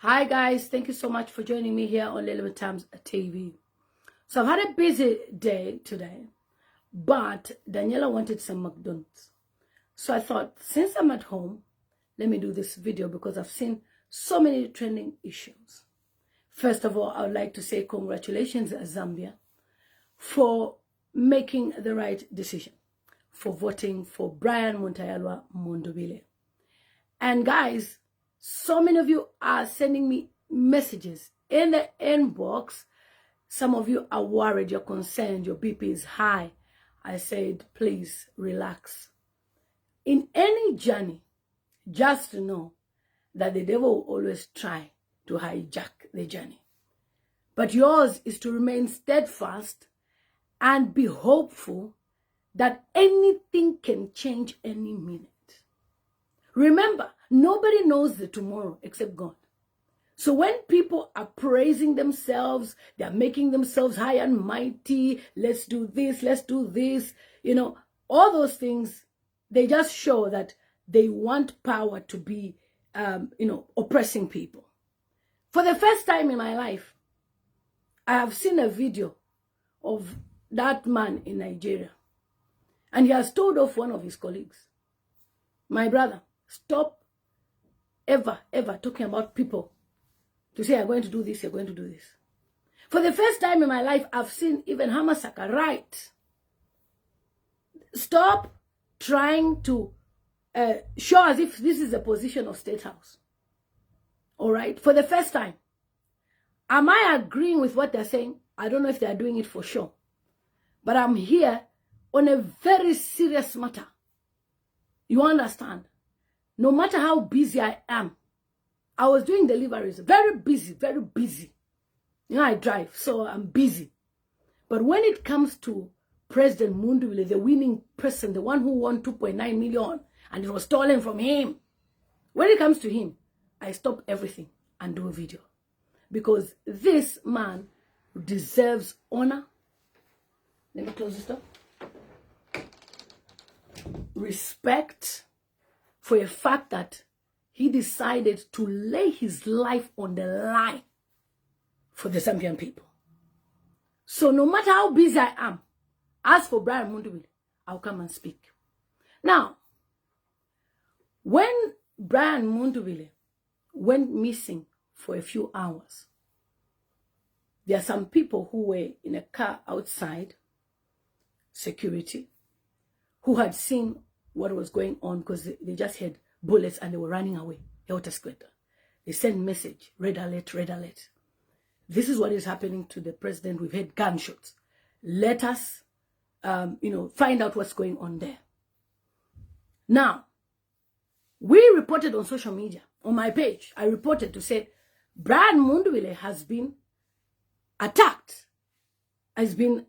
Hi guys, thank you so much for joining me here on Little Times TV. So I've had a busy day today, but Daniela wanted some McDonald's. So I thought, since I'm at home, let me do this video because I've seen so many trending issues. First of all, I would like to say congratulations, Zambia, for making the right decision, for voting for Brian Mundubile. And guys, so many of you are sending me messages in the inbox. Some of you are worried, you're concerned, your BP is high. I said, please relax. In any journey, just to know that the devil will always try to hijack the journey. But yours is to remain steadfast and be hopeful that anything can change any minute. Remember, nobody knows the tomorrow except God. So when people are praising themselves, they're making themselves high and mighty, let's do this, you know, all those things, they just show that they want power to be, oppressing people. For the first time in my life, I have seen a video of that man in Nigeria. And he has told off one of his colleagues. My brother, stop ever talking about people to say, you're going to do this, you're going to do this. For the first time in my life, I've seen even Hamasaka right. Stop trying to show as if this is a position of State House. All right? For the first time. Am I agreeing with what they're saying? I don't know if they're doing it for sure. But I'm here on a very serious matter. You understand? No matter how busy I am, I was doing deliveries, very busy. You know, I drive, so I'm busy. But when it comes to President Mundubile, the winning person, the one who won 2.9 million, and it was stolen from him, when it comes to him, I stop everything and do a video. Because this man deserves honor. Let me close this door. Respect for a fact that he decided to lay his life on the line for the Zambian people. So no matter how busy I am, as for Brian Mundubile, I'll come and speak. Now, when Brian Mundubile went missing for a few hours, there are some people who were in a car outside, security, who had seen what was going on because they just had bullets and they were running away. They sent message, red alert, red alert. This is what is happening to the president. We've had gunshots. Let us, find out what's going on there. Now, we reported on social media, on my page, I reported to say, Brian Mundubile has been attacked, has been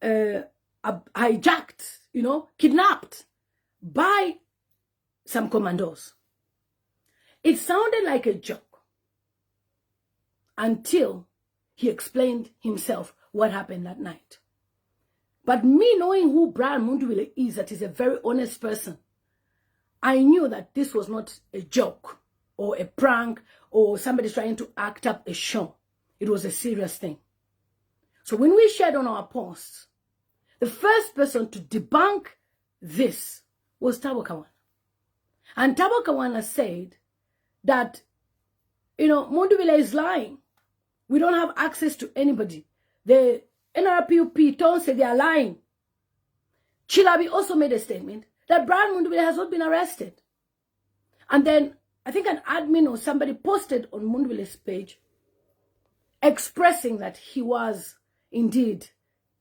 hijacked, kidnapped by some commandos. It sounded like a joke until he explained himself what happened that night. But me knowing who Brian Mundubile is, that he's a very honest person, I knew that this was not a joke or a prank or somebody trying to act up a show. It was a serious thing. So when we shared on our posts, the first person to debunk this was Thabo Kawana. And Thabo Kawana said that, Mundubile is lying. We don't have access to anybody. The NRPUP don't say they are lying. Chilabi also made a statement that Brian Mundubile has not been arrested. And then I think an admin or somebody posted on Mundubile's page expressing that he was indeed,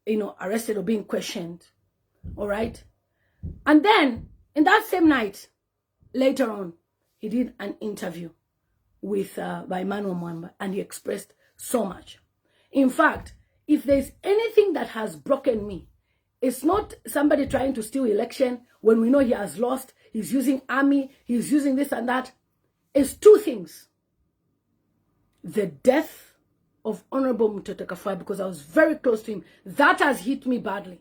arrested or being questioned. All right. And then in that same night, later on, he did an interview with by Manuel Mwamba, and he expressed so much. In fact, if there's anything that has broken me, it's not somebody trying to steal election when we know he has lost. He's using army, he's using this and that. It's two things. The death of Honorable Mutotwe Kafwaya, because I was very close to him. That has hit me badly.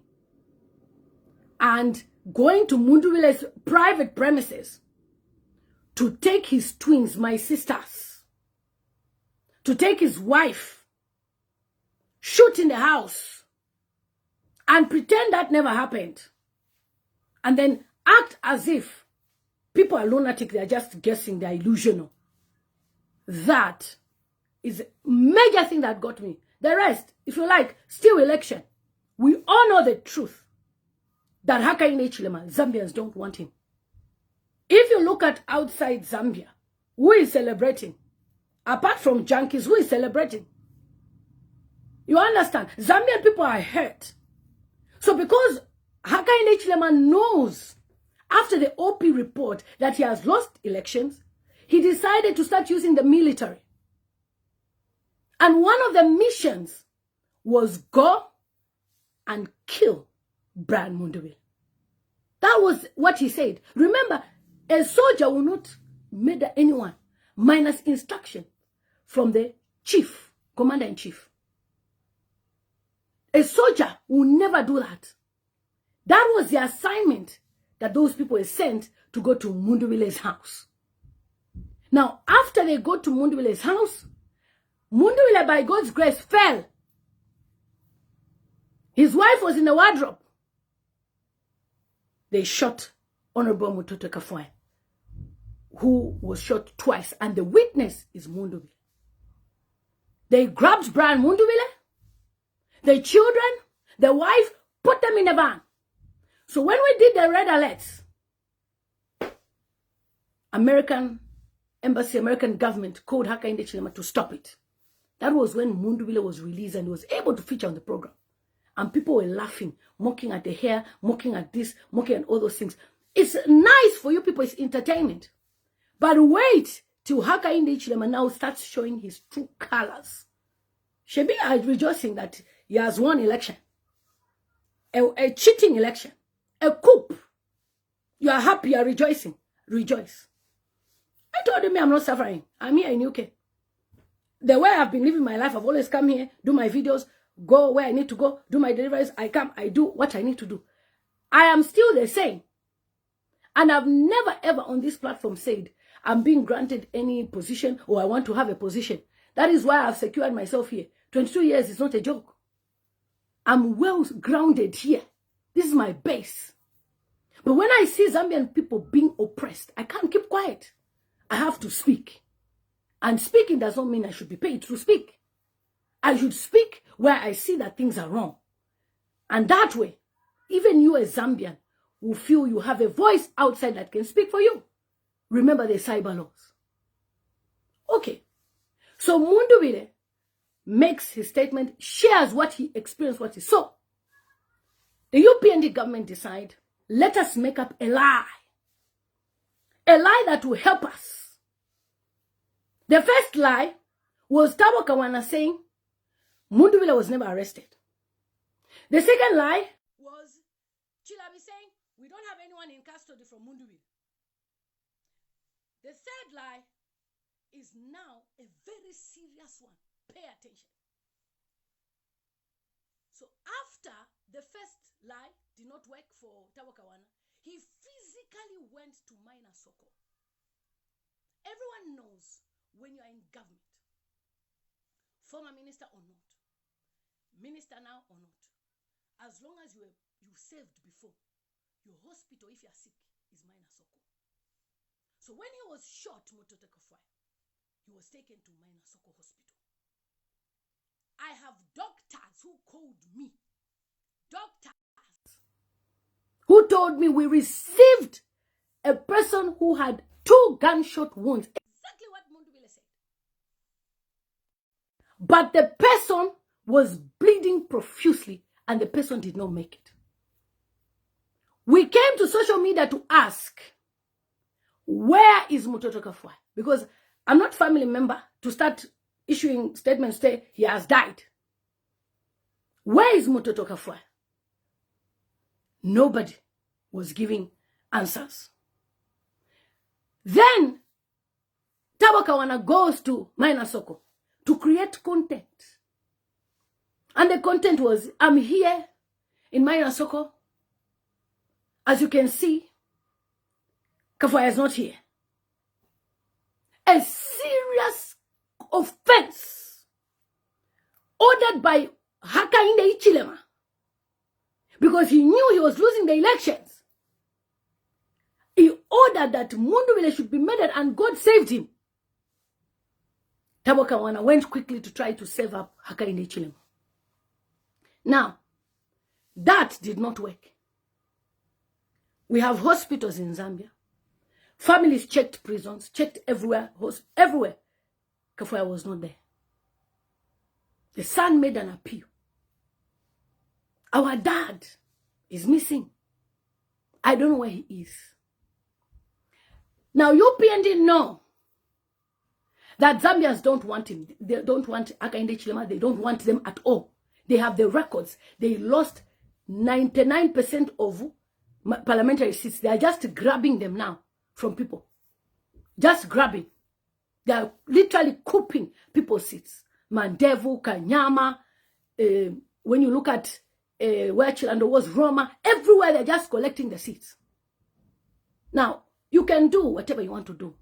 And going to Mundubile's private premises to take his twins, my sisters, to take his wife, shoot in the house, and pretend that never happened, and then act as if people are lunatic, they're just guessing, they're illusional. That is a major thing that got me. The rest, if you like, still election. We all know the truth that Hakainde Hichilema, Zambians don't want him. If you look at outside Zambia, who is celebrating? Apart from junkies, who is celebrating? You understand? Zambian people are hurt. So because Hakainde Hichilema knows after the OP report that he has lost elections, he decided to start using the military. And one of the missions was go and kill Brian Mundubile. That was what he said. Remember, a soldier will not murder anyone minus instruction from the chief, commander-in-chief. A soldier will never do that. That was the assignment that those people were sent to go to Mundubile's house. Now, after they go to Mundubile's house, Mundubile, by God's grace, fell. His wife was in the wardrobe. They shot Honorable Mutotwe Kafwaya, who was shot twice, and the witness is Mundubile. They grabbed Brian Mundubile, the children, the wife, put them in a van. So when we did the red alerts, American embassy, American government called Hakainde Hichilema to stop it. That was when Mundubile was released and was able to feature on the program. And people were laughing, mocking at the hair, mocking at this, mocking at all those things. It's nice for you people, it's entertainment. But wait till Hakainde Hichilema now starts showing his true colors. Shebi is rejoicing that he has won election. A cheating election. A coup. You are happy, you are rejoicing. Rejoice. I told him I'm not suffering. I'm here in UK. The way I've been living my life, I've always come here, do my videos, go where I need to go, do my deliveries. I come, I do what I need to do. I am still the same. And I've never ever on this platform said I'm being granted any position or I want to have a position. That is why I've secured myself here. 22 years is not a joke. I'm well grounded here. This is my base. But when I see Zambian people being oppressed, I can't keep quiet. I have to speak. And speaking does not mean I should be paid to speak. I should speak where I see that things are wrong. And that way, even you as Zambian will feel you have a voice outside that can speak for you. Remember the cyber laws. Okay. So Mundubile makes his statement, shares what he experienced, what he saw. The UPND government decide, let us make up a lie. A lie that will help us. The first lie was Thabo Kawana saying Mundubile was never arrested. The second lie was Chilabi saying we don't have anyone in custody from Mundubile. The third lie is now a very serious one. Pay attention. So after the first lie did not work for Thabo Kawana, he physically went to Minor Soko. Everyone knows when you are in government, former minister or not, minister now or not, as long as you served before, your hospital, if you are sick, is Minor Soko. So when he was shot, Mutotwe Kafwaya, he was taken to Minor Soko Hospital. I have doctors who called me, who told me we received a person who had 2 gunshot wounds. Exactly what Mundubile said. But the person was bleeding profusely and the person did not make it. We came to social media to ask, where is Mutotwe Kafwaya? Because I'm not family member to start issuing statements say he has died. Where is Mutotwe Kafwaya? Nobody was giving answers. Then Thabo Kawana goes to Minor Soko to create content. And the content was, I'm here in Minor Soko. As you can see, Kafwaya is not here. A serious offense ordered by Hakainde Hichilema, because he knew he was losing the elections. He ordered that Mundubile should be murdered, and God saved him. Thabo Kafwaya went quickly to try to save up Hakainde Hichilema. Now, that did not work. We have hospitals in Zambia. Families checked prisons, checked everywhere. Everywhere. Kafwaya was not there. The son made an appeal. Our dad is missing. I don't know where he is. Now, UPN didn't know that Zambians don't want him. They don't want Hakainde Hichilema. They don't want them at all. They have the records. They lost 99% of parliamentary seats. They are just grabbing them now from people. Just grabbing. They are literally cooping people's seats. Mandevu, Kanyama, when you look at where Chilando was, Roma, everywhere they're just collecting the seats. Now, you can do whatever you want to do.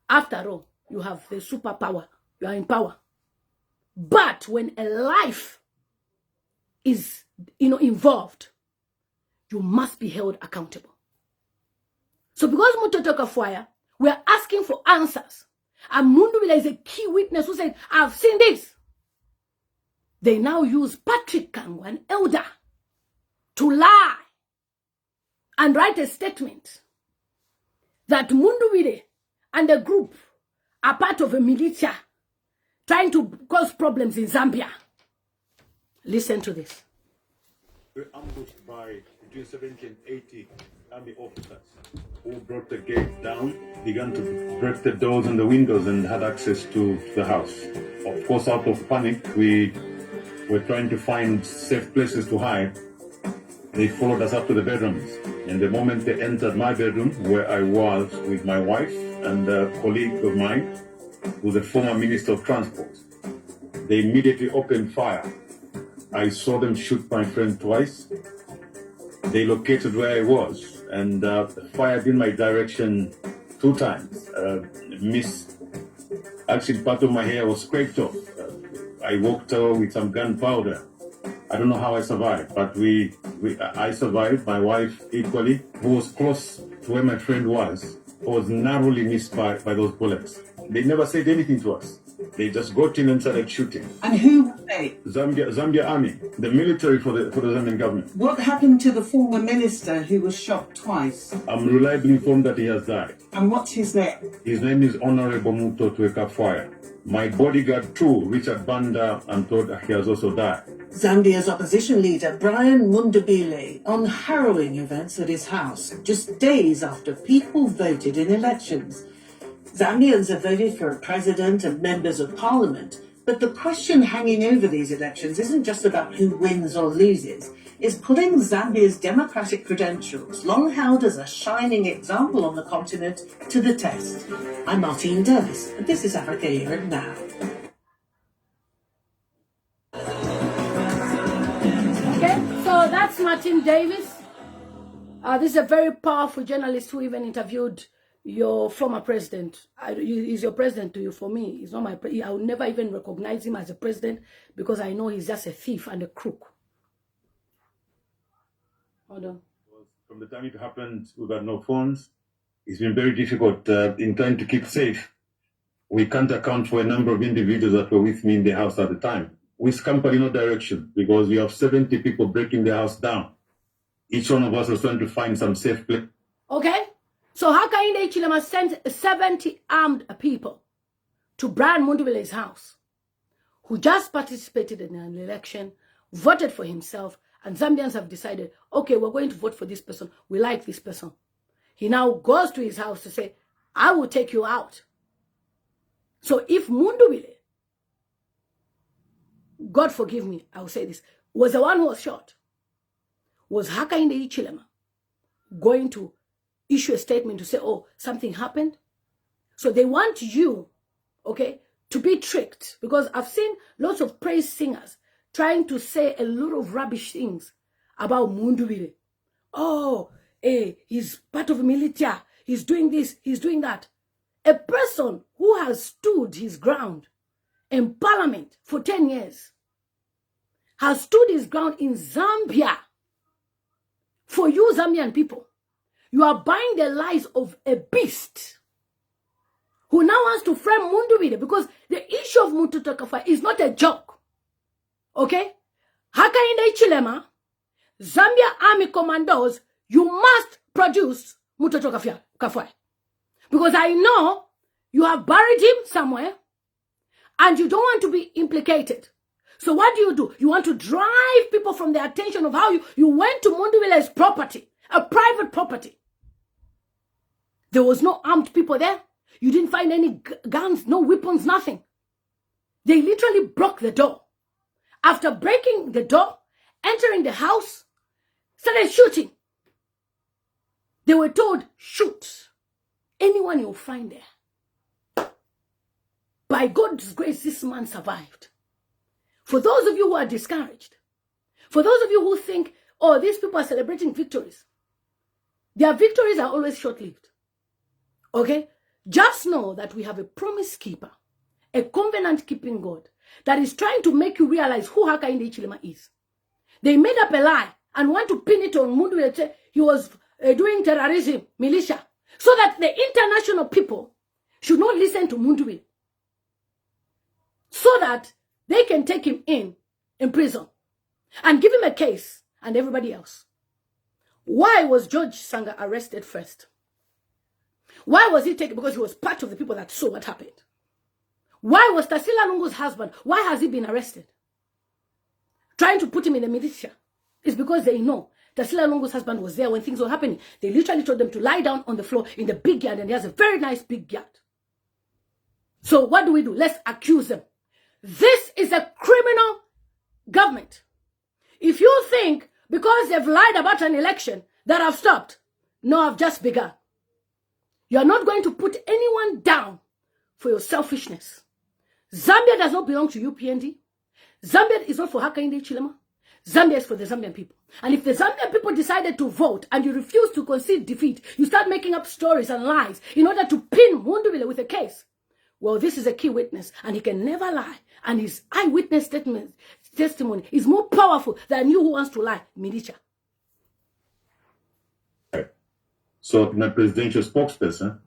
After all, you have the superpower. You are in power. But when a life is, involved, you must be held accountable. So because Mutotwe Kafwaya, we are asking for answers. And Mundubile is a key witness who said, I've seen this. They now use Patrick Kangwa, an elder, to lie and write a statement that Mundubile and the group are part of a militia trying to cause problems in Zambia. Listen to this. We were ambushed by between 70 and 80 army officers who brought the gate down, began to break the doors and the windows, and had access to the house. Of course, out of panic, we were trying to find safe places to hide. They followed us up to the bedrooms. And the moment they entered my bedroom, where I was with my wife and a colleague of mine, who was a former Minister of Transport, they immediately opened fire. I saw them shoot my friend twice. They located where I was and fired in my direction 2 times. Missed. Actually, part of my hair was scraped off. I walked with some gunpowder. I don't know how I survived, but I survived. My wife equally, who was close to where my friend was narrowly missed by those bullets. They never said anything to us. They just got in and started shooting. And who were they? Zambia Army, the military for the Zambian government. What happened to the former minister who was shot twice? I'm reliably informed that he has died. And what's his name? His name is Honorable Mutotwe Kafwaya. My bodyguard too, Richard Banda, I'm told he has also died. Zambia's opposition leader, Brian Mundubile, on harrowing events at his house, just days after people voted in elections. Zambians have voted for a president and members of parliament, but the question hanging over these elections isn't just about who wins or loses. It's putting Zambia's democratic credentials, long held as a shining example on the continent, to the test. I'm Martine Davis, and this is Africa Here and Now. Okay, so that's Martine Davis. This is a very powerful journalist who even interviewed your former president. He's your president to you. For me, he's not my I would never even recognize him as a president, because I know he's just a thief and a crook. Hold on. From the time it happened, we've had no phones. It's been very difficult in trying to keep safe. We can't account for a number of individuals that were with me in the house at the time. We scampered in no direction, because we have 70 people breaking the house down. Each one of us was trying to find some safe place. Okay? So Hakainde Hichilema sent 70 armed people to Brian Mundubile's house, who just participated in an election, voted for himself, and Zambians have decided, okay, we're going to vote for this person. We like this person. He now goes to his house to say, I will take you out. So if Mundubile, God forgive me, I will say this, was the one who was shot, was Hakainde Hichilema going to issue a statement to say, oh, something happened? So they want you, okay, to be tricked, because I've seen lots of praise singers trying to say a lot of rubbish things about Mundubile. Oh, he's part of a militia. He's doing this, he's doing that. A person who has stood his ground in parliament for 10 years has stood his ground in Zambia for you Zambian people. You are buying the lies of a beast who now wants to frame Mundubile, because the issue of Mutotwe Kafwaya is not a joke. Okay? Hakainde Hichilema, Zambia Army Commandos, you must produce Mutotwe Kafwaya. Because I know you have buried him somewhere and you don't want to be implicated. So what do? You want to drive people from the attention of how you went to Mundubile's property, a private property. There was no armed people there. You didn't find any guns, no weapons, nothing. They literally broke the door. After breaking the door, entering the house, started shooting. They were told, shoot anyone you'll find there. By God's grace, this man survived. For those of you who are discouraged, for those of you who think, oh, these people are celebrating victories, their victories are always short-lived. Okay? Just know that we have a promise keeper, a covenant-keeping God that is trying to make you realize who Hakainde Hichilema is. They made up a lie and want to pin it on Mundubile. He was doing terrorism, militia, so that the international people should not listen to Mundubile, so that they can take him in prison and give him a case and everybody else. Why was George Sanga arrested first? Why was he taken? Because he was part of the people that saw what happened. Why was Tarsila Lungu's husband? Why has he been arrested? Trying to put him in the militia. It's because they know Tarsila Lungu's husband was there when things were happening. They literally told them to lie down on the floor in the big yard, and he has a very nice big yard. So what do? Let's accuse them. This is a criminal government. If you think because they've lied about an election that I've stopped, no, I've just begun. You are not going to put anyone down for your selfishness. Zambia does not belong to UPND. Zambia is not for Hakainde Hichilema. Zambia is for the Zambian people. And if the Zambian people decided to vote and you refuse to concede defeat, you start making up stories and lies in order to pin Mundubile with a case. Well, this is a key witness and he can never lie. And his eyewitness testimony is more powerful than you who wants to lie, Militia. So, the presidential spokesperson,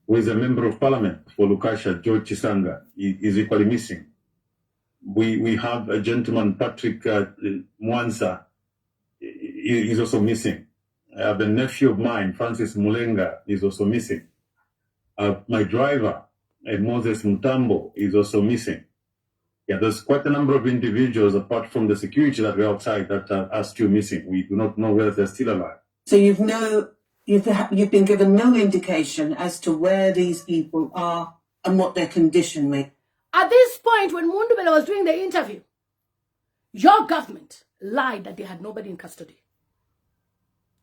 who is a member of parliament for Lukasha, George Chisanga, is equally missing. We have a gentleman, Patrick Mwansa, is also missing. I have a nephew of mine, Francis Mulenga, is also missing. My driver, Moses Mutambo, is also missing. Yeah, there's quite a number of individuals, apart from the security that were outside, that are still missing. We do not know whether they're still alive. So you've been given no indication as to where these people are and what their condition may. At this point, when Mundubile was doing the interview, your government lied that they had nobody in custody.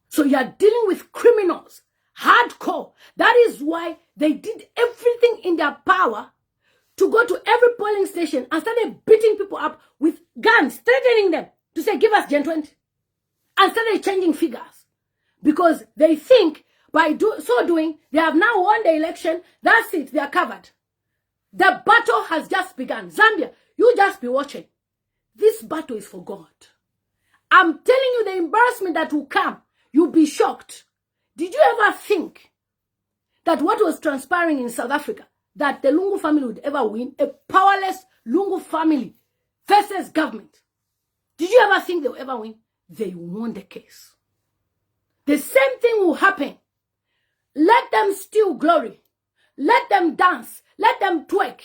So you are dealing with criminals, hardcore. That is why they did everything in their power to go to every polling station and started beating people up with guns, threatening them to say, give us Gen 20. And started changing figures. Because they think by so doing, they have now won the election. That's it. They are covered. The battle has just begun. Zambia, you just be watching. This battle is for God. I'm telling you the embarrassment that will come. You'll be shocked. Did you ever think that what was transpiring in South Africa, that the Lungu family would ever win? A powerless Lungu family versus government. Did you ever think they would ever win? They won the case. The same thing will happen. Let them steal glory. Let them dance. Let them twerk.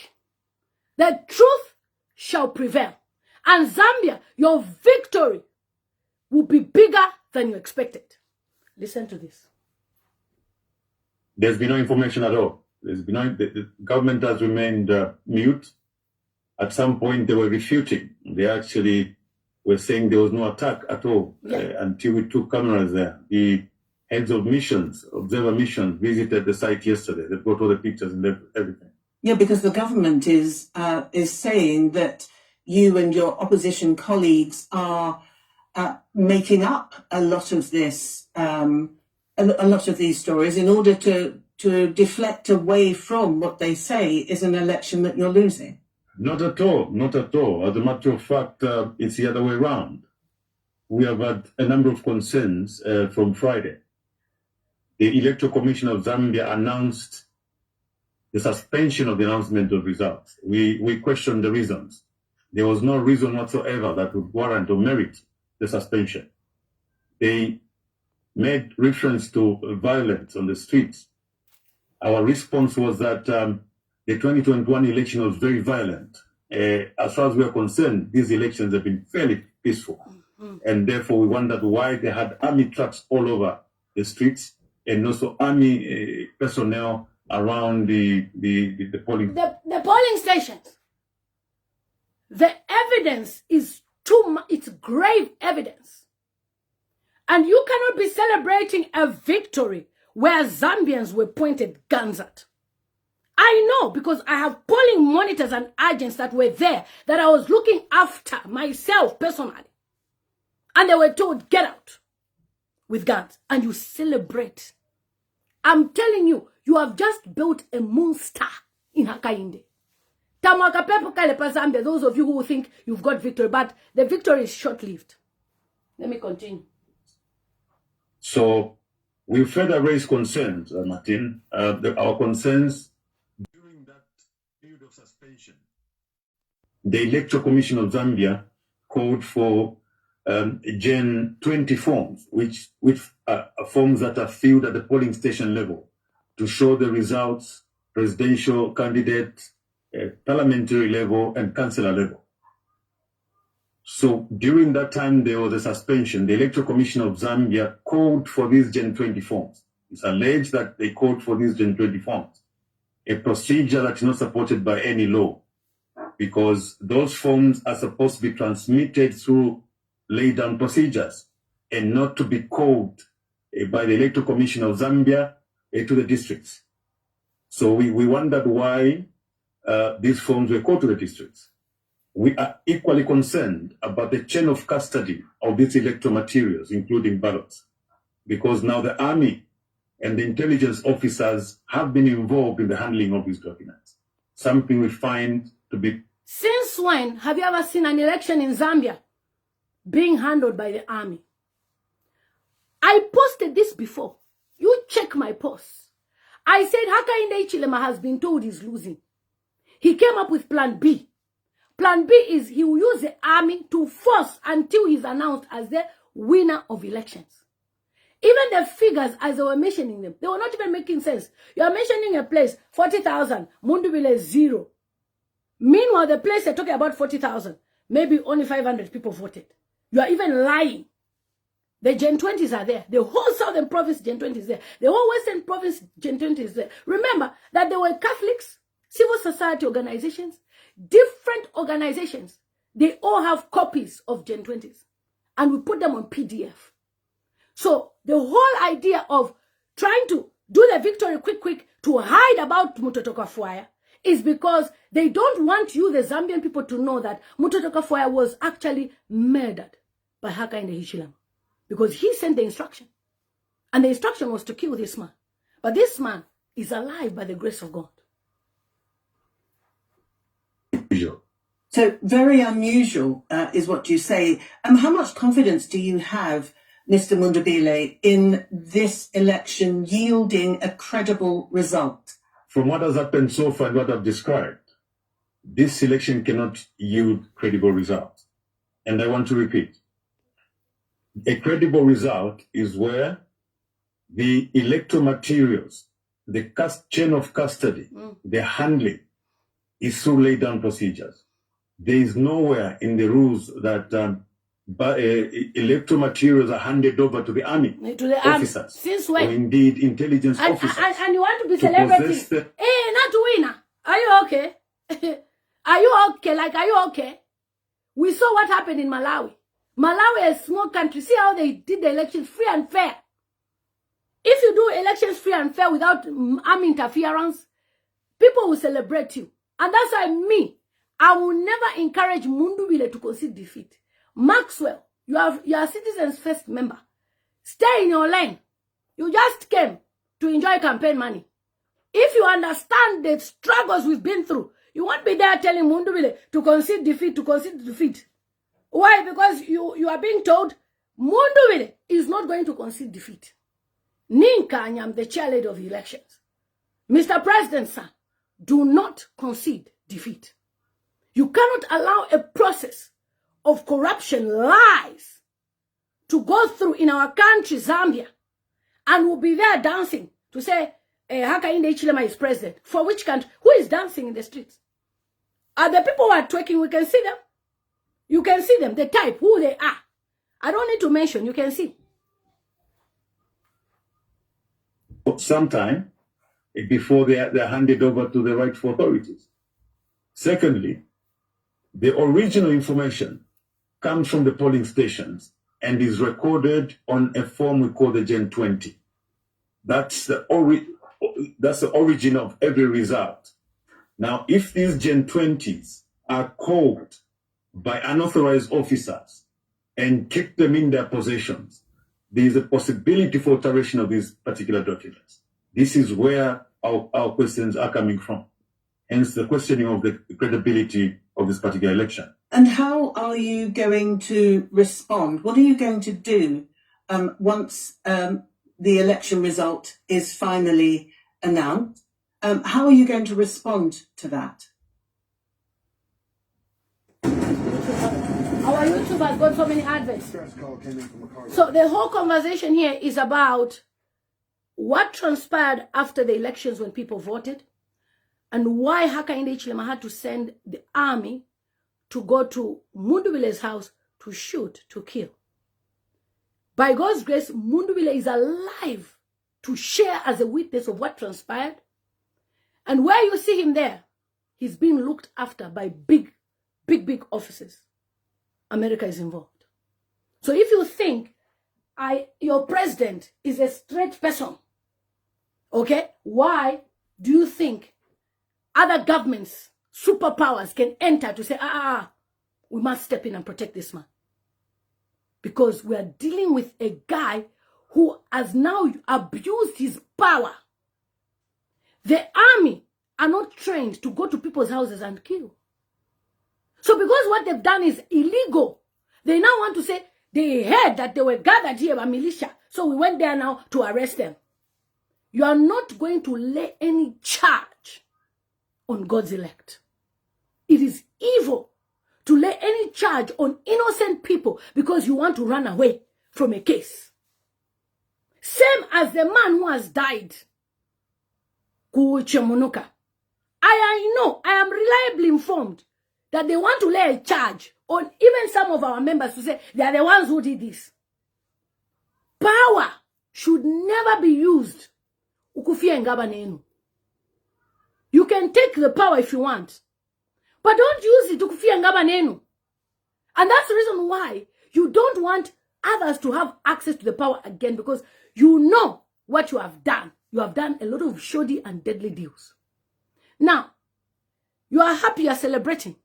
The truth shall prevail. And Zambia, your victory will be bigger than you expected. Listen to this. There's been no information at all. The government has remained mute. At some point, they were refuting. They actually were saying there was no attack at all until we took cameras there. The heads of missions, observer missions, visited the site yesterday. They've got all the pictures and everything. Yeah, because the government is saying that you and your opposition colleagues are making up a lot of this, a lot of these stories in order to deflect away from what they say is an election that you're losing. Not at all, not at all. As a matter of fact, it's the other way around. We have had a number of concerns from Friday. The Electoral Commission of Zambia announced the suspension of the announcement of results. We questioned the reasons. There was no reason whatsoever that would warrant or merit the suspension. They made reference to violence on the streets. Our response was that the 2021 election was very violent. As far as we are concerned, these elections have been fairly peaceful. And therefore, we wondered why they had army trucks all over the streets and also army personnel around the polling. The polling stations. The evidence is too much. It's grave evidence. And you cannot be celebrating a victory where Zambians were pointed guns at. I know because I have polling monitors and agents that were there that I was looking after myself personally. And they were told, get out with guns. And you celebrate. I'm telling you, you have just built a monster in Hakainde. Zambia, those of you who think you've got victory, but the victory is short-lived. Let me continue. So we further raised concerns, Martin. Our concerns during that period of suspension. The Electoral Commission of Zambia called for Gen 20 forms, which are forms that are filled at the polling station level to show the results, presidential candidate, parliamentary level, and councillor level. So during that time, there was a suspension. The Electoral Commission of Zambia called for these Gen 20 forms. It's alleged that they called for these Gen 20 forms, a procedure that is not supported by any law, because those forms are supposed to be transmitted through laid down procedures and not to be called by the Electoral Commission of Zambia to the districts. So we wondered why these forms were called to the districts. We are equally concerned about the chain of custody of these electoral materials, including ballots, because now the army and the intelligence officers have been involved in the handling of these documents, something we find to be... Since when have you ever seen an election in Zambia being handled by the army? I posted this before. You check my posts. I said Hakainde Hichilema has been told he's losing. He came up with plan B. Plan B is he will use the army to force until he's announced as the winner of elections. Even the figures as they were mentioning them, they were not even making sense. You are mentioning a place, 40,000, Mundubile 0. Meanwhile, the place they're talking about 40,000, maybe only 500 people voted. You are even lying. The Gen 20s are there. The whole Southern Province Gen 20 is there. The whole Western Province Gen 20 is there. Remember that there were Catholics, civil society organizations, different organizations. They all have copies of Gen 20s. And we put them on PDF. So the whole idea of trying to do the victory quick to hide about Mutotwe Kafwaya is because they don't want you, the Zambian people, to know that Mutotwe Kafwaya was actually murdered by Hakainde Hichilema. Because he sent the instruction. And the instruction was to kill this man. But this man is alive by the grace of God. So very unusual is what you say. How much confidence do you have, Mr. Mundubile, in this election yielding a credible result? From what has happened so far and what I've described, this election cannot yield credible results. And I want to repeat. A credible result is where the electoral materials, the chain of custody, the handling is through laid down procedures. There is nowhere in the rules that electoral materials are handed over to the army officers. Since when? Or indeed intelligence officers. And you want to be celebrating. Hey, not winner. Are you okay? Are you okay? Like, are you okay? We saw what happened in Malawi. Malawi is a small country. See how they did the elections free and fair. If you do elections free and fair without army interference, people will celebrate you. And that's why I will never encourage Mundubile to concede defeat. Maxwell, you are Citizens First member. Stay in your lane. You just came to enjoy campaign money. If you understand the struggles we've been through, You won't be there telling Mundubile to concede defeat, Why? Because you are being told Mundubile is not going to concede defeat. Ninka, I'm the chairlady of the elections. Mr. President, sir, do not concede defeat. You cannot allow a process of corruption, lies, to go through in our country, Zambia, and we'll be there dancing to say, Hakainde Hichilema is president. For which country? Who is dancing in the streets? Are the people who are twerking? We can see them. You can see them, the type, who they are. I don't need to mention, you can see. Sometime before they're handed over to the rightful authorities. Secondly, the original information comes from the polling stations and is recorded on a form we call the Gen 20. That's the origin of every result. Now, if these Gen 20s are called by unauthorized officers and keep them in their possessions, there is a possibility for alteration of these particular documents. This is where our questions are coming from. Hence the questioning of the credibility of this particular election. And how are you going to respond? What are you going to do once the election result is finally announced? How are you going to respond to that? Our YouTube has got so many adverts. So the whole conversation here is about what transpired after the elections when people voted, and why Hakainde Hichilema had to send the army to go to Mundubile's house to shoot, to kill. By God's grace, Mundubile is alive to share as a witness of what transpired. And where you see him there, he's being looked after by big officers. America is involved. So if you think your president is a straight person, okay, why do you think other governments, superpowers can enter to say, we must step in and protect this man? Because we are dealing with a guy who has now abused his power. The army are not trained to go to people's houses and kill. So because what they've done is illegal, they now want to say they heard that they were gathered here by militia, so we went there now to arrest them. You are not going to lay any charge on God's elect. It is evil to lay any charge on innocent people because you want to run away from a case. Same as the man who has died. I know, I am reliably informed that they want to lay a charge on even some of our members to say they are the ones who did this. Power should never be used. You can take the power if you want, but don't use it. And that's the reason why you don't want others to have access to the power again, because you know what you have done. You have done a lot of shoddy and deadly deals. Now, you are happy, you are celebrating.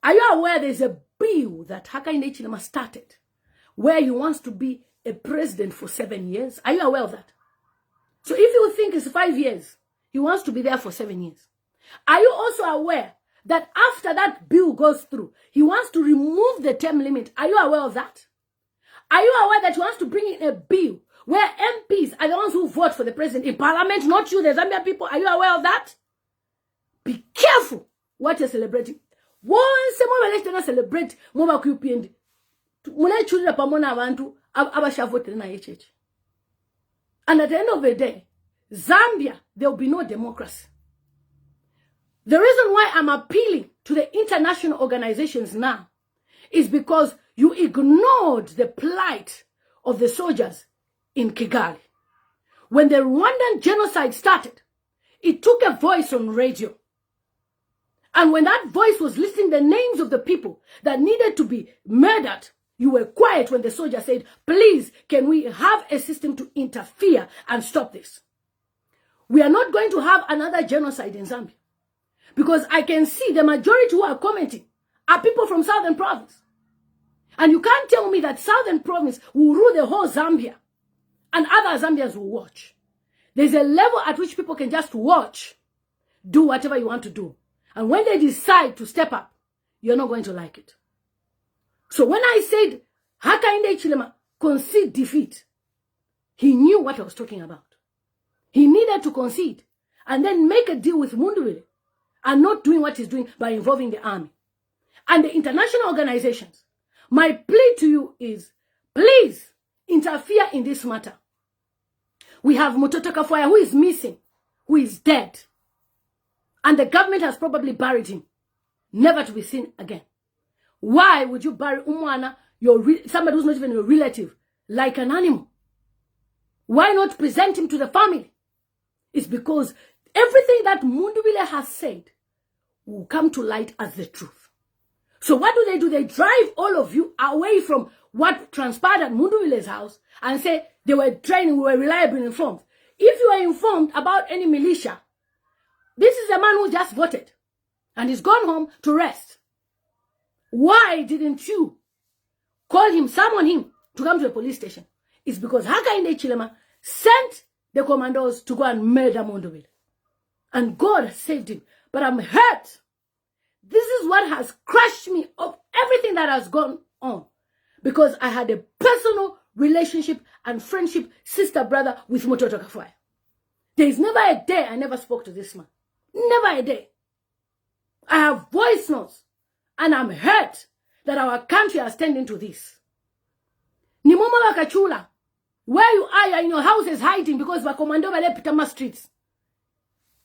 Are you aware there's a bill that Hakainde Hichilema started where he wants to be a president for 7 years? Are you aware of that? So if you think it's 5 years, he wants to be there for 7 years. Are you also aware that after that bill goes through, he wants to remove the term limit? Are you aware of that? Are you aware that he wants to bring in a bill where MPs are the ones who vote for the president in parliament, not you, the Zambian people? Are you aware of that? Be careful what you're celebrating. Once more election celebrate more QPND. And at the end of the day, Zambia, there will be no democracy. The reason why I'm appealing to the international organizations now is because you ignored the plight of the soldiers in Kigali. When the Rwandan genocide started, it took a voice on radio. And when that voice was listing the names of the people that needed to be murdered, you were quiet when the soldier said, please, can we have a system to interfere and stop this? We are not going to have another genocide in Zambia. Because I can see the majority who are commenting are people from Southern Province. And you can't tell me that Southern Province will rule the whole Zambia and other Zambians will watch. There's a level at which people can just watch, do whatever you want to do. And when they decide to step up, you're not going to like it. So when I said, Hakainde Hichilema concede defeat, he knew what I was talking about. He needed to concede and then make a deal with Mundubile and not doing what he's doing by involving the army. And the international organizations, my plea to you is, please interfere in this matter. We have Mutotwe Kafwaya who is missing, who is dead. And the government has probably buried him, never to be seen again. Why would you bury Umwana, somebody who's not even your relative, like an animal? Why not present him to the family? It's because everything that Mundubile has said will come to light as the truth. So what do? They drive all of you away from what transpired at Mundubile's house and say they were training, we were reliably informed. If you are informed about any militia, this is a man who just voted and he's gone home to rest. Why didn't you call him, summon him to come to the police station? It's because Hakainde Hichilema sent the commandos to go and murder Mundubile. And God saved him. But I'm hurt. This is what has crushed me of everything that has gone on. Because I had a personal relationship and friendship, sister, brother, with Mutotwe Kafwaya. There is never a day I never spoke to this man. Never a day. I have voice notes. And I'm hurt that our country has turned into this. Nimoma Wakachula, where you are in your house is hiding because the commando wale Pitama streets.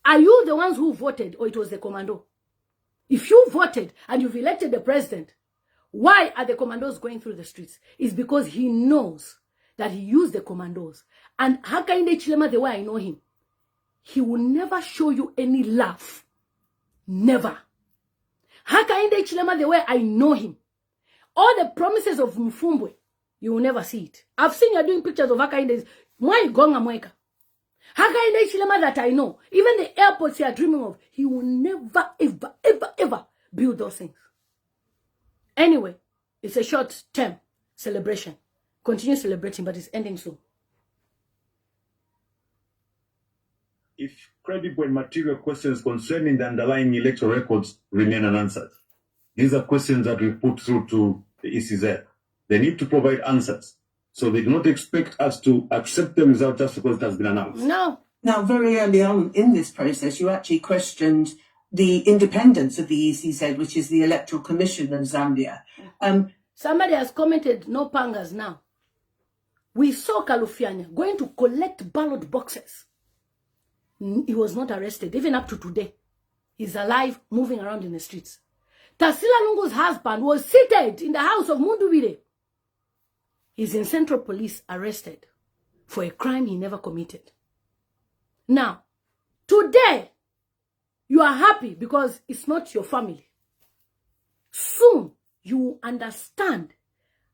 Are you the ones who voted or it was the commando? If you voted and you've elected the president, why are the commandos going through the streets? It's because he knows that he used the commandos. And Hakainde Hichilema, the way I know him, he will never show you any love. Never. Hakainde Hichilema, the way I know him, all the promises of Mfumbwe, you will never see it. I've seen you doing pictures of Hakainde. Hakainde Hichilema that I know, even the airports you are dreaming of, he will never, ever, ever, ever build those things. Anyway, it's a short-term celebration. Continue celebrating, but it's ending soon. If credible and material questions concerning the underlying electoral records remain unanswered, these are questions that we put through to the ECZ. They need to provide answers. So they do not expect us to accept the result just because it has been announced. No. Now, very early on in this process, you actually questioned the independence of the ECZ, which is the Electoral Commission of Zambia. Somebody has commented, no pangas now. We saw Kalufianya going to collect ballot boxes. He was not arrested, even up to today. He's alive, moving around in the streets. Tarsila Lungu's husband was seated in the house of Mundubile. He's in Central Police, arrested for a crime he never committed. Now, today, you are happy because it's not your family. Soon, you will understand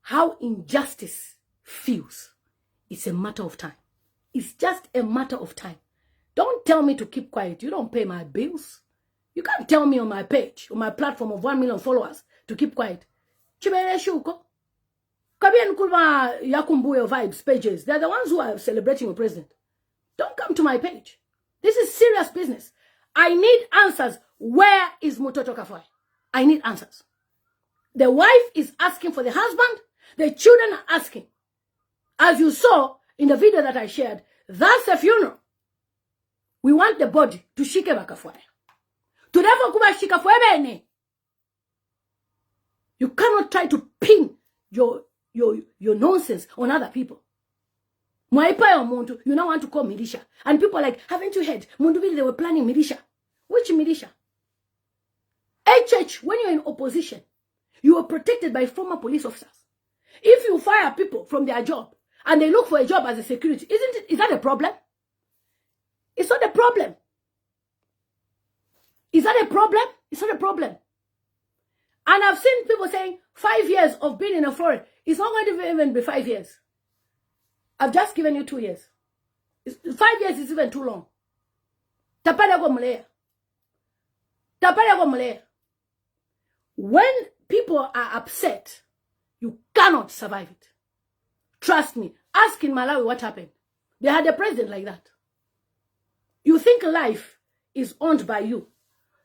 how injustice feels. It's a matter of time. It's just a matter of time. Don't tell me to keep quiet. You don't pay my bills. You can't tell me on my page, on my platform of 1 million followers, to keep quiet. Chibere shuko. Kabian Kulma Yakumbuyo vibes pages. They're the ones who are celebrating your president. Don't come to my page. This is serious business. I need answers. Where is Mutotwe Kafwaya? I need answers. The wife is asking for the husband. The children are asking. As you saw in the video that I shared, that's a funeral. We want the body to shike Kafwaya. To never kuba shika bene. You cannot try to pin your nonsense on other people. You now want to call militia. And people are like, haven't you heard? Mundubile, they were planning militia. Which militia? HH, when you're in opposition, you are protected by former police officers. If you fire people from their job and they look for a job as a security, is that a problem? It's not a problem. Is that a problem? It's not a problem. And I've seen people saying 5 years of being in a foreign. It's not going to even be 5 years. I've just given you 2 years. 5 years is even too long. When people are upset, you cannot survive it. Trust me. Ask in Malawi what happened. They had a president like that. You think life is owned by you.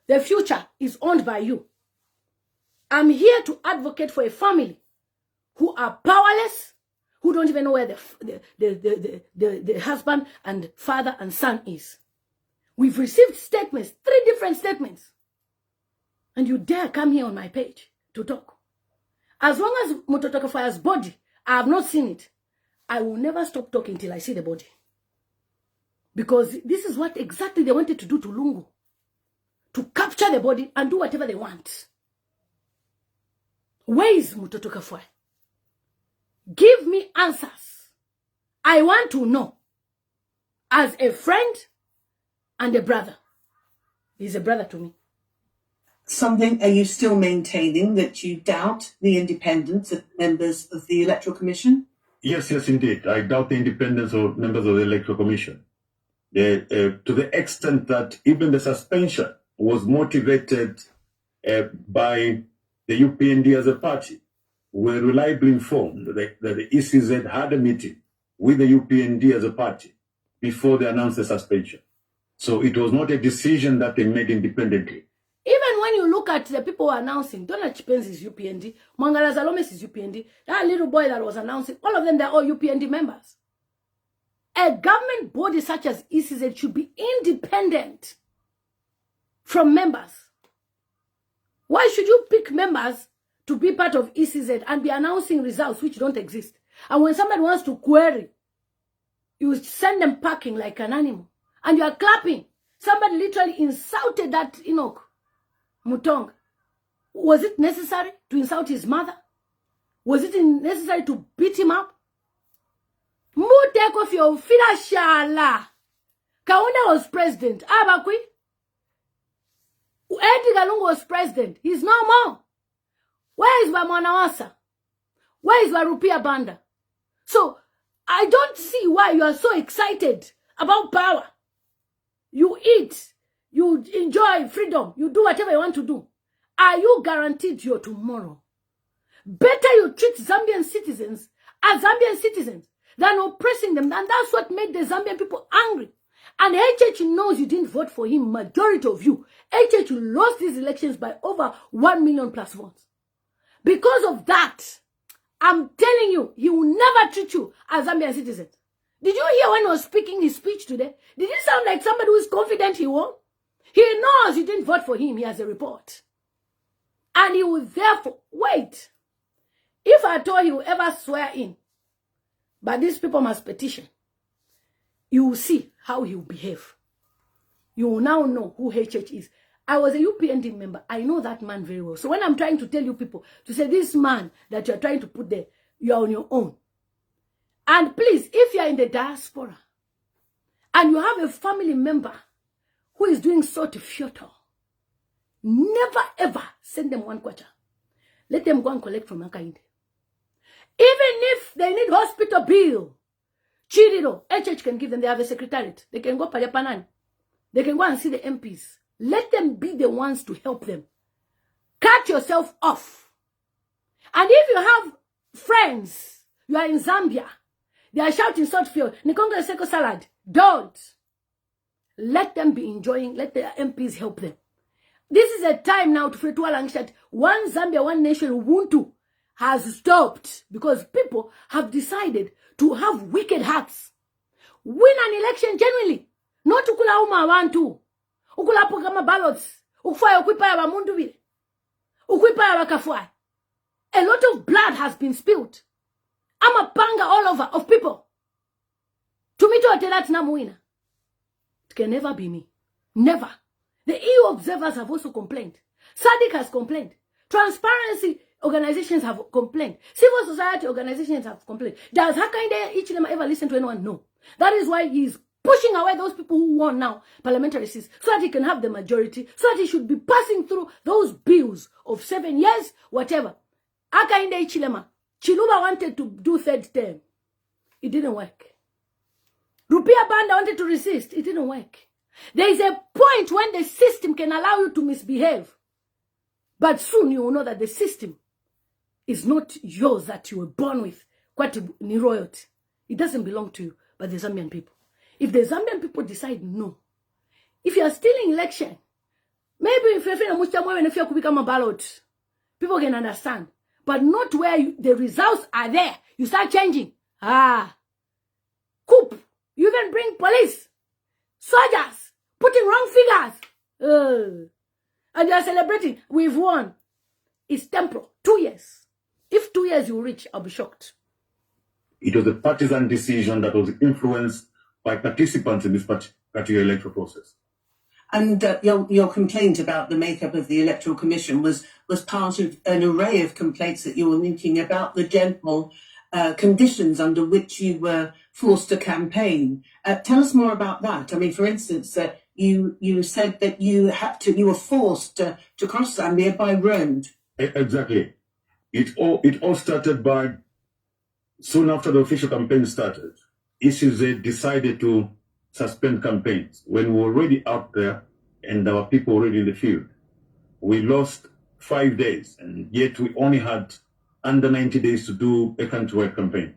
The future is owned by you. I'm here to advocate for a family who are powerless, who don't even know where the husband and father and son is. We've received statements, 3 different statements. And you dare come here on my page to talk. As long as Mutotwe Kafwaya's body, I have not seen it, I will never stop talking till I see the body. Because this is what exactly they wanted to do to Lungu. To capture the body and do whatever they want. Where is Mutotwe Kafwaya? Give me answers. I want to know. As a friend and a brother. He's a brother to me. Are you still maintaining that you doubt the independence of members of the Electoral Commission? Yes, indeed. I doubt the independence of members of the Electoral Commission. To the extent that even the suspension was motivated by the UPND as a party. We were reliably informed that the ECZ had a meeting with the UPND as a party before they announced the suspension. So it was not a decision that they made independently. Even when you look at the people who are announcing, Donald Chipenzi is UPND, Mangala Zalomes is UPND, that little boy that was announcing, all of them, they're all UPND members. A government body such as ECZ should be independent from members. Why should you pick members to be part of ECZ and be announcing results which don't exist? And when somebody wants to query, you send them packing like an animal. And you are clapping. Somebody literally insulted that Enoch Mutonga. Was it necessary to insult his mother? Was it necessary to beat him up? Muteko fyo fila shala. Kaunda was president. Abakwi. Edgar Lungu was president. He's no more. Where is Bamonawasa? Where is Barupia Banda? So, I don't see why you are so excited about power. You eat. You enjoy freedom. You do whatever you want to do. Are you guaranteed your tomorrow? Better you treat Zambian citizens as Zambian citizens than oppressing them. And that's what made the Zambian people angry. And HH knows you didn't vote for him, majority of you. HH lost these elections by over 1 million plus votes. Because of that, I'm telling you, he will never treat you as Zambian citizens. Did you hear when he was speaking his speech today? Did it sound like somebody who is confident he won? He knows you didn't vote for him. He has a report. And he will therefore, wait. If I told he will ever swear in, but these people must petition, you will see how he will behave. You will now know who HH is. I was a UPND member. I know that man very well. So when I'm trying to tell you people, to say this man that you're trying to put there, you're on your own. And please, if you're in the diaspora, and you have a family member who is doing sort of futile, never ever send them 1 kwacha. Let them go and collect from Akainde. Even if they need hospital bill, Chiriro, HH can give them. They have a secretariat. They can go Paliapanan. They can go and see the MPs. Let them be the ones to help them. Cut yourself off. And if you have friends, you are in Zambia, they are shouting Southfield, Nikonga Seko salad. Don't. Let them be enjoying. Let the MPs help them. This is a time now to free to Alangshat. One Zambia, one nation, Ubuntu has stopped because people have decided to have wicked hearts. Win an election genuinely. Not to kula uma wantu. Ukula kama ballots. Ukufaya ukwipa ya Mundubile. Ukwipa ya Kafwaya. A lot of blood has been spilled. I'm a panga all over of people. To me to atelat na muina. It can never be me. Never. The EU observers have also complained. SADC has complained. Transparency organizations have complained. Civil society organizations have complained. Does Hakainde Hichilema ever listen to anyone? No. That is why he's pushing away those people who won now parliamentary seats so that he can have the majority, so that he should be passing through those bills of 7 years, whatever. Hakainde Hichilema. Chiluba wanted to do 3rd term. It didn't work. Rupia Banda wanted to resist. It didn't work. There is a point when the system can allow you to misbehave. But soon you will know that the system is not yours that you were born with. Quite ni royalty. It doesn't belong to you, but the Zambian people. If the Zambian people decide no, if you are stealing election, Maybe if you become a ballot, people can understand. But not where the results are there. You start changing. Coup. You even bring police, soldiers, putting wrong figures. And you are celebrating. We've won. It's temporal. 2 years. If 2 years you reach, I'll be shocked. It was a partisan decision that was influenced by participants in this particular electoral process. And your complaint about the makeup of the Electoral Commission was part of an array of complaints that you were making about the general conditions under which you were forced to campaign. Tell us more about that. I mean, for instance, you said that you were forced to cross Zambia by road. Exactly. It all started by, soon after the official campaign started, ECZ decided to suspend campaigns when we were already out there and our people already in the field. We lost 5 days, and yet we only had under 90 days to do a countrywide campaign.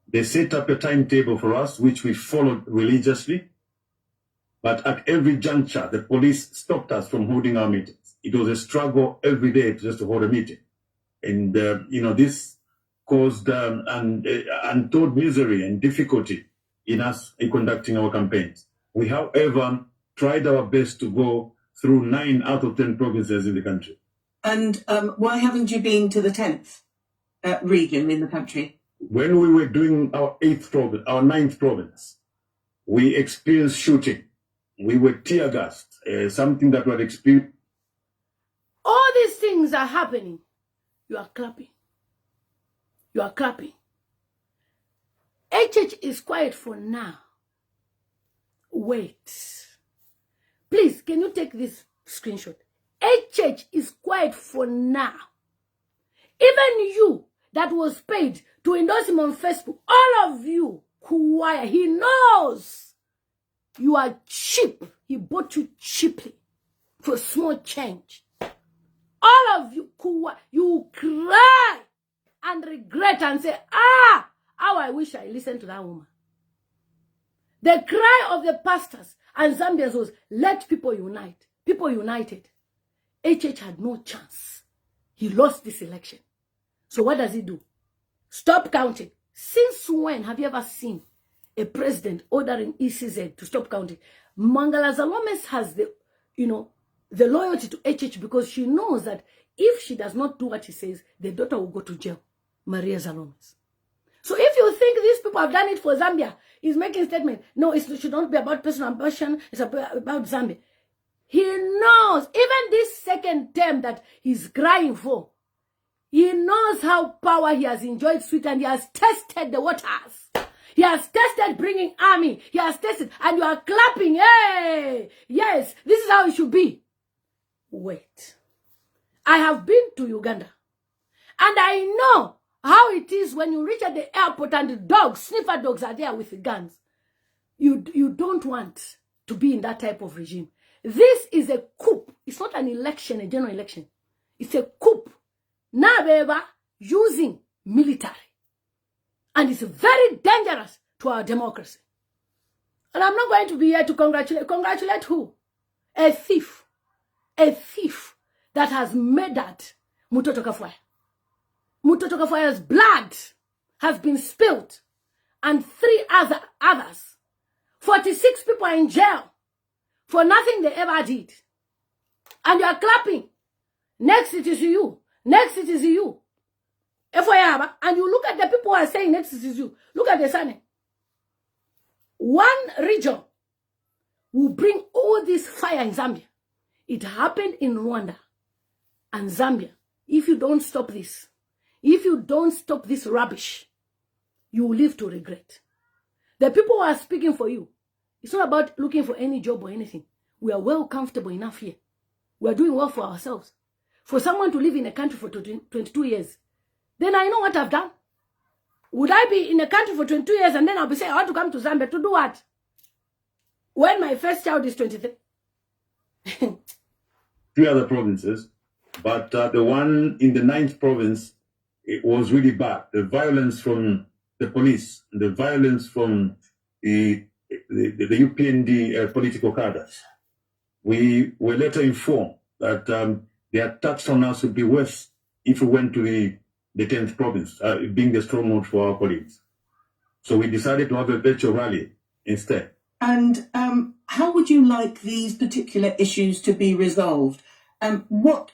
They set up a timetable for us, which we followed religiously. But at every juncture, the police stopped us from holding our meetings. It was a struggle every day just to hold a meeting. And, this caused untold misery and difficulty in us in conducting our campaigns. We, however, tried our best to go through 9 out of 10 provinces in the country. And why haven't you been to the 10th region in the country? When we were doing our 9th province, we experienced shooting. We were tear gassed, something that we had experienced. All these things are happening. You are clapping. You are clapping. HH is quiet for now. Wait. Please, can you take this screenshot? HH is quiet for now. Even you that was paid to endorse him on Facebook, all of you, Kafwaya, he knows you are cheap. He bought you cheaply for small change. All of you, Kafwaya, you cry and regret and say, how I wish I listened to that woman. The cry of the pastors and Zambians was, let people unite. People united. HH had no chance. He lost this election. So what does he do? Stop counting. Since when have you ever seen a president ordering ECZ to stop counting? Mangala Zalomes has the loyalty to HH because she knows that if she does not do what he says, the daughter will go to jail. Maria Zalomes. So if you think these people have done it for Zambia, he's making a statement. No, it should not be about personal ambition. It's about Zambia. He knows, even this second term that he's crying for, he knows how power he has enjoyed sweet, and he has tested the waters. He has tested bringing army. He has tested, and you are clapping. Hey, yes, this is how it should be. Wait. I have been to Uganda, and I know how it is when you reach at the airport and the dogs, sniffer dogs are there with the guns. You don't want to be in that type of regime. This is a coup. It's not an election, a general election. It's a coup. Now, using military. And it's very dangerous to our democracy. And I'm not going to be here to congratulate. Congratulate who? A thief. A thief that has murdered Mutotwe Kafwaya. Mutotwe Kafwaya's blood has been spilled. And 3 others. 46 people are in jail for nothing they ever did. And you are clapping. Next it is you. Next it is you. And you look at the people who are saying next it is you. Look at the sun. One region will bring all this fire in Zambia. It happened in Rwanda and Zambia. If you don't stop this, if you don't stop this rubbish, you will live to regret. The people who are speaking for you, it's not about looking for any job or anything. We are well comfortable enough here. We are doing well for ourselves. For someone to live in a country for 22 years, then I know what I've done. Would I be in a country for 22 years and then I'll be saying, I want to come to Zambia to do what? When my first child is 23. 3 other provinces, but the one in the 9th province, it was really bad. The violence from the police, the violence from the UPND political cadres We were later informed that the attacks on us would be worse if we went to the 10th province, being the stronghold for our colleagues. So we decided to have a virtual rally instead. And how would you like these particular issues to be resolved? What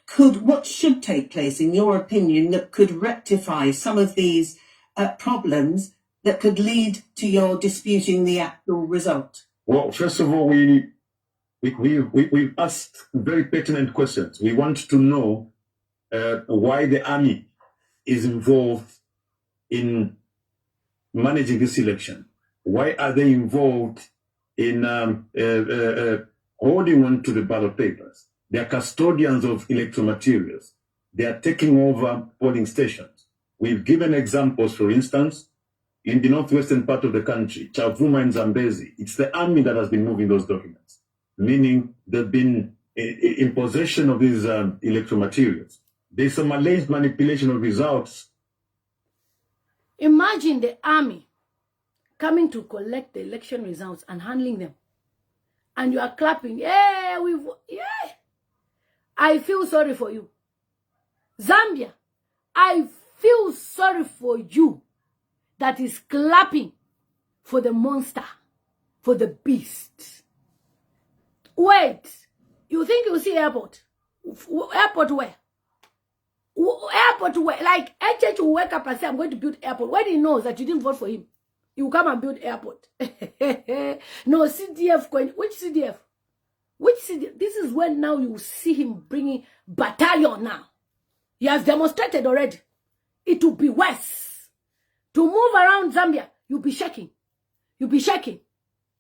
should take place, in your opinion, that could rectify some of these problems that could lead to your disputing the actual result? Well, first of all, we asked very pertinent questions. We want to know why the army is involved in managing this election. Why are they involved in holding on to the ballot papers? They are custodians of electoral materials. They are taking over polling stations. We've given examples, for instance, in the northwestern part of the country, Chavuma and Zambezi. It's the army that has been moving those documents, meaning they've been in possession of these electoral materials. There's some alleged manipulation of results. Imagine the army coming to collect the election results and handling them. And you are clapping. Yeah, I feel sorry for you. Zambia, I feel sorry for you that is clapping for the monster, for the beast. Wait, you think you see airport? Airport where? Airport where? Like, HH will wake up and say, I'm going to build airport. When he knows that you didn't vote for him, he will come and build airport. No, CDF going. Which CDF? Which CDF? This is when now you see him bringing battalion now. He has demonstrated already. It will be worse. To move around Zambia, you'll be shaking. You'll be shaking.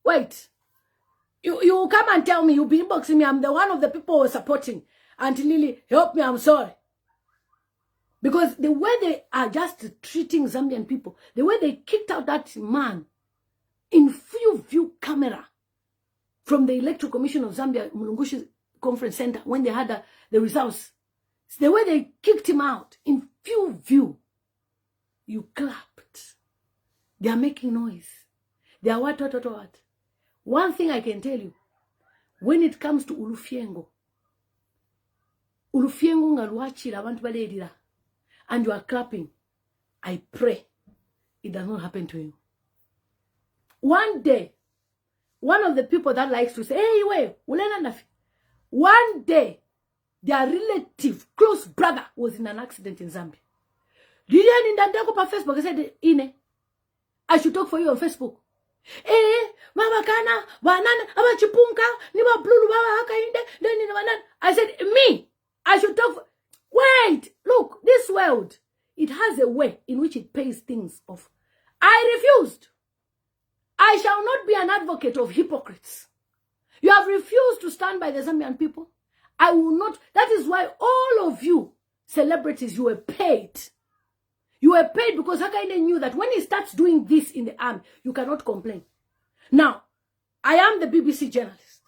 Wait. You will come and tell me, you'll be inboxing me, I'm the one of the people who are supporting. Auntie Lily, help me, I'm sorry. Because the way they are just treating Zambian people, the way they kicked out that man in full view camera from the Electoral Commission of Zambia, Mulungushi Conference Center, when they had the results, the way they kicked him out in full view, you clapped. They are making noise. They are what? One thing I can tell you, when it comes to Ulufiengo ngaluachira abantu baledira, and you are clapping, I pray it does not happen to you. One day, one of the people that likes to say, hey, wait, one day, their relative, close brother, was in an accident in Zambia. Did you in that on Facebook? I said, Ine, I should talk for you on Facebook. Mama kana, banana, abachipunka, niba blue, baba hakainde, then in banana. I said, me, I should talk for. Wait, look, this world, it has a way in which it pays things off. I refused. I shall not be an advocate of hypocrites. You have refused to stand by the Zambian people. I will not. That is why all of you, celebrities, you were paid. You were paid because Hakainde knew that when he starts doing this in the army, you cannot complain. Now, I am the BBC journalist.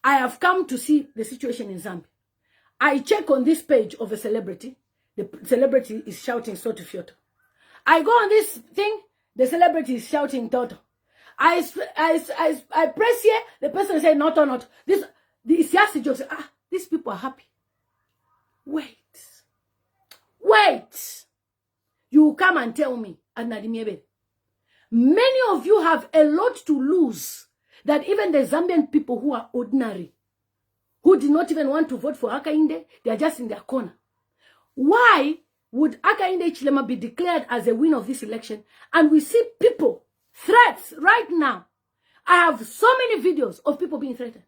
I have come to see the situation in Zambia. I check on this page of a celebrity. The celebrity is shouting Soto Fioto. I go on this thing, the celebrity is shouting Toto. I press here, the person say not. This Siasi jokes, these people are happy. Wait. You come and tell me, many of you have a lot to lose, that even the Zambian people who are ordinary, who did not even want to vote for Hakainde, they are just in their corner. Why would Hakainde Hichilema be declared as a winner of this election? And we see people, threats right now. I have so many videos of people being threatened.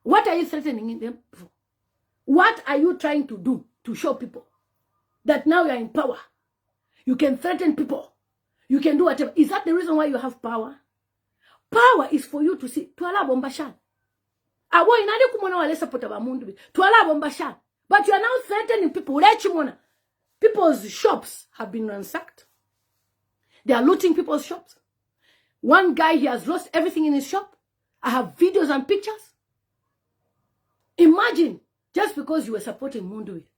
What are you threatening them for? What are you trying to do to show people that now you are in power? You can threaten people. You can do whatever. Is that the reason why you have power? Power is for you to see. Tuala bombashan. Abo inade kumona wale support ba Mundubile. Tuala bombashan. But you are now threatening people. People's shops have been ransacked. They are looting people's shops. One guy, he has lost everything in his shop. I have videos and pictures. Imagine, just because you were supporting Mundubile.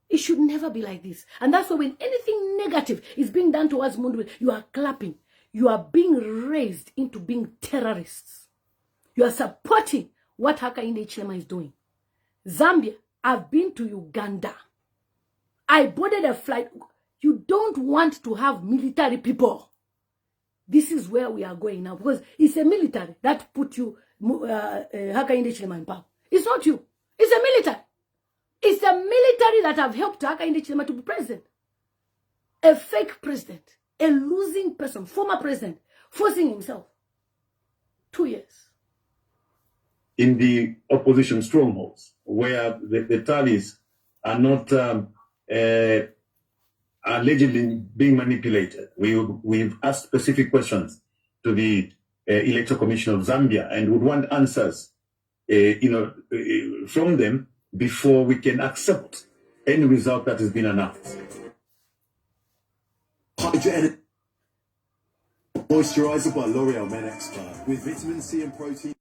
It should never be like this. And that's why when anything negative is being done towards Mundubile, you are clapping. You are being raised into being terrorists. You are supporting what Hakainde Hichilema is doing. Zambia, I've been to Uganda. I boarded a flight. You don't want to have military people. This is where we are going now, because it's a military that put you, Hakainde Hichilema, in power. It's not you. It's a military. It's the military that have helped Hakainde Hichilema to be president. A fake president, a losing person, former president, forcing himself. 2 years. In the opposition strongholds, where the tallies are not allegedly being manipulated. We've asked specific questions to the Electoral Commission of Zambia and would want answers, from them before we can accept any result that has been announced. Moisturizer by L'Oreal Men Expert with vitamin C and protein.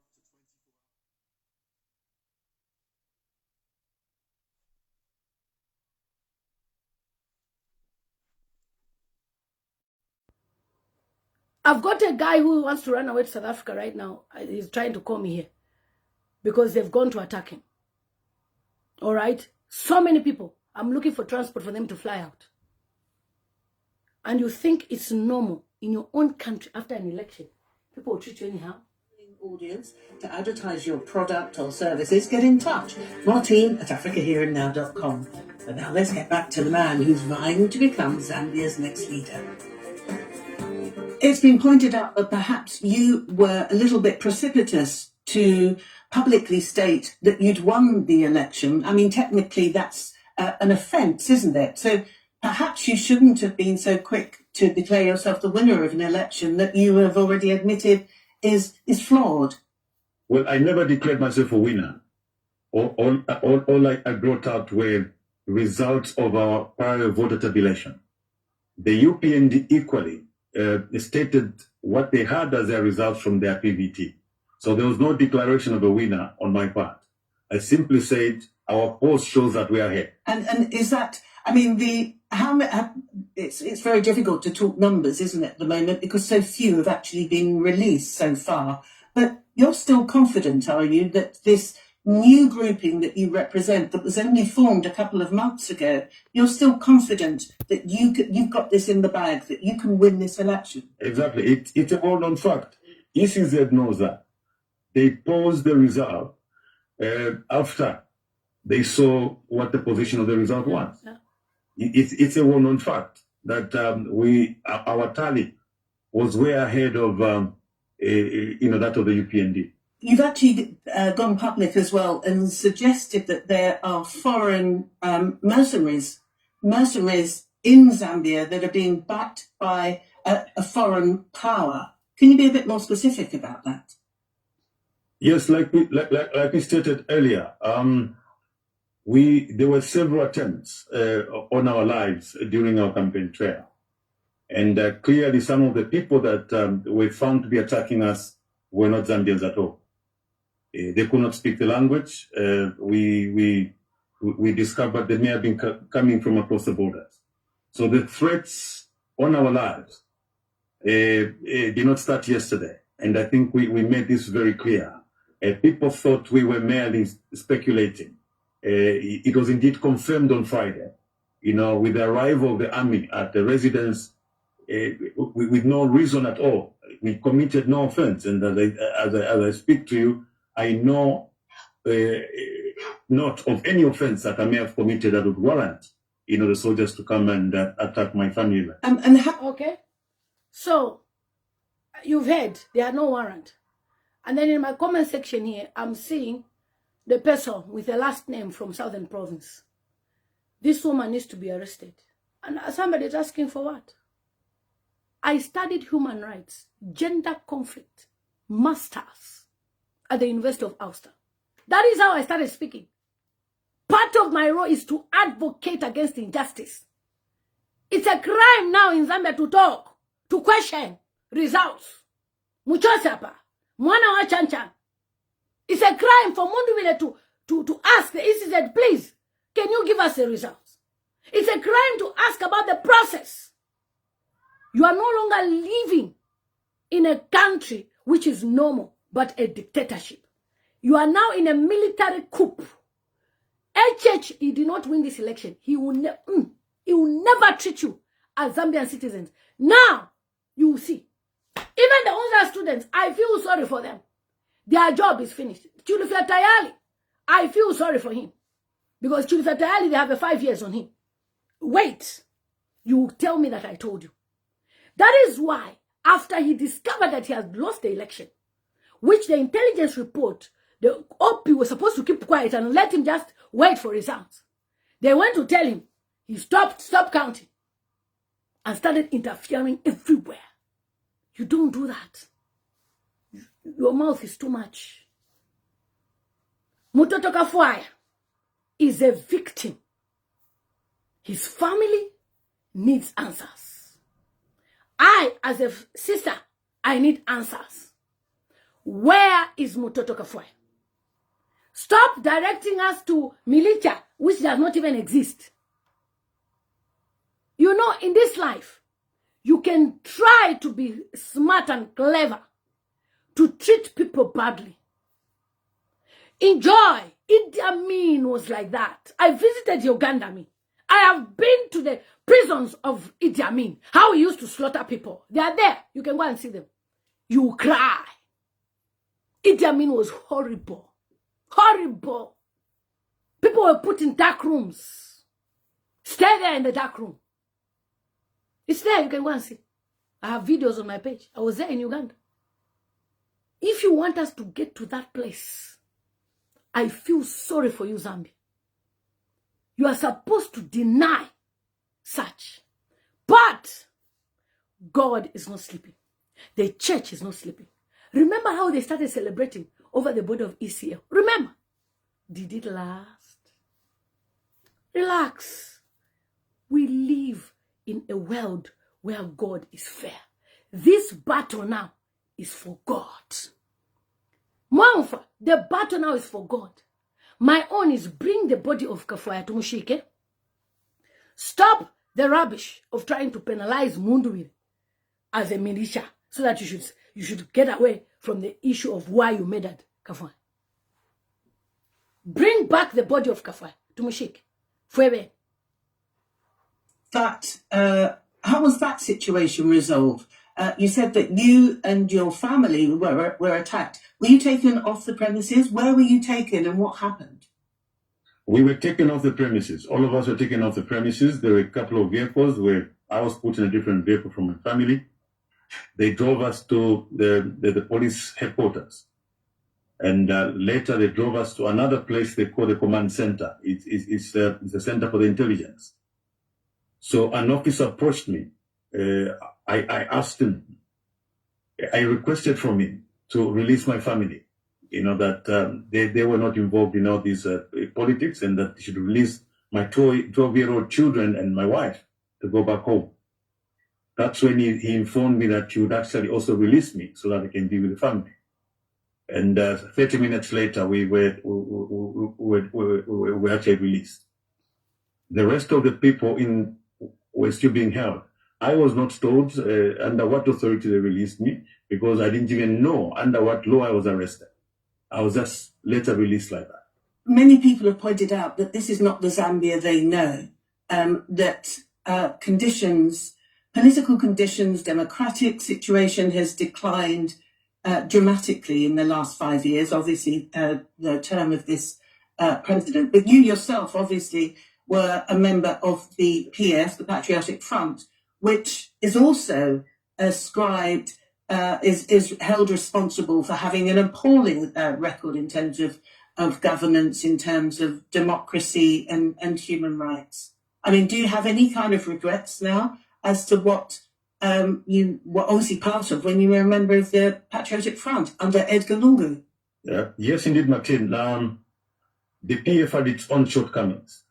I've got a guy who wants to run away to South Africa right now. He's trying to call me here because they've gone to attack him. All right? So many people. I'm looking for transport for them to fly out. And you think it's normal in your own country after an election, people will treat you anyhow? Audience to advertise your product or services, get in touch. Martin@africahereinnow.com. But now let's get back to the man who's vying to become Zambia's next leader. It's been pointed out that perhaps you were a little bit precipitous to publicly state that you'd won the election. I mean, technically that's an offence, isn't it? So perhaps you shouldn't have been so quick to declare yourself the winner of an election that you have already admitted is flawed. Well, I never declared myself a winner. All I brought out were results of our prior voter tabulation. The UPND equally stated what they had as their results from their PVT. So there was no declaration of a winner on my part. I simply said our poll shows that we are ahead. And is that, I mean, it's very difficult to talk numbers, isn't it, at the moment, because so few have actually been released so far. But you're still confident, are you, that this new grouping that you represent, that was only formed a couple of months ago, you're still confident that you've got this in the bag, that you can win this election? Exactly. It's a well-known fact. ECZ knows that. They paused the result after they saw what the position of the result was. Yeah. It's a well-known fact that our tally was way ahead of that of the UPND. You've actually gone public as well and suggested that there are foreign mercenaries in Zambia that are being backed by a foreign power. Can you be a bit more specific about that? Yes, like we stated earlier, there were several attempts on our lives during our campaign trail. And clearly some of the people that were found to be attacking us were not Zambians at all. They could not speak the language. We discovered they may have been coming from across the borders. So the threats on our lives did not start yesterday. And I think we made this very clear. People thought we were merely speculating. It was indeed confirmed on Friday, with the arrival of the army at the residence, with no reason at all. We committed no offense. And as I speak to you, I know not of any offense that I may have committed that would warrant, the soldiers to come and attack my family. Okay. So, you've heard, there are no warrant. And then in my comment section here, I'm seeing the person with a last name from Southern Province. This woman needs to be arrested. And somebody is asking for what? I studied human rights, gender conflict, masters at the University of Ulster. That is how I started speaking. Part of my role is to advocate against injustice. It's a crime now in Zambia to talk, to question results. Muchosapa, mwana wa chanchan. It's a crime for Mundubile to ask the ECZ, please, can you give us the results? It's a crime to ask about the process. You are no longer living in a country which is normal, but a dictatorship. You are now in a military coup. HH, he did not win this election. He will never treat you as Zambian citizens. Now, you will see. Even the other students, I feel sorry for them. Their job is finished. Chulufia Tayali, I feel sorry for him. Because Chulufia Tayali, they have a 5 years on him. Wait. You tell me that I told you. That is why, after he discovered that he has lost the election, which the intelligence report, the OP was supposed to keep quiet and let him just wait for results. They went to tell him, he stopped counting, and started interfering everywhere. You don't do that. Your mouth is too much. Mutotwe Kafwaya is a victim. His family needs answers. I, as a sister, I need answers. Where is Mutotwe Kafwaya? Stop directing us to militia, which does not even exist. You know, in this life, you can try to be smart and clever to treat people badly. Enjoy. Idi Amin was like that. I visited Uganda. I have been to the prisons of Idi Amin. How he used to slaughter people. They are there. You can go and see them. You cry. Idi Amin was horrible. Horrible. People were put in dark rooms. Stay there in the dark room. It's there. You can go and see. I have videos on my page. I was there in Uganda. If you want us to get to that place, I feel sorry for you, Zambia. You are supposed to deny such. But God is not sleeping. The church is not sleeping. Remember how they started celebrating over the body of ECL? Remember? Did it last? Relax. We live in a world where God is fair. This battle now is for God. Mwanfa, the battle now is for God. My own is bring the body of Kafwaya to Mushike. Stop the rubbish of trying to penalize Mundubile as a militia so that you should get away from the issue of why you murdered Kafwaya. Bring back the body of Kafwaya to Mushike. Fwebe. How was that situation resolved? You said that you and your family were attacked. Were you taken off the premises? Where were you taken and what happened? We were taken off the premises. All of us were taken off the premises. There were a couple of vehicles where I was put in a different vehicle from my family. They drove us to the police headquarters. And later they drove us to another place they call the command center. It's a center for the intelligence. So an officer approached me. I asked him, I requested from him to release my family, that they were not involved in all these politics and that he should release my 12-year-old children and my wife to go back home. That's when he informed me that he would actually also release me so that I can be with the family. And 30 minutes later, we were actually released. The rest of the people were still being held. I was not told under what authority they released me because I didn't even know under what law I was arrested. I was just later released like that. Many people have pointed out that this is not the Zambia they know, that political conditions, democratic situation has declined dramatically in the last 5 years, obviously the term of this president. But you yourself obviously were a member of the PF, the Patriotic Front, which is also ascribed, is held responsible for having an appalling record in terms of governance, in terms of democracy and human rights. I mean, do you have any kind of regrets now as to what you were obviously part of when you were a member of the Patriotic Front under Edgar Lungu? Yeah. Yes, indeed, Martin. The PF had its own shortcomings,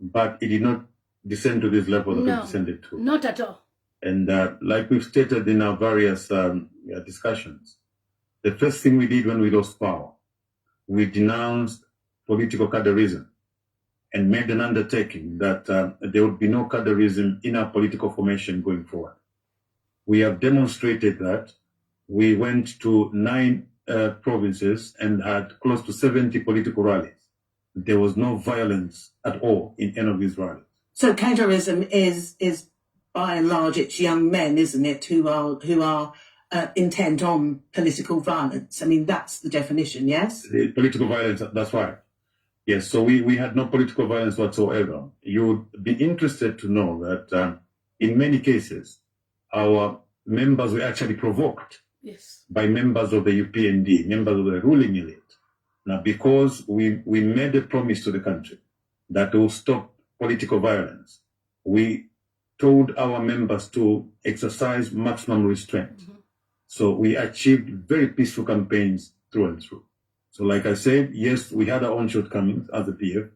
but it did not descend to this level that it descended to. Not at all. And like we've stated in our various discussions, the first thing we did when we lost power, we denounced political cadreism and made an undertaking that there would be no cadreism in our political formation going forward. We have demonstrated that. We went to 9 provinces and had close to 70 political rallies. There was no violence at all in any of these rallies. So counterism is by and large it's young men, isn't it, who are intent on political violence? I mean, that's the definition, yes? Political violence, that's right. Yes, so we had no political violence whatsoever. You would be interested to know that in many cases, our members were actually provoked by members of the UPND, members of the ruling elite. Now, because we made a promise to the country that will stop political violence, we told our members to exercise maximum restraint. So we achieved very peaceful campaigns through and through. So like I said, yes, we had our own shortcomings as a PF.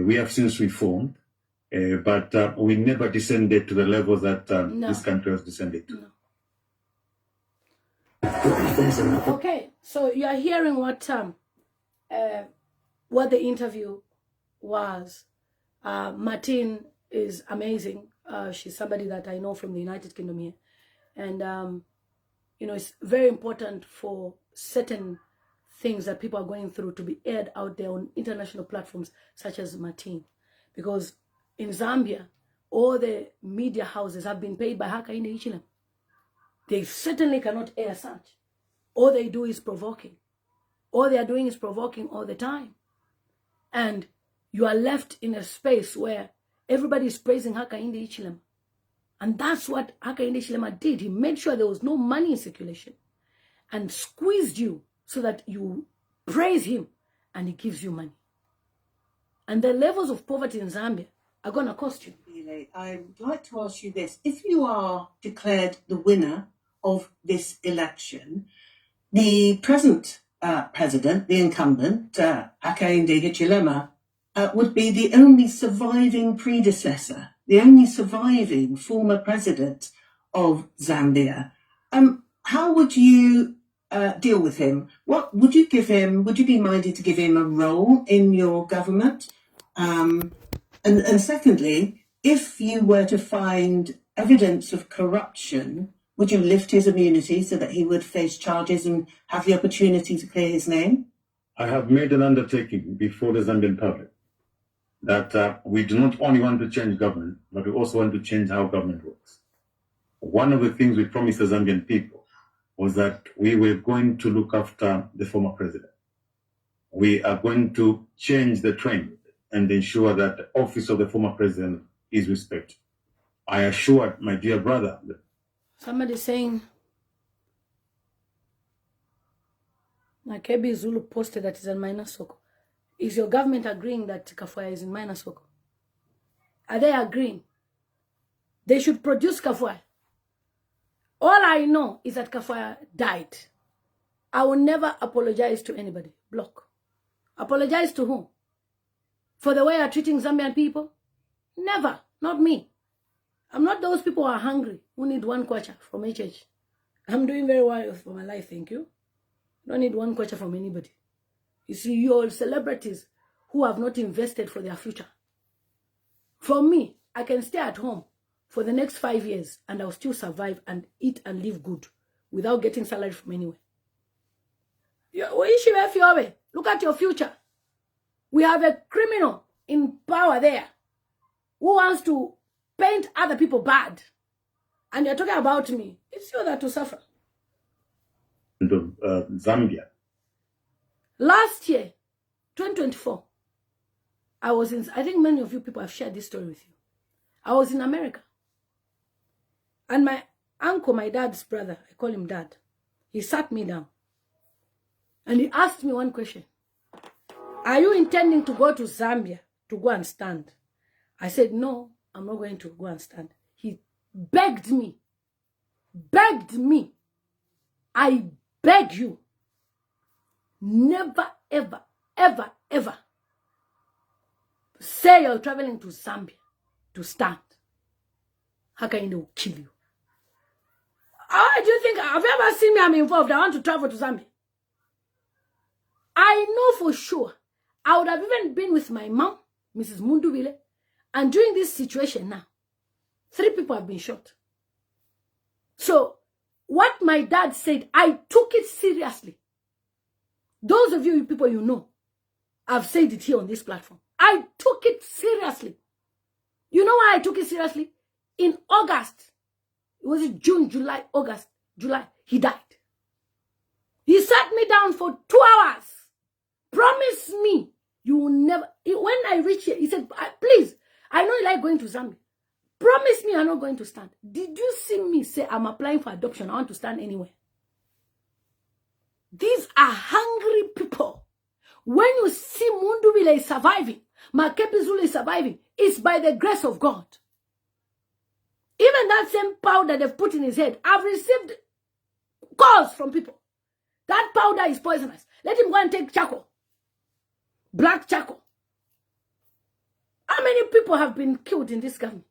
We have since reformed, but we never descended to the levels that this country has descended to. Okay, so you are hearing what the interview was. Martine is amazing. She's somebody that I know from the United Kingdom here. And, you know, it's very important for certain things that people are going through to be aired out there on international platforms such as Martine. Because in Zambia, all the media houses have been paid by Hakainde Hichilema. They certainly cannot air such. All they do is provoking. All they are doing is provoking all the time. And you are left in a space where everybody is praising Hakainde Hichilema. And that's what Hakainde Hichilema did. He made sure there was no money in circulation and squeezed you so that you praise him and he gives you money. And the levels of poverty in Zambia are going to cost you. I'd like to ask you this. If you are declared the winner of this election, the present president, the incumbent, Hakainde Hichilema, would be the only surviving predecessor, the only surviving former president of Zambia. How would you deal with him? What would you give him? Would you be minded to give him a role in your government? And secondly, if you were to find evidence of corruption, would you lift his immunity so that he would face charges and have the opportunity to clear his name? I have made an undertaking before the Zambian public that we do not only want to change government, but we also want to change how government works. One of the things we promised the Zambian people was that we were going to look after the former president. We are going to change the trend and ensure that the office of the former president is respected. I assured my dear brother. Somebody saying, Nakebi Zulu posted that he's in Mainasoko. Is your government agreeing that Kafwaya is in Mainasoko? Are they agreeing? They should produce Kafwaya. All I know is that Kafwaya died. I will never apologize to anybody. Block. Apologize to whom? For the way you're treating Zambian people? Never. Not me. I'm not those people who are hungry, who need one kwacha from HH. I'm doing very well for my life, thank you. Don't need one kwacha from anybody. You see, you're celebrities who have not invested for their future. For me, I can stay at home for the next 5 years and I'll still survive and eat and live good without getting salary from anywhere. Look at your future. We have a criminal in power there who wants to paint other people bad. And you're talking about me. It's you that will suffer. Zambia. Last year, 2024, I was in, I think many of you people have shared this story with you. I was in America. And my uncle, my dad's brother, I call him dad, he sat me down. And he asked me one question. Are you intending to go to Zambia to go and stand? I said, no, I'm not going to go and stand. He begged me. I beg you. Never, ever, ever, ever say you're traveling to Zambia to stand. Hakainde will kill you. How do you think? Have you ever seen me? I'm involved. I want to travel to Zambia. I know for sure I would have even been with my mom, Mrs. Mundubile, and during this situation now, 3 people have been shot. So, what my dad said, I took it seriously. Those of you people you know, I've said it here on this platform. I took it seriously. You know why I took it seriously? In August, it was June, July, August, July, he died. He sat me down for 2 hours. Promise me you will never. When I reached here, he said, please, I know you like going to Zambia. Promise me I'm not going to stand. Did you see me say I'm applying for adoption? I want to stand anywhere. These are hungry people. When you see Mundubile is surviving, Makepe Zulu is surviving, it's by the grace of God. Even that same powder they've put in his head, I've received calls from people. That powder is poisonous. Let him go and take charcoal. Black charcoal. How many people have been killed in this government?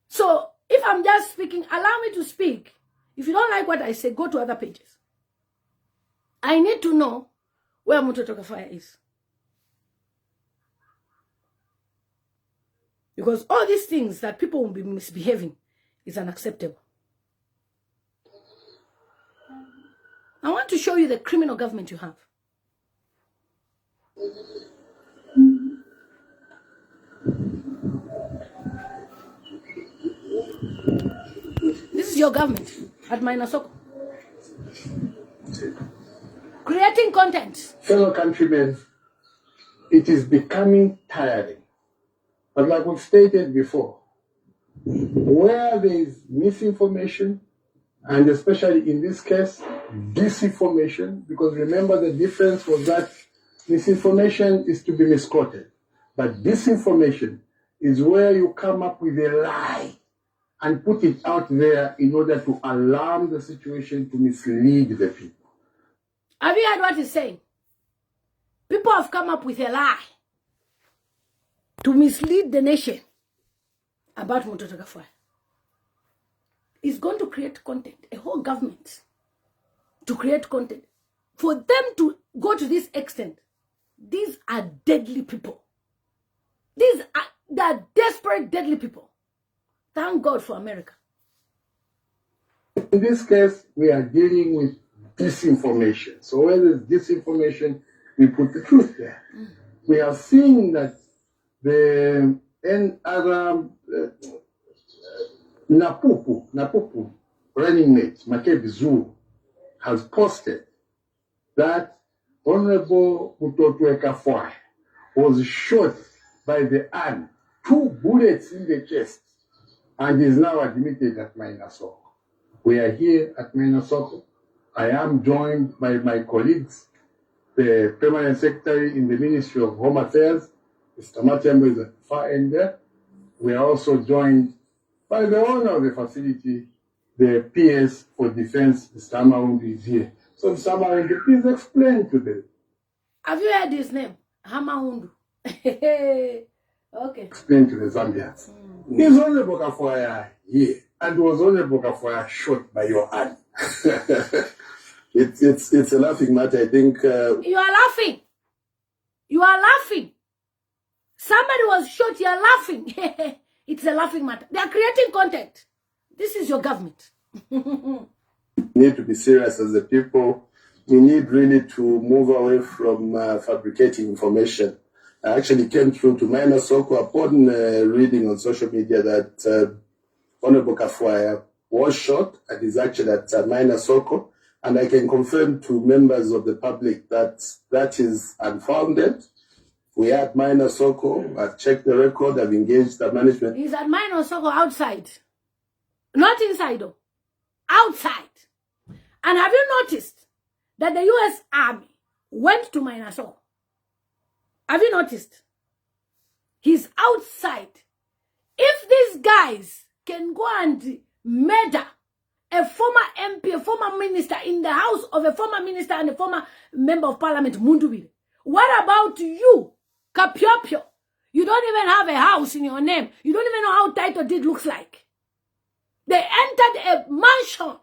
So, if I'm just speaking, allow me to speak. If you don't like what I say, go to other pages. I need to know where Mutotwe Kafwaya is. Because all these things that people will be misbehaving is unacceptable. I want to show you the criminal government you have. This is your government at Mainasoko. Creating content. Fellow countrymen, it is becoming tiring. But like we've stated before, where there is misinformation, and especially in this case, disinformation, because remember the difference was that misinformation is to be misquoted, but disinformation is where you come up with a lie and put it out there in order to alarm the situation, to mislead the people. Have you heard what he's saying? People have come up with a lie to mislead the nation about Mutotwe Kafwaya. He's going to create content, a whole government to create content. For them to go to this extent, these are deadly people. They are desperate, deadly people. Thank God for America. In this case, we are dealing with disinformation. So where there's disinformation, we put the truth there. We have seen that the Napupu running mate, Makepe Zulu, has posted that Honorable Mutotwe Kafwaya was shot by the army, 2 bullets in the chest, and is now admitted at Mainasoko. We are here at Mainasoko. I am joined by my colleagues, the Permanent Secretary in the Ministry of Home Affairs, Mr. Matembo is at the far end there. We are also joined by the owner of the facility, the PS for Defense, Mr. Hamahundu is here. So Mr. Hamahundu, please explain to them. Have you heard his name? Hamahundu. Okay. Explain to the Zambians. Is Honorable Kafwaya here? And was Honorable Kafwaya shot by your hand? It's a laughing matter. I think You are laughing. You are laughing. Somebody was shot, you are laughing. It's a laughing matter. They are creating content. This is your government. we need to be serious as the people. We need really to move away from fabricating information. I actually came through to Mainasoko upon reading on social media that Honorable Kafwaya was shot and is actually at Mainasoko. And I can confirm to members of the public that that is unfounded. We are at Mainasoko. I've checked the record. I've engaged the management. He's at Mainasoko outside. Not inside though. Outside. And have you noticed that the U.S. Army went to Mainasoko? Have you noticed? He's outside. If these guys can go and murder a former MP, a former minister in the house of a former minister and a former member of parliament, Mundubile, what about you, Kapiopio? You don't even have a house in your name. You don't even know how title deed looks like. They entered a mansion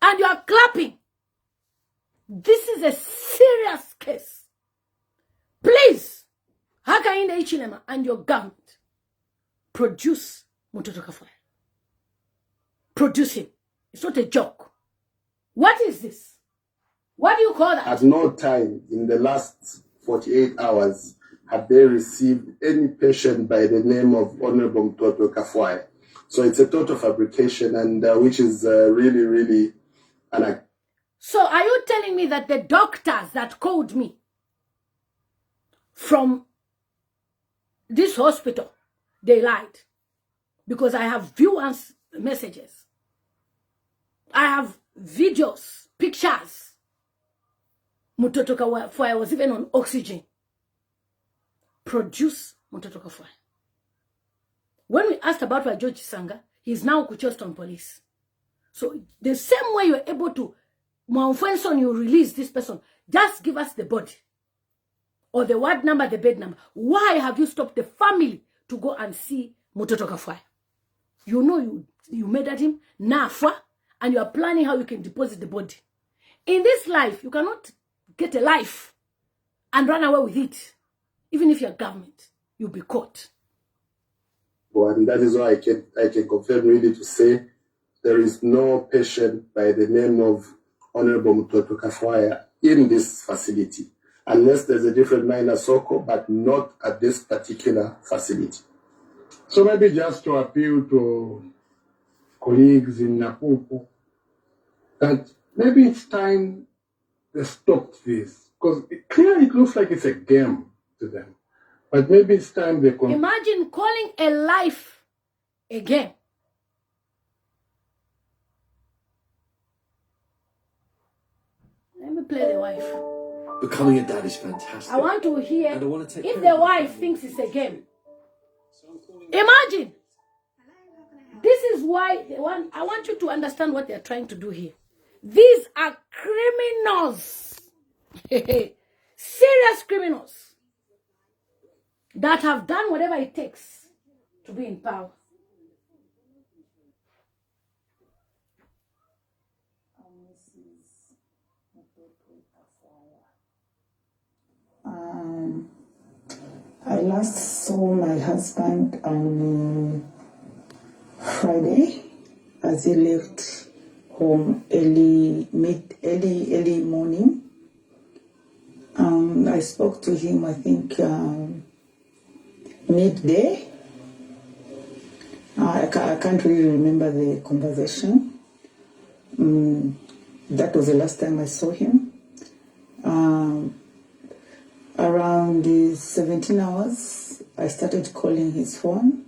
and you are clapping. This is a serious case. Please, Hakainde Hichilema and your government produce Mutotwe Kafwaya. Produce him. It's not a joke. What is this? What do you call that? At no time in the last 48 hours have they received any patient by the name of Honorable Mutotwe Kafwaya. So it's a total fabrication, and which is really, really So are you telling me that the doctors that called me from this hospital, they lied? Because I have viewers' messages. I have videos, pictures. Mutotwe Kafwaya was even on oxygen. Produce Mutotwe Kafwaya. When we asked about why George Sanga, he's now Kuchoston police. So the same way you're able to, when you release this person, just give us the body. Or the ward number, the bed number. Why have you stopped the family to go and see Mutotwe Kafwaya? You know you murdered him, Nafwa, and you are planning how you can deposit the body. In this life, you cannot get a life and run away with it. Even if you're government, you'll be caught. and that is why I can confirm really to say there is no patient by the name of Honorable Mutotwe Kafwaya in this facility, unless there's a different minor Soko, but not at this particular facility. So maybe just to appeal to colleagues in Napupu that maybe it's time they stopped this, because clearly it looks like it's a game to them. But maybe it's time they imagine calling a life a game. Let me play the wife. Becoming a dad is fantastic. I want to hear And I want to take if care the of wife thinks it's a game. Imagine. This is why I want you to understand what they're trying to do here. These are criminals. Serious criminals that have done whatever it takes to be in power. I last saw my husband on Friday as he left home early morning. I spoke to him, I think, midday. I can't really remember the conversation. That was the last time I saw him. Around 17 hours, I started calling his phone.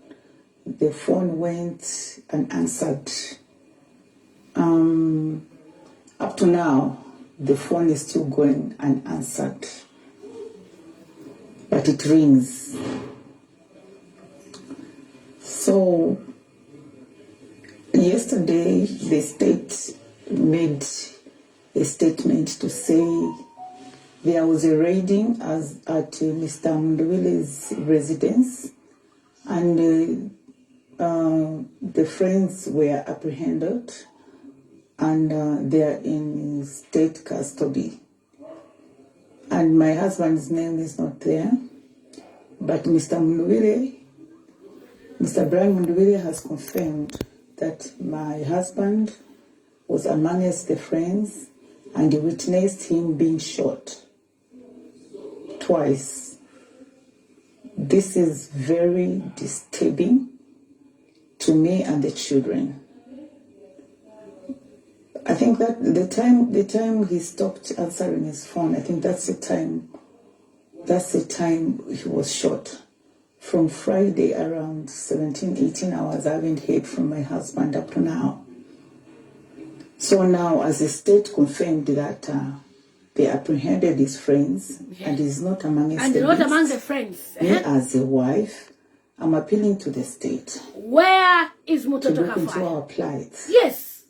The phone went unanswered. Up to now, the phone is still going unanswered. But it rings. So, yesterday, the state made a statement to say there was a raiding at Mr. Mundubile's residence, and the friends were apprehended, and they are in state custody. And my husband's name is not there, but Mr. Brian Mundubile has confirmed that my husband was amongst the friends and he witnessed him being shot twice. This is very disturbing to me and the children. I think that the time he stopped answering his phone, I think that's the time he was shot. From Friday around 17, 18 hours, I haven't heard from my husband up to now. So now, as the state confirmed that they apprehended his friends, and he's not among the friends. Me as a wife, I'm appealing to the state. Where is Mutotwe to look into Kafwaya? our plight. Yes.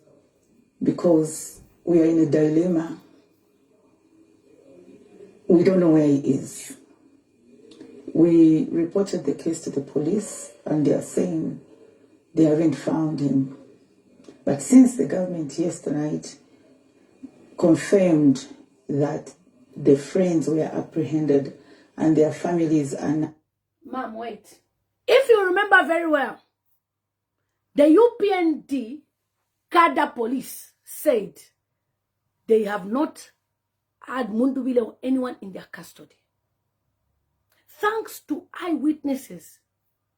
Because we are in a dilemma. We don't know where he is. We reported the case to the police, and they are saying they haven't found him. But since the government yesterday confirmed that the friends were apprehended and their families are now... Ma'am, wait. If you remember very well, the UPND Kada police said they have not had Mundubile or anyone in their custody. Thanks to eyewitnesses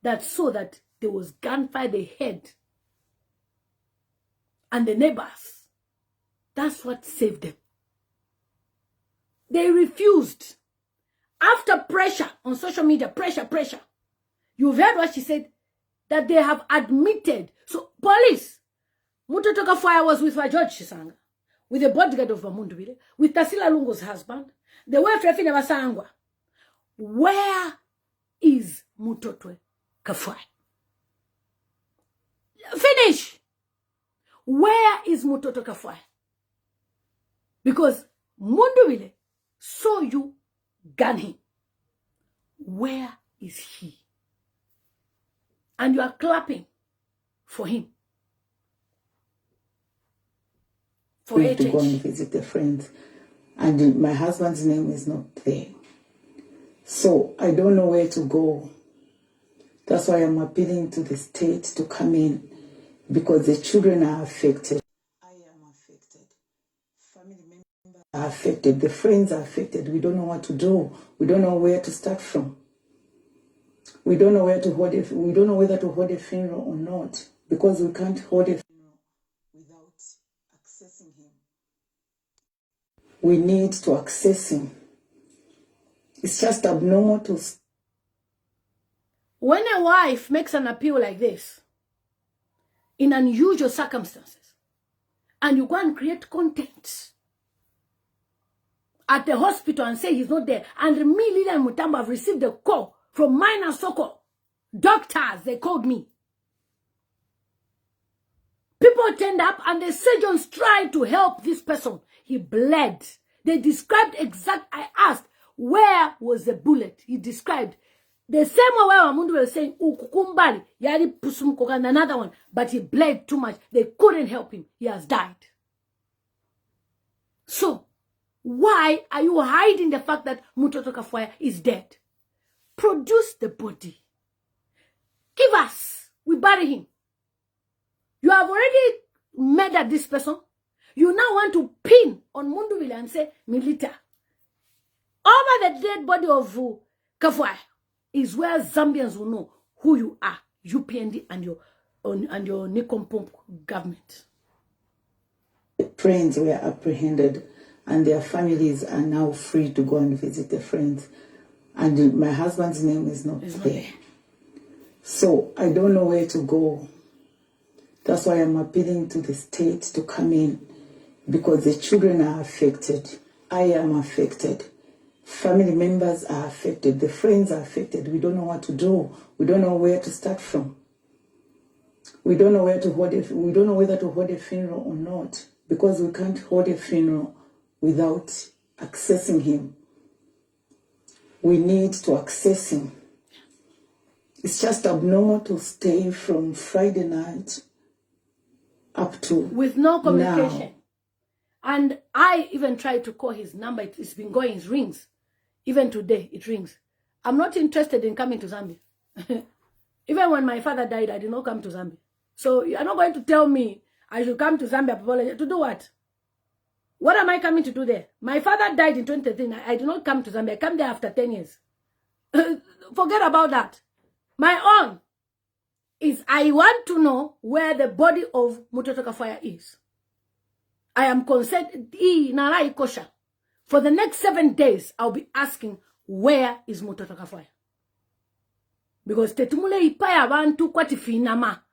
that saw that there was gunfire they heard, and the neighbors, that's what saved them. They refused. After pressure on social media, pressure. You've heard what she said, that they have admitted. So police, Mutotwe Kafwaya was with George Shisanga, with the bodyguard of Mundubile, with Tasila Lungo's husband. The wife Refine Basangwa. Where is Mutotwe Kafwaya? Finish. Where is Mutotwe Kafwaya? Because Mundubile saw you gun him. Where is he? And you are clapping for him. For to go and visit a friend. And my husband's name is not there. So I don't know where to go. That's why I'm appealing to the state to come in, because the children are affected. I am affected. Family members are affected. The friends are affected. We don't know what to do. We don't know where to start from. We don't know where to hold it. We don't know whether to hold a funeral or not, because we can't hold a funeral without accessing him. We need to access him. It's just abnormal to... When a wife makes an appeal like this, in unusual circumstances, and you go and create content at the hospital and say he's not there, and me, Lilian Mutambo, have received a call from Minor Soko. Doctors, they called me. People turned up and the surgeons tried to help this person. He bled. They described I asked, where was the bullet? He described the same way Mundubile was saying, ukukumbali, yari pusumkoka, and another one, but he bled too much. They couldn't help him. He has died. So, why are you hiding the fact that Mutotwe Kafwaya is dead? Produce the body. Give us. We bury him. You have already murdered this person. You now want to pin on Mundubile and say, Milita. Over the dead body of Kafwaya is where Zambians will know who you are, UPND and your Nikompomp government. Friends were apprehended and their families are now free to go and visit the friends. And my husband's name is not there. So I don't know where to go. That's why I'm appealing to the state to come in, because the children are affected. I am affected. Family members are affected. The friends are affected. We don't know what to do. We don't know where to start from. We don't know where to hold it. We don't know whether to hold a funeral or not, because we can't hold a funeral without accessing him. We need to access him. It's just abnormal to stay from Friday night up to with no communication. Now. And I even tried to call his number. It's been going, it rings. Even today, it rings. I'm not interested in coming to Zambia. Even when my father died, I did not come to Zambia. So you're not going to tell me I should come to Zambia to do what? What am I coming to do there? My father died in 2013. I did not come to Zambia. I came there after 10 years. Forget about that. My own is I want to know where the body of Mutotwe Kafwaya is. I am concerned. For the next 7 days, I'll be asking, where is Mutotwe Kafwaya? Because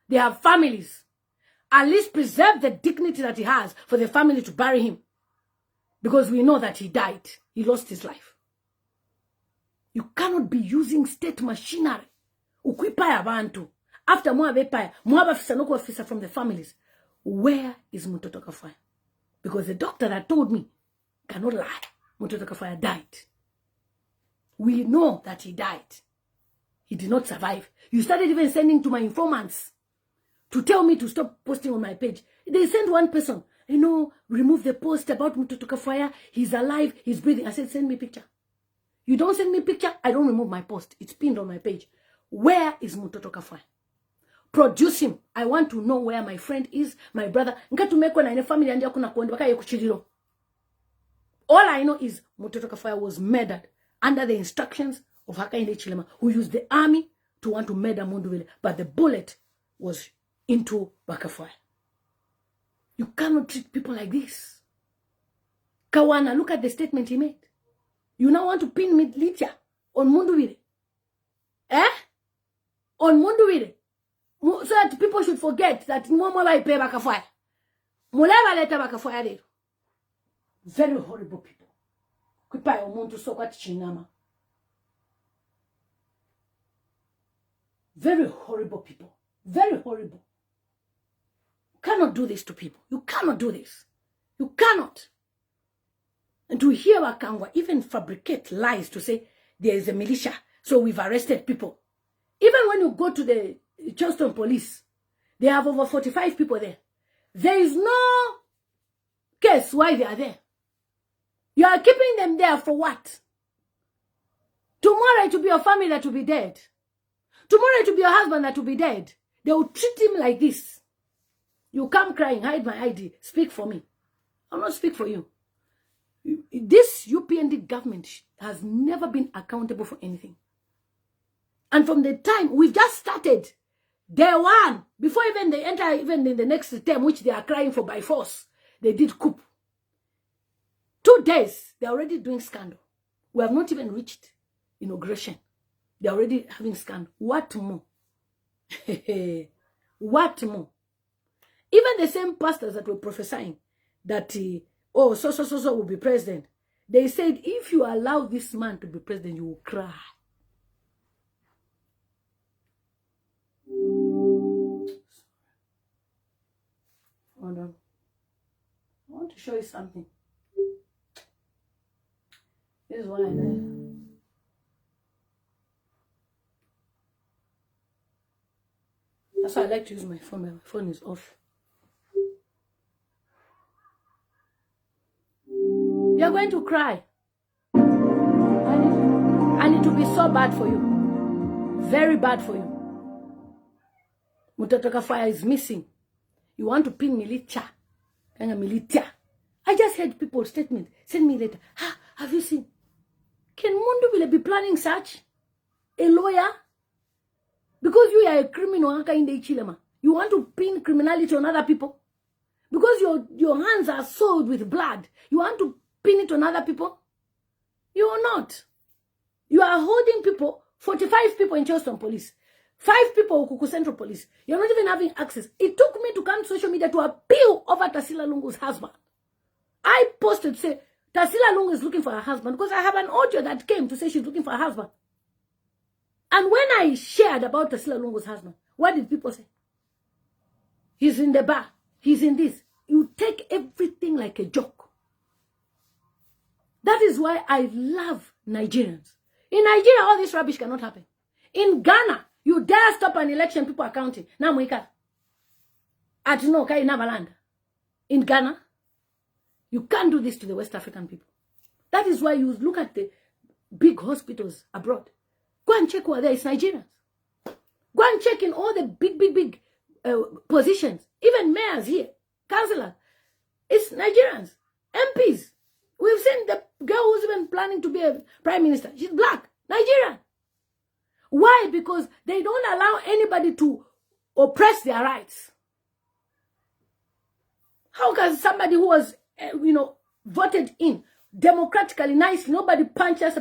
they have families. At least preserve the dignity that he has for the family to bury him. Because we know that he died. He lost his life. You cannot be using state machinery. After officer from the families. Where is Mutotwe Kafwaya? Because the doctor that told me cannot lie. Mutotwe Kafwaya died. We know that he died. He did not survive. You started even sending to my informants to tell me to stop posting on my page. They sent one person, remove the post about Mutotwe Kafwaya. He's alive, he's breathing. I said, send me picture. You don't send me picture, I don't remove my post. It's pinned on my page. Where is Mutotwe Kafwaya? Produce him. I want to know where my friend is, my brother. All I know is Mutotwe Kafwaya was murdered under the instructions of Hakainde Hichilema, who used the army to want to murder Mundubile, but the bullet was into Kafwaya. You cannot treat people like this. Kawana, look at the statement he made. You now want to pin Litia on Mundubile. Eh? On Mundubile. So that people should forget that Momola ipe Kafwaya. Muleba leta Kafwaya lero. Very horrible people. Kupa omuntu soka tichinama. Very horrible people. Very horrible. You cannot do this to people. You cannot do this. You cannot. And to hear Wakangwa even fabricate lies to say there is a militia, so we've arrested people. Even when you go to the Charleston police, they have over 45 people there. There is no case why they are there. You are keeping them there for what? Tomorrow it will be your family that will be dead. Tomorrow it will be your husband that will be dead. They will treat him like this. You come crying, hide my ID, speak for me. I'll not speak for you. This UPND government has never been accountable for anything. And from the time we've just started, day one, before even they enter even in the next term, which they are crying for by force, they did coup. 2 days, they're already doing scandal. We have not even reached inauguration. They're already having scandal. What more? What more? Even the same pastors that were prophesying that, so will be president. They said, if you allow this man to be president, you will cry. Hold on. I want to show you something. This is what I know. That's why I like to use my phone. My phone is off. You're going to cry. And it will be so bad for you. Very bad for you. Mutotwe Kafwaya is missing. You want to pin militia. I just heard people's statement. Send me later. Have you seen? Can Mundubile be planning such? A lawyer? Because you are a criminal in the Hichilema. You want to pin criminality on other people? Because your hands are soiled with blood. You want to pin it on other people? You are not. You are holding people, 45 people in Charleston police, 5 people in Kuku Central police. You're not even having access. It took me to come to social media to appeal over Tarsila Lungu's husband. I posted, say, Tarsila Lungu is looking for her husband because I have an audio that came to say she's looking for her husband. And when I shared about Tarsila Lungu's husband, what did people say? He's in the bar. He's in this. You take everything like a joke. That is why I love Nigerians. In Nigeria, all this rubbish cannot happen. In Ghana, you dare stop an election, people are counting. Now, Mwika. At no, Kai Navaland. In Ghana, you can't do this to the West African people. That is why you look at the big hospitals abroad. Go and check who are there. It's Nigerians. Go and check in all the big positions. Even mayors here, councillors. It's Nigerians. MPs. We've seen the girl who's even planning to be a prime minister. She's black. Nigerian. Why? Because they don't allow anybody to oppress their rights. How can somebody who was, voted in democratically, nice, nobody punches,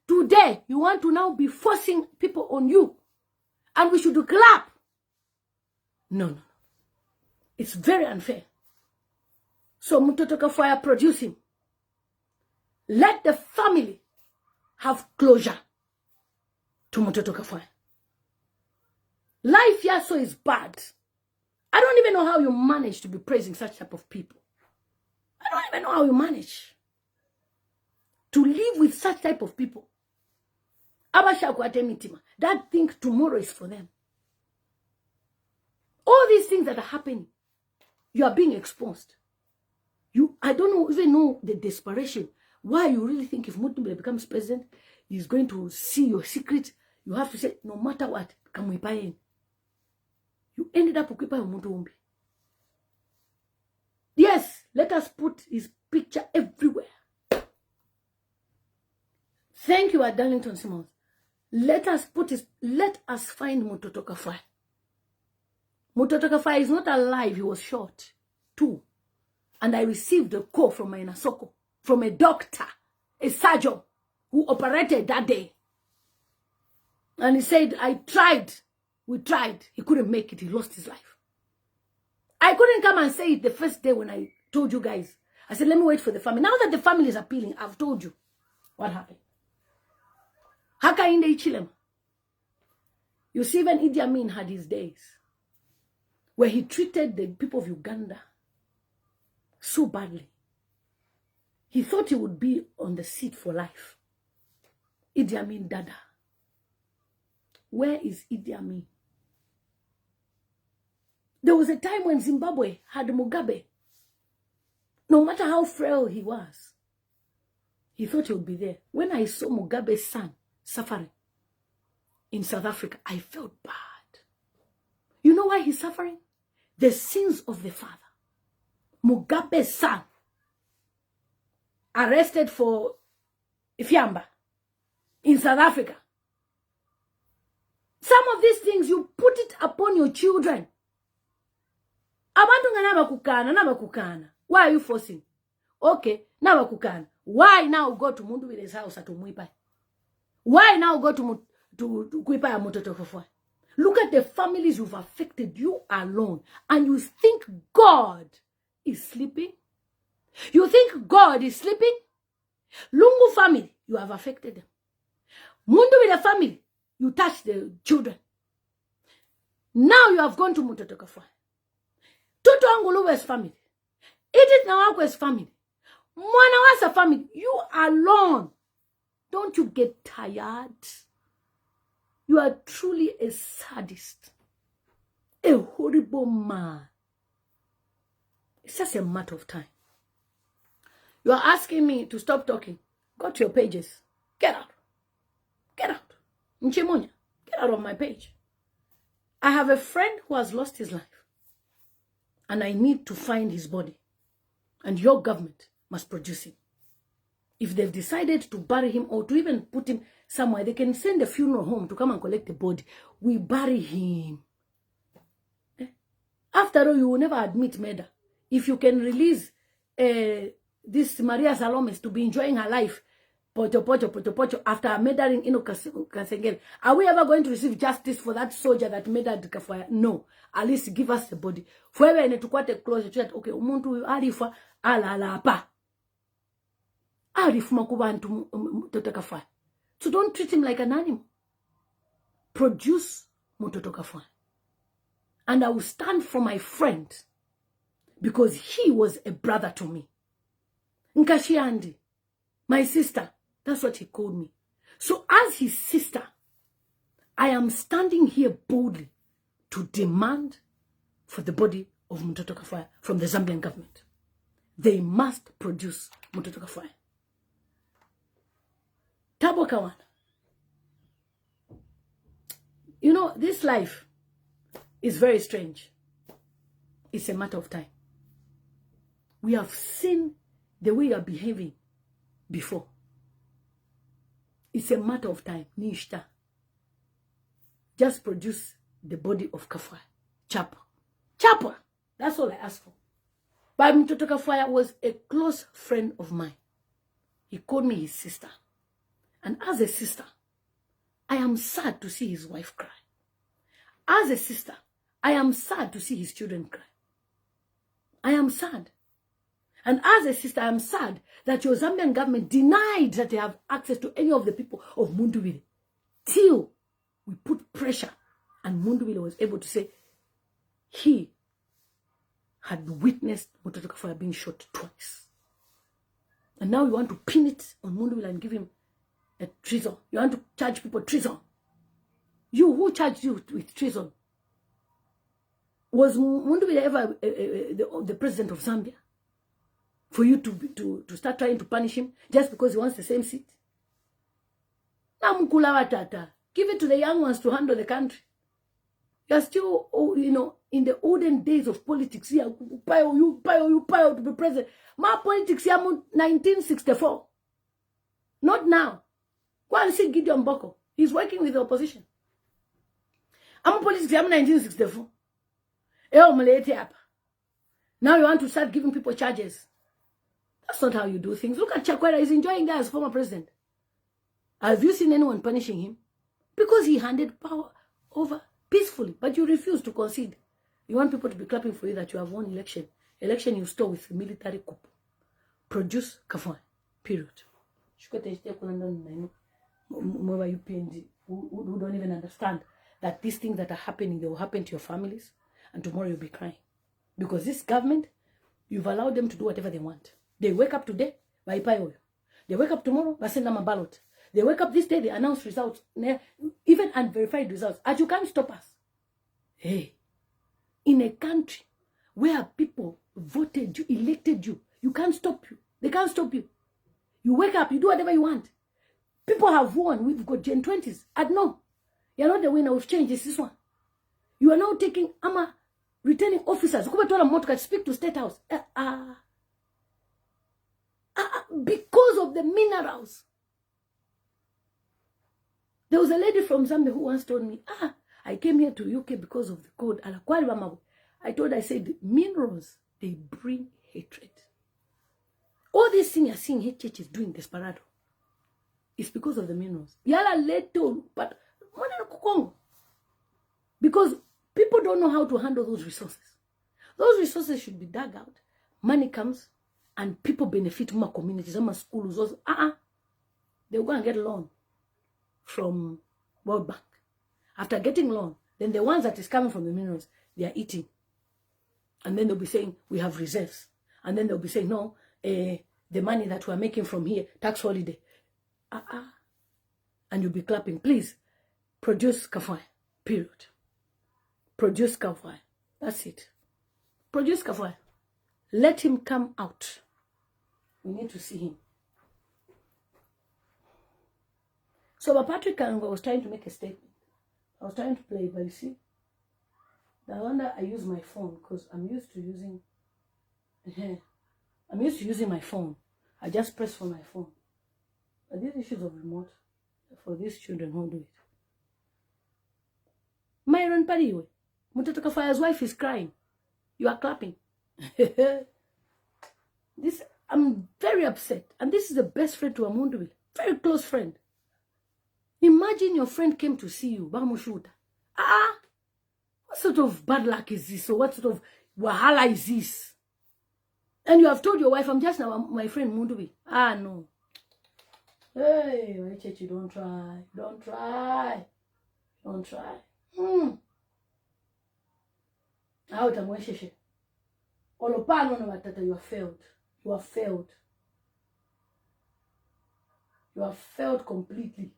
today, you want to now be forcing people on you. And we should clap. No. It's very unfair. So Mutotwe Kafwaya produce him. Let the family have closure to Mutotwe Kafwaya. Life here so is bad. I don't even know how you manage to be praising such type of people. I don't even know how you manage to live with such type of people. That thing tomorrow is for them. All these things that are happening, you are being exposed. I don't even know the desperation. Why you really think if Mutubile becomes president, he's going to see your secret. You have to say, no matter what, come we buy in. You ended up occupying Mutumbi. Yes, Let us put his picture everywhere. Thank you, Darlington Simmons. Let us find Mutotwe Kafwaya. Mutotwe Kafwaya is not alive, he was shot. 2. And I received a call from my Nasoko, from a doctor, a surgeon, who operated that day. And he said, we tried. He couldn't make it, he lost his life. I couldn't come and say it the first day when I told you guys. I said, let me wait for the family. Now that the family is appealing, I've told you what happened. Haka in the Hichilema. You see, even Idi Amin had his days where he treated the people of Uganda so badly. He thought he would be on the seat for life. Idi Amin Dada. Where is Idi Amin? There was a time when Zimbabwe had Mugabe. No matter how frail he was, he thought he would be there. When I saw Mugabe's son suffering in South Africa, I felt bad. You know why he's suffering? The sins of the father. Mugabe's son, arrested for Ifyamba in South Africa. Some of these things, you put it upon your children. Abantu ngana bakukana. Why are you forcing? Okay, now bakukana. Why now go to Mundubile's house at Umuipai? Why now go to Kuipa ya Mutotwe Kafwaya? Look at the families you've affected, you alone. And you think God is sleeping? You think God is sleeping? Lungu family, you have affected them. Mundubile family, you touch the children. Now you have gone to Mutotwe Kafwaya. Toto Anguluwe's family. Edith Nawakwe's family. Mwanawasa family. You alone. Don't you get tired? You are truly a sadist. A horrible man. It's just a matter of time. You are asking me to stop talking. Go to your pages. Get out. Get out. Nchimunya. Get out of my page. I have a friend who has lost his life. And I need to find his body. And your government must produce him. If they've decided to bury him or to even put him somewhere, they can send a funeral home to come and collect the body. We bury him. After all, you will never admit murder. If you can release this Maria Salomes to be enjoying her life, pocho, after murdering Ino Kasengel, are we ever going to receive justice for that soldier that murdered Kafwaya? No. At least give us the body. Forever in a close to okay, umuntu arifa ala pa. Arifu makubantu Mutotwe Kafwaya. So don't treat him like an animal. Produce Mutotwe Kafwaya. And I will stand for my friend because he was a brother to me. Nkashiandi, my sister, that's what he called me. So as his sister, I am standing here boldly to demand for the body of Mutotwe Kafwaya from the Zambian government. They must produce Mutotwe Kafwaya. Tabo Kawana. You know, this life is very strange. It's a matter of time. We have seen the way you are behaving before. It's a matter of time. Nishta. Just produce the body of Kafwaya. Chapa. That's all I ask for. But Mutotwe Kafwaya was a close friend of mine. He called me his sister. And as a sister, I am sad to see his wife cry. As a sister, I am sad to see his children cry. I am sad. And as a sister, I am sad that your Zambian government denied that they have access to any of the people of Mundubile. Till we put pressure and Mundubile was able to say he had witnessed Mutotwe Kafwaya being shot twice. And now you want to pin it on Mundubile and give him a treason. You want to charge people treason. You, who charged you with treason? Was Mundubile ever the president of Zambia? For you to start trying to punish him just because he wants the same seat? Give it to the young ones to handle the country. You're still, in the olden days of politics. Yeah, you to be president. My politics here 1964. Not now. Go and see Gideon Boko. He's working with the opposition. I'm politics here 1964. Now you want to start giving people charges. That's not how you do things. Look at Chakwera. He's enjoying that as former president. Have you seen anyone punishing him? Because he handed power over peacefully. But you refuse to concede. You want people to be clapping for you that you have won election. Election you stole with military coup. Produce Kafwaya. Period. Who don't even understand that these things that are happening, they will happen to your families, and tomorrow you'll be crying. Because this government, you've allowed them to do whatever they want. They wake up today, by oil. They wake up tomorrow, by send them a ballot. They wake up this day, they announce results, even unverified results. And you can't stop us. Hey, in a country where people voted you, elected you, you can't stop you. They can't stop you. You wake up, you do whatever you want. People have won. We've got Gen 20s. And no, you're not the winner. We've changed. It's this one. You are now taking returning officers. Speak to State House. Because of the minerals. There was a lady from Zambia who once told me, I came here to UK because of the code. I said, minerals, they bring hatred. All these things you're seeing here church is doing desperado. It's because of the minerals. Yala leto, but because people don't know how to handle those resources. Those resources should be dug out. Money comes and people benefit from communities, some schools. They'll go and get loan from World Bank. After getting loan, then the ones that is coming from the minerals, they are eating. And then they'll be saying, we have reserves. And then they'll be saying, no, the money that we're making from here, tax holiday. And you'll be clapping. Please, produce Kafwaya. Period. Produce Kafwaya. That's it. Produce Kafwaya. Let him come out. We need to see him. So Patrick Kango was trying to make a statement. I was trying to play, but you see, no wonder I use my phone because I'm used to using my phone. I just press for my phone. But these issues of remote, for these children who do it. Myron Pariwe, Mutotwe Kafwaya's wife is crying. You are clapping. I'm very upset. And this is the best friend to Hon Mutotwe. Very close friend. Imagine your friend came to see you. Bamushuta. What sort of bad luck is this? Or what sort of wahala is this? And you have told your wife, I'm just now my friend Mundubile. No. Hey, my church, you don't try. Don't try. Don't try. Out of my sheshe. Olopano no matata, you have failed. You have failed. You have failed completely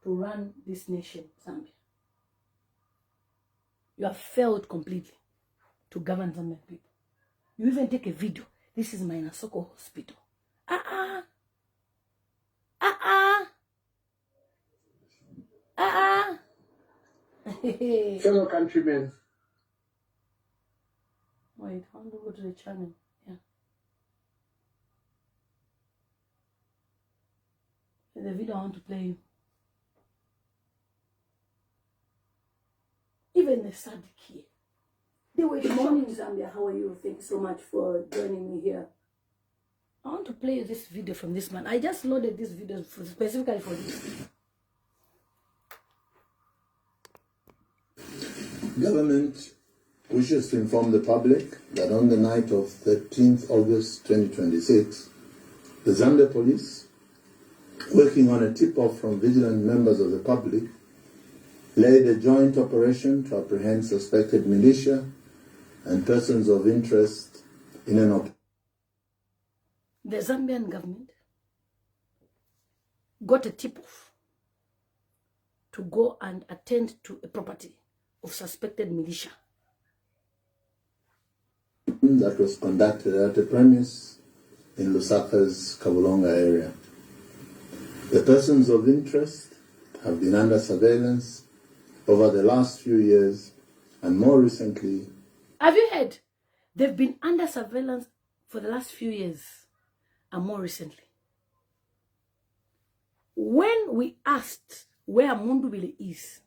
to run this nation, Zambia. You have failed completely to govern Zambian people. You even take a video. This is my Nasoko hospital. Fellow countrymen. Wait, I want to go to the channel. Yeah. The video I want to play. Even the Sadiq here. They were Good morning, Zambia. How are you? Thank you so much for joining me here. I want to play this video from this man. I just loaded this video specifically for this. Government wishes to inform the public that on the night of 13th August 2026, the Zambia police, working on a tip-off from vigilant members of the public, laid a joint operation to apprehend suspected militia and persons of interest in an operation. The Zambian government got a tip-off to go and attend to a property of suspected militia. That was conducted at a premise in Lusaka's Kabulonga area. The persons of interest have been under surveillance over the last few years, and more recently. Have you heard? They've been under surveillance for the last few years and more recently. When we asked where Mundubile is,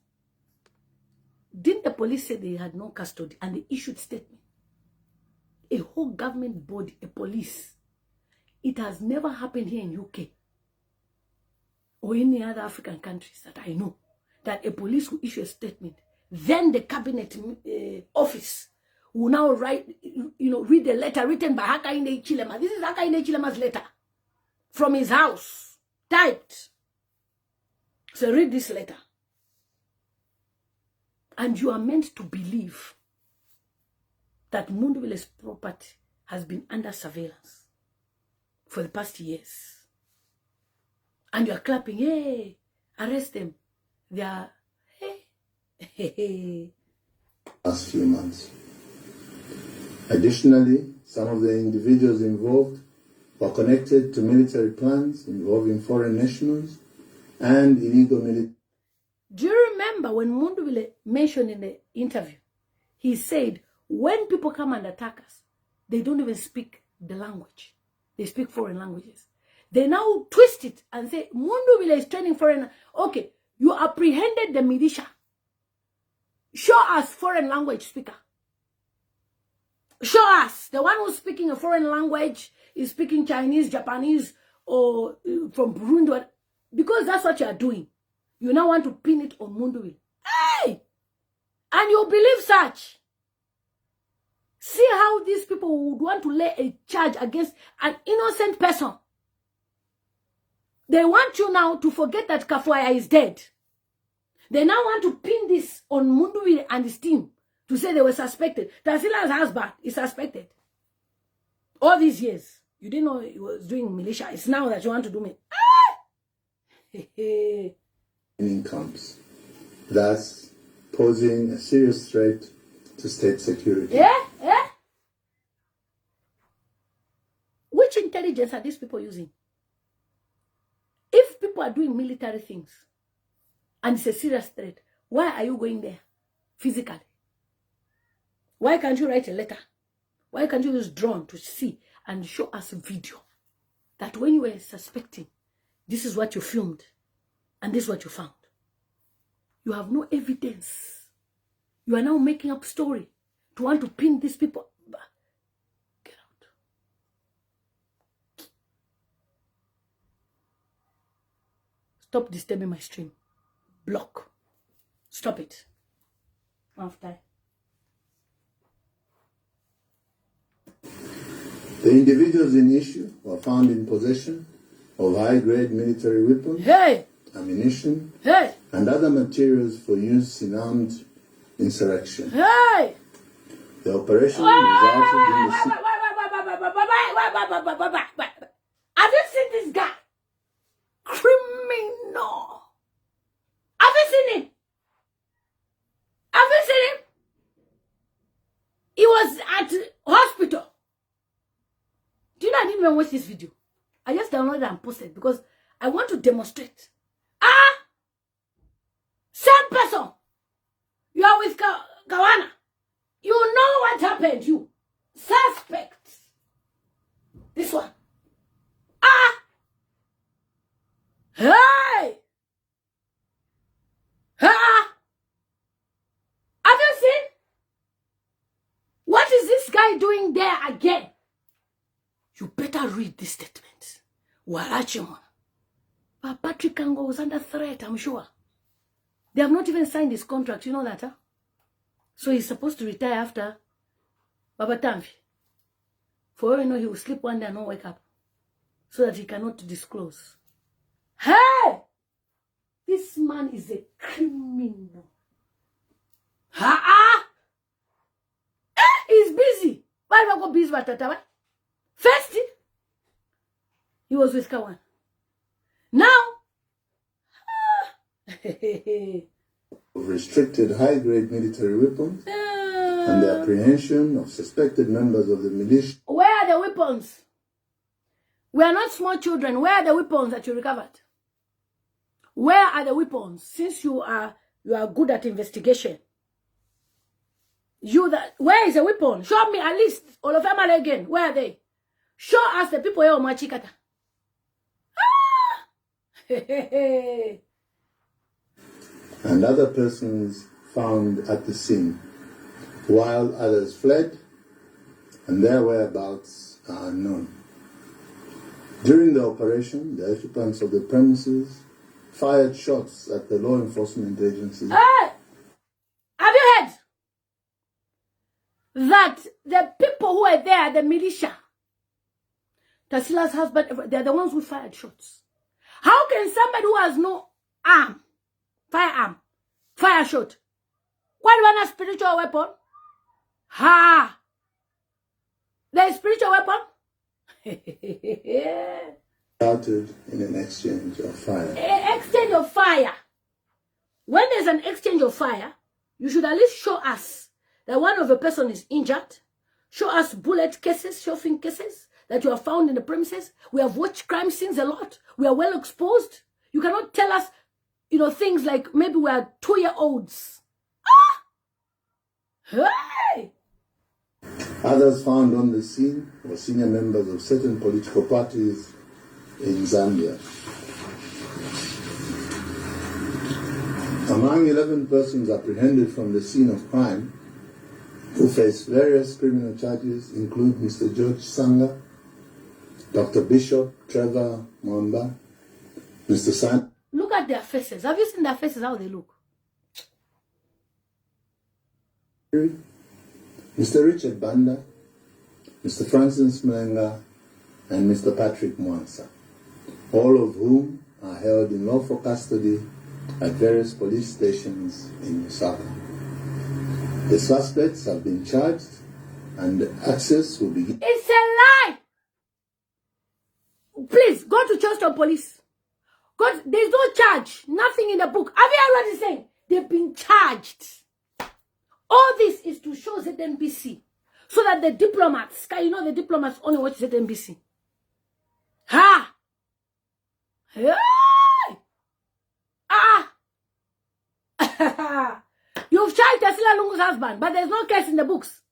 didn't the police say they had no custody and they issued statement? A whole government body, a police. It has never happened here in UK or any other African countries that I know, that a police will issue a statement. Then the cabinet office will now write, read the letter written by Hakainde Hichilema. This is Hakainde Hichilema's letter from his house, typed. So read this letter. And you are meant to believe that Mundubile's property has been under surveillance for the past years. And you are clapping, hey, arrest them. They are, hey. Last few months. Additionally, some of the individuals involved were connected to military plans involving foreign nationals and illegal military. Do you remember when Mundubile mentioned in the interview, he said, when people come and attack us, they don't even speak the language. They speak foreign languages. They now twist it and say, Mundubile is training foreign. Okay, you apprehended the militia. Show us foreign language speaker. Show us. The one who's speaking a foreign language is speaking Chinese, Japanese, or from Burundi. Because that's what you are doing. You now want to pin it on Mundubile. Hey! And you believe such. See how these people would want to lay a charge against an innocent person. They want you now to forget that Kafwaya is dead. They now want to pin this on Mundubile and his team to say they were suspected. Tasila's husband is suspected. All these years. You didn't know he was doing militia. It's now that you want to do me. Incomes, thus posing a serious threat to state security. Yeah? Which intelligence are these people using? If people are doing military things and it's a serious threat, why are you going there physically? Why can't you write a letter? Why can't you use drone to see and show us a video that when you were suspecting, this is what you filmed and this is what you found? You have no evidence. You are now making up story to want to pin these people. Get out. Stop disturbing my stream. Block. Stop it. After. The individuals in issue were found in possession of high-grade military weapons, ammunition, and other materials for use in armed insurrection. The operation resulted in the... Have you seen this guy? Criminal. Have you seen him? Have you seen him? He was at hospital. Do you know I didn't even watch this video? I just downloaded and posted because I want to demonstrate. Same person. You are with Kawana. You know what happened, you. Suspect. This one. Hey! Have you seen? What is this guy doing there again? You better read this statement. Warachimon. But Patrick Kango was under threat, I'm sure. They have not even signed his contract, you know that, huh? So he's supposed to retire after Baba Tamfi. For all you know, he will sleep one day and not wake up. So that he cannot disclose. Hey! This man is a criminal. He's busy. Why do I go busy with Tatawa? First, he was with Kawan. Now, restricted high-grade military weapons and the apprehension of suspected members of the militia. Where are the weapons? We are not small children. Where are the weapons that you recovered? Where are the weapons? Since you are You are good at investigation. You that, where is the weapon? Show me at least all of them again. Where are they? Show us the people here on Machikata. And other persons found at the scene, while others fled, and their whereabouts are unknown. During the operation, the occupants of the premises fired shots at the law enforcement agencies. Hey! Have you heard that the people who are there, the militia, Tasila's husband, they're the ones who fired shots? How can somebody who has no firearm, fire shot? Why do you want a spiritual weapon? Ha! The spiritual weapon? Started in an exchange of fire. Exchange of fire. When there's an exchange of fire, you should at least show us that one of the person is injured. Show us bullet cases, shelving cases that you have found in the premises. We have watched crime scenes a lot. We are well exposed. You cannot tell us, things like maybe we are 2-year-olds. Hey! Others found on the scene were senior members of certain political parties in Zambia. Among 11 persons apprehended from the scene of crime who face various criminal charges include Mr. George Sanga, Dr. Bishop Trevor Mwamba, Mr. San. Look at their faces. Have you seen their faces, how they look? Mr. Richard Banda, Mr. Francis Mlenga, and Mr. Patrick Mwansa, all of whom are held in lawful custody at various police stations in Lusaka. The suspects have been charged and access will be given. It's a lie! Please, go to Charleston Police. There's no charge. Nothing in the book. Have you heard what he's saying? They've been charged. All this is to show ZNBC. So that the diplomats, the diplomats only watch ZNBC. Ha! Hey! You've charged Tasila Lungu's husband, but there's no case in the books.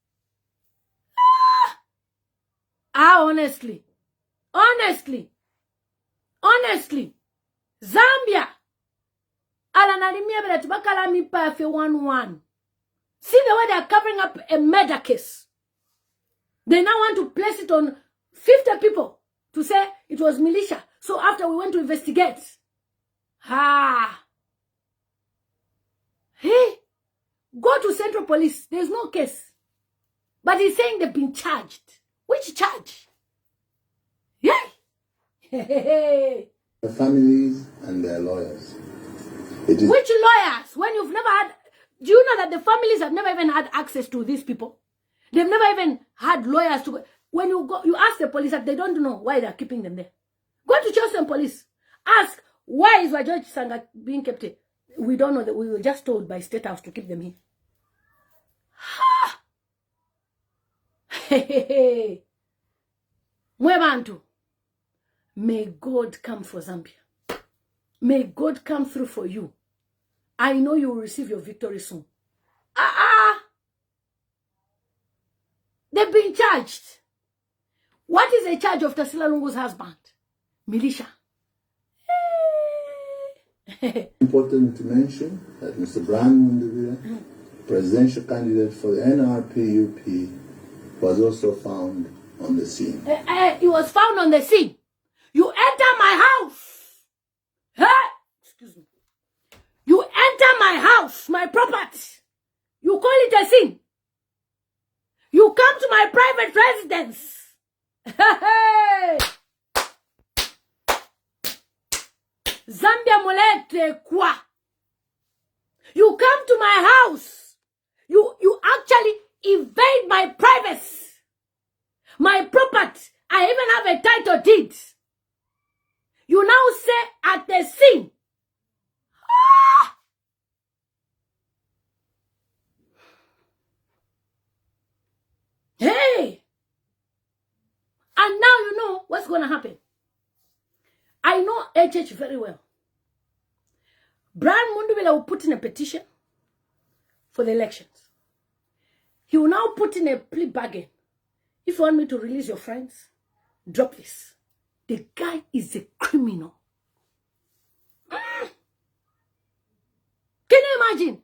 Honestly, Zambia, Alanarimia Bakala mi pafe 1-1. See the way they are covering up a murder case. They now want to place it on 50 people to say it was militia. So after we went to investigate. Hey, go to Central Police. There's no case. But he's saying they've been charged. Which charge? Yeah. The families and their lawyers. Which lawyers? When you've never had... Do you know that the families have never even had access to these people? They've never even had lawyers to... When you go, you ask the police that they don't know why they're keeping them there. Go to Charleston Police. Ask, why is George Sanga being kept here? We don't know. That we were just told by State House to keep them here. Hey. Mwebantu. May God come for Zambia. May God come through for you. I know you will receive your victory soon. They've been charged. What is the charge of Tasila Lungu's husband? Militia. Important to mention that Mr. Brian Mundubile, presidential candidate for the NRPUP, was also found on the scene. He was found on the scene. You enter my house. Excuse me. You enter my house, my property. You call it a sin. You come to my private residence. Zambia molete kwa. You come to my house. You actually invade my privacy. My property. I even have a title deed. You now say at the scene. Hey! And now you know what's going to happen. I know HH very well. Brian Mundubile will put in a petition for the elections. He will now put in a plea bargain. If you want me to release your friends, drop this. The guy is a criminal. Can you imagine?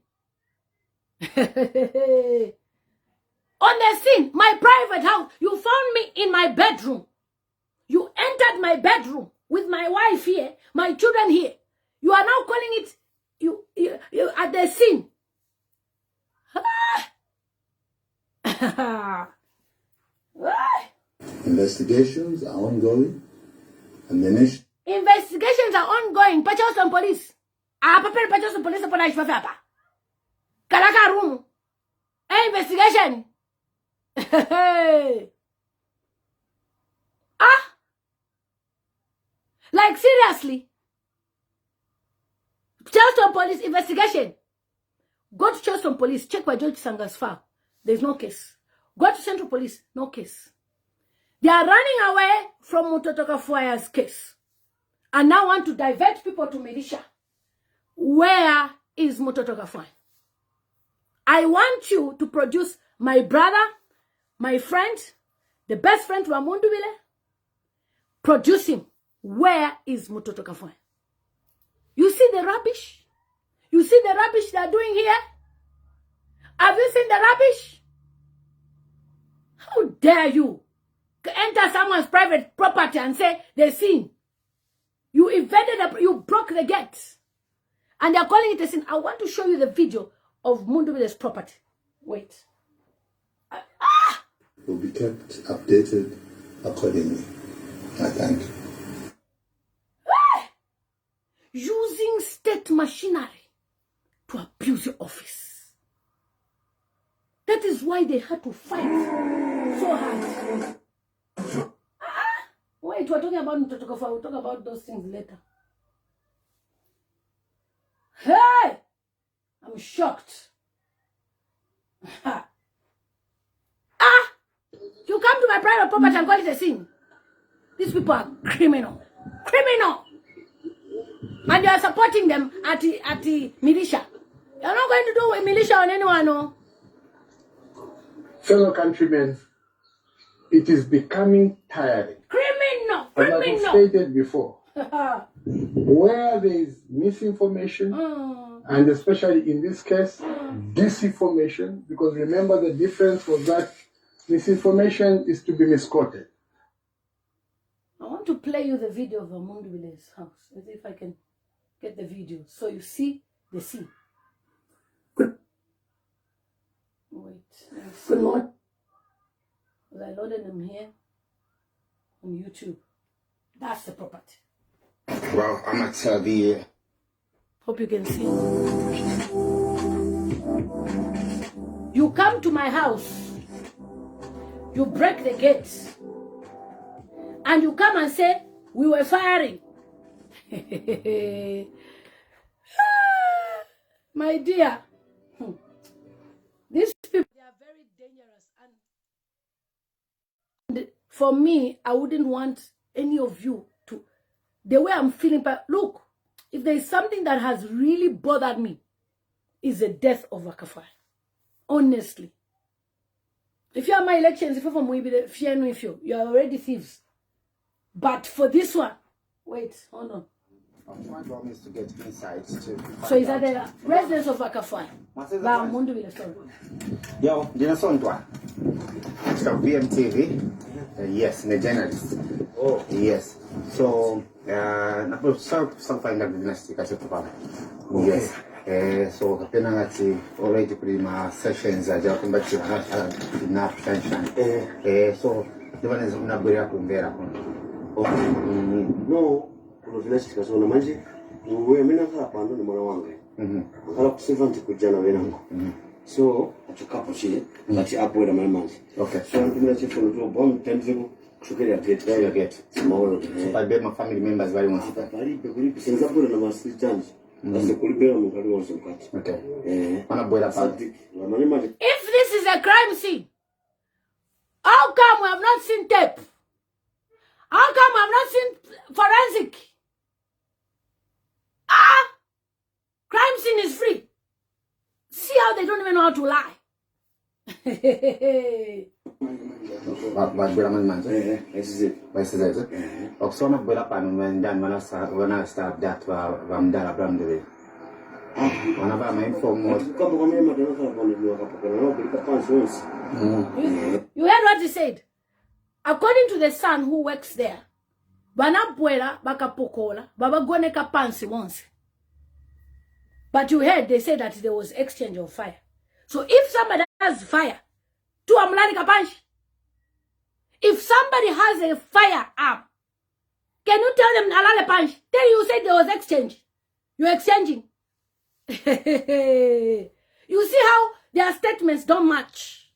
On the scene, my private house, you found me in my bedroom. You entered my bedroom with my wife here, my children here. You are now calling it, you at the scene. Investigations are ongoing, and the nation. Investigations are ongoing. Pachos and police. Papa pachos and police upon Aishwafapa. Karaka room. Investigation. Like seriously. Charleston police investigation. Go to Charleston police. Check by George Sanga's file. There's no case. Go to Central Police. No case. They are running away from Mutotwe Kafwaya's case. And now want to divert people to militia. Where is Mutotwe Kafwaya? I want you to produce my brother, my friend, the best friend to Mundubile. Produce him. Where is Mutotwe Kafwaya? You see the rubbish? You see the rubbish they are doing here? Have you seen the rubbish? How dare you enter someone's private property and say they sin? You invaded, you broke the gate. And they are calling it a sin. I want to show you the video of Mundubile's property. Wait. Will be kept updated accordingly. I thank you. Using state machinery to abuse your office. That is why they had to fight so hard. Wait, we're talking about Mutotwe Kafwaya. We'll talk about those things later. Hey! I'm shocked. You come to my private property and call it a sin. These people are criminal. Criminal! And you are supporting them at the militia. You're not going to do a militia on anyone, no? Fellow countrymen, it is becoming tiring. Criminal! As I Criminal! stated before, where there is misinformation, and especially in this case, disinformation, because remember the difference was that misinformation is to be misquoted. I want to play you the video of Mundubile's house. Let's see if I can get the video so you see the scene. Wait, good morning. I loaded them here on YouTube. That's the property. Well, I'm gonna tell the. Hope you can see. You come to my house, you break the gates, and you come and say, we were firing. My dear, these people, they are very dangerous. And for me, I wouldn't want any of you to, the way I'm feeling, but look, if there is something that has really bothered me, is the death of Kafwaya. Honestly. If you are my elections, if you're from Wibile, fear no if you are already thieves. But for this one, wait, hold on. My job is to get insights to. So is that the residence of Kafwaya? Sorry. Yo, Jenison Dwa. It's a VMTV. Yes, the journalist. Oh. Yes. So, something like the dynasty. Yes. So, Kapenangati already pretty much sessions are just about to have enough tension. So, the one is not very up on there. No. Village kasona manje wewe mimi nakhala pano ni mwana wangu ngala ku servant kujana wenango so atukapo chile ati apoela manje Okay. So ntumira chifono to bomb tenzibu kushukira gate There you get. small So, I bet my family members very much. bali bekuri senza pole na masi change basi kulibera mukali wonse mkati Okay. Wanna sadi lamani manje If this is a crime scene, how come we have not seen tape? How come we have not seen forensic? Crime scene is free. See how they don't even know how to lie. This is it. Oksona bela panu mendan mana start that vamdala bramdele. Wana ba main form You heard what he said? According to the son who works there, Banabuela bakapokola, baba gone kapansi once. But you heard they said that there was exchange of fire. So if somebody has fire, to amlani kapanshi. If somebody has a firearm, can you tell them alale punch? Then you said there was exchange. You're exchanging. You see how their statements don't match.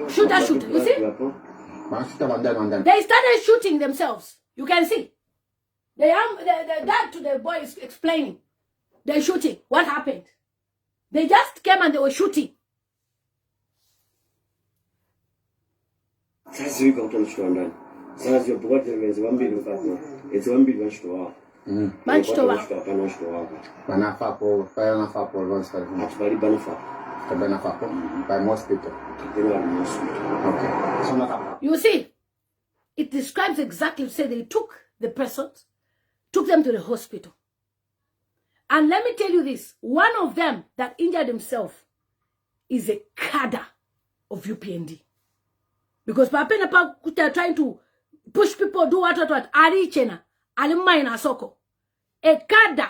Shoot. You see? They started shooting themselves. You can see. That to the boys explaining. They're shooting. What happened? They just came and they were shooting. It's 1 billion. by most people. Okay. You see, it describes exactly, say they took the persons, took them to the hospital. And let me tell you this, one of them that injured himself is a cadre of UPND. Because Papena they're trying to push people, do what, Arichena, Alimaina Soko. A cadre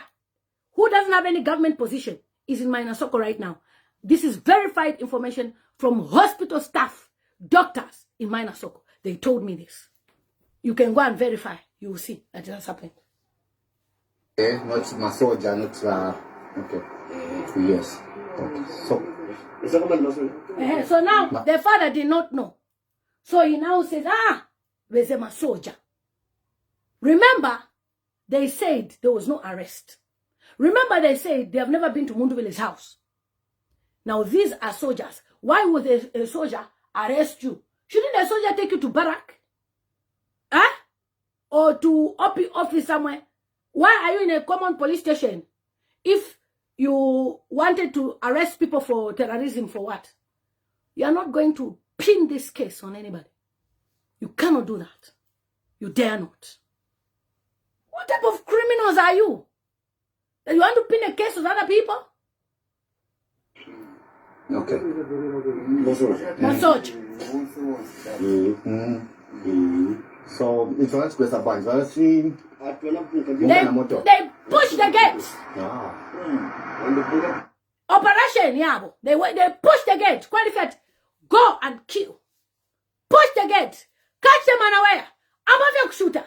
who doesn't have any government position is in Mainasoko right now. This is verified information from hospital staff, doctors in Mainasoko. They told me this. You can go and verify. You will see that it has happened. Not Masoja, not okay. Yes. Okay. So now the father did not know. So he now says, there's a Masoja. Remember, they said there was no arrest. Remember, they said they have never been to Mundubile's house. Now these are soldiers. Why would a soldier arrest you? Shouldn't a soldier take you to barrack? Or to office somewhere? Why are you in a common police station? If you wanted to arrest people for terrorism, for what? You are not going to pin this case on anybody. You cannot do that. You dare not. What type of criminals are you? That you want to pin a case on other people? Okay. Massage. So it's not just a bunch. They push the gate. Operation Yabo. They push the gate. Qualified. Go and kill. Push the gate. Catch them unaware. I'm a shooter.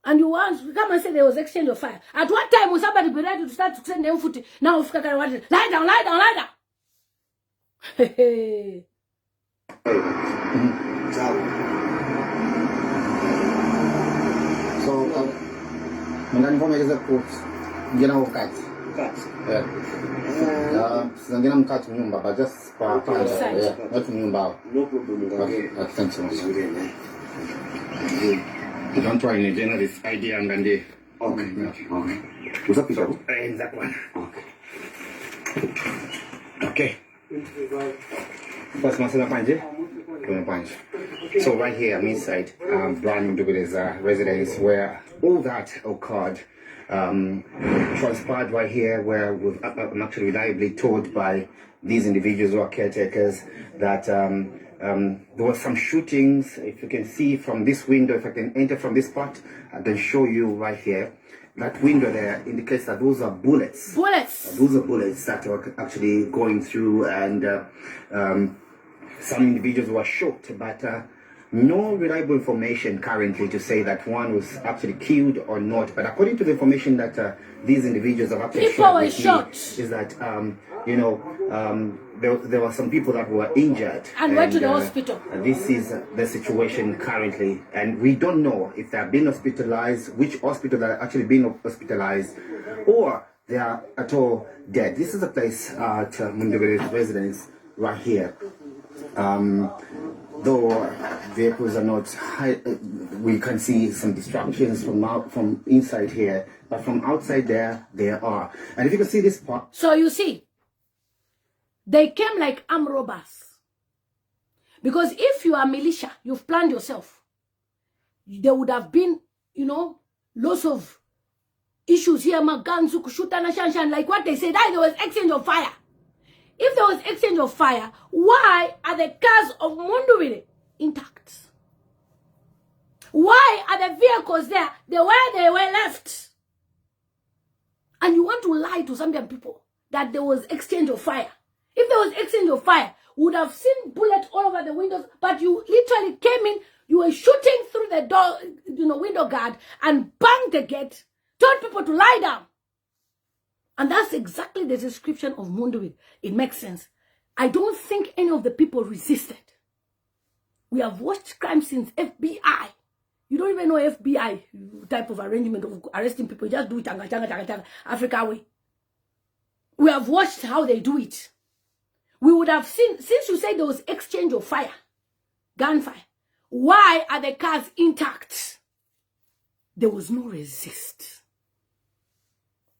And you want to come and say there was exchange of fire. At what time will somebody be ready to start to send them foot? Now lie down, lie down, lie down. So, mengani kau mereka pun gina ukat. Sangina ukat nyumba, but just for not nyumba. No problem. Okay, thanks so much. Don't try any journalist idea and then Okay. What's up, Peter? that one. Okay. First, Masala Panje. So right here, I'm inside Brian Mundubile's residence, where all that occurred transpired right here, where I'm actually reliably told by these individuals who are caretakers that there were some shootings. If you can see from this window, if I can enter from this part, I can show you right here. That window there indicates that those are bullets. Those are bullets that are actually going through, and some individuals were shot, but no reliable information currently to say that one was actually killed or not. But according to the information that these individuals have actually shot, is that there were some people that were injured and went to the hospital. This is the situation currently, and we don't know if they have been hospitalized, which hospital they are actually being hospitalized, or they are at all dead. This is a place at Mundubile's residence right here. though vehicles are not high, we can see some distractions from inside here, but from outside there are. And if you can see this part. So you see, they came like armed robbers. Because if you are militia, you've planned yourself, there would have been, you know, lots of issues here, Maganzu, Kushutana, Shanshan, like what they said, there was exchange of fire. If there was exchange of fire, why are the cars of Mundubile intact? Why are the vehicles there the way they were left? And you want to lie to Zambian people that there was exchange of fire. If there was exchange of fire, we would have seen bullets all over the windows, but you literally came in, you were shooting through the door, window guard, and banged the gate, told people to lie down. And that's exactly the description of Mundubile. It makes sense. I don't think any of the people resisted. We have watched crime scenes, FBI. You don't even know FBI type of arrangement of arresting people. You just do it Africa way. We have watched how they do it. We would have seen, since you said there was exchange of fire, gunfire, why are the cars intact? There was no resist.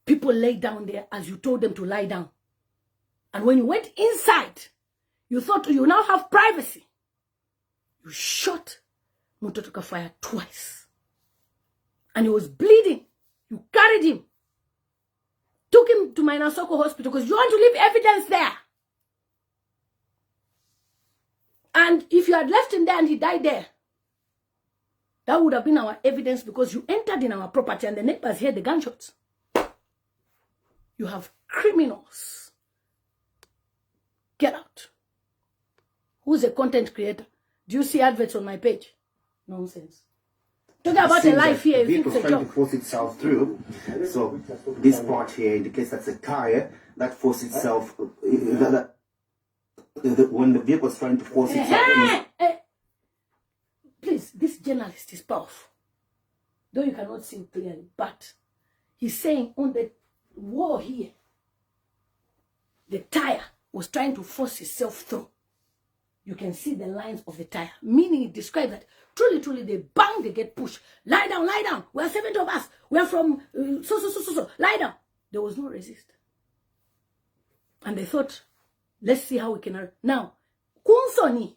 People lay down there as you told them to lie down. And when you went inside, you thought you now have privacy. You shot Mutotwe Kafwaya twice. And he was bleeding. You carried him. Took him to Mainasoko hospital because you want to leave evidence there. And if you had left him there and he died there, that would have been our evidence because you entered in our property and the neighbors heard the gunshots. You have criminals. Get out. Who's a content creator? Do you see adverts on my page? Nonsense. Talking about a life here. The vehicle trying to force itself through. So this part here indicates that's a tire that forces itself. When the vehicle is trying to force itself. Please, this journalist is powerful. Though you cannot see it clearly, but he's saying on the wall here, the tire was trying to force itself through. You can see the lines of the tire, meaning it describes that truly they bang, they get pushed. Lie down, we are 70 of us, we are from so, lie down. There was no resist. And they thought, let's see how we can. Now, Kunsoni,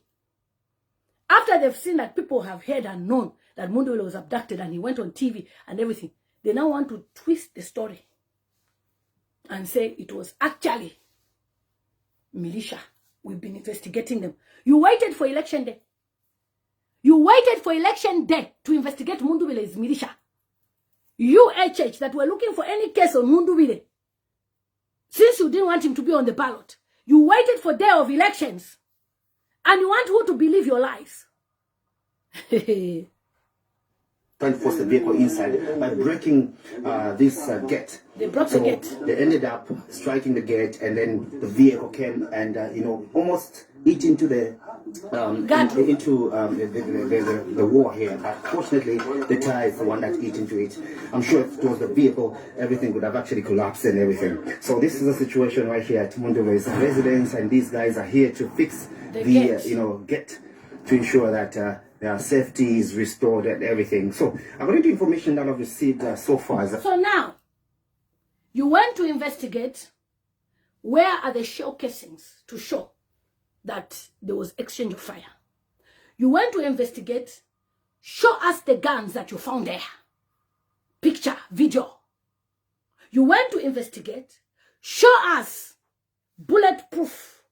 after they've seen that people have heard and known that Mundubile was abducted and he went on TV and everything, they now want to twist the story and say it was actually militia. We've been investigating them. You waited for election day. You waited for election day to investigate Mundubile's militia. You, HH, that were looking for any case on Mundubile, since you didn't want him to be on the ballot, you waited for day of elections. And you want who to believe your lies? Trying to force the vehicle inside by breaking this gate. They broke the gate. They ended up striking the gate, and then the vehicle came and almost eat into the the wall here. But fortunately, the tire is the one that eat into it. I'm sure if it was the vehicle, everything would have actually collapsed and everything. So this is a situation right here at Mundubile's residence, and these guys are here to fix the gate to ensure that. Their safety is restored and everything. So, according to information that I've received so far. So now, you went to investigate where are the shell casings to show that there was exchange of fire. You went to investigate, show us the guns that you found there. Picture, video. You went to investigate, show us bulletproof.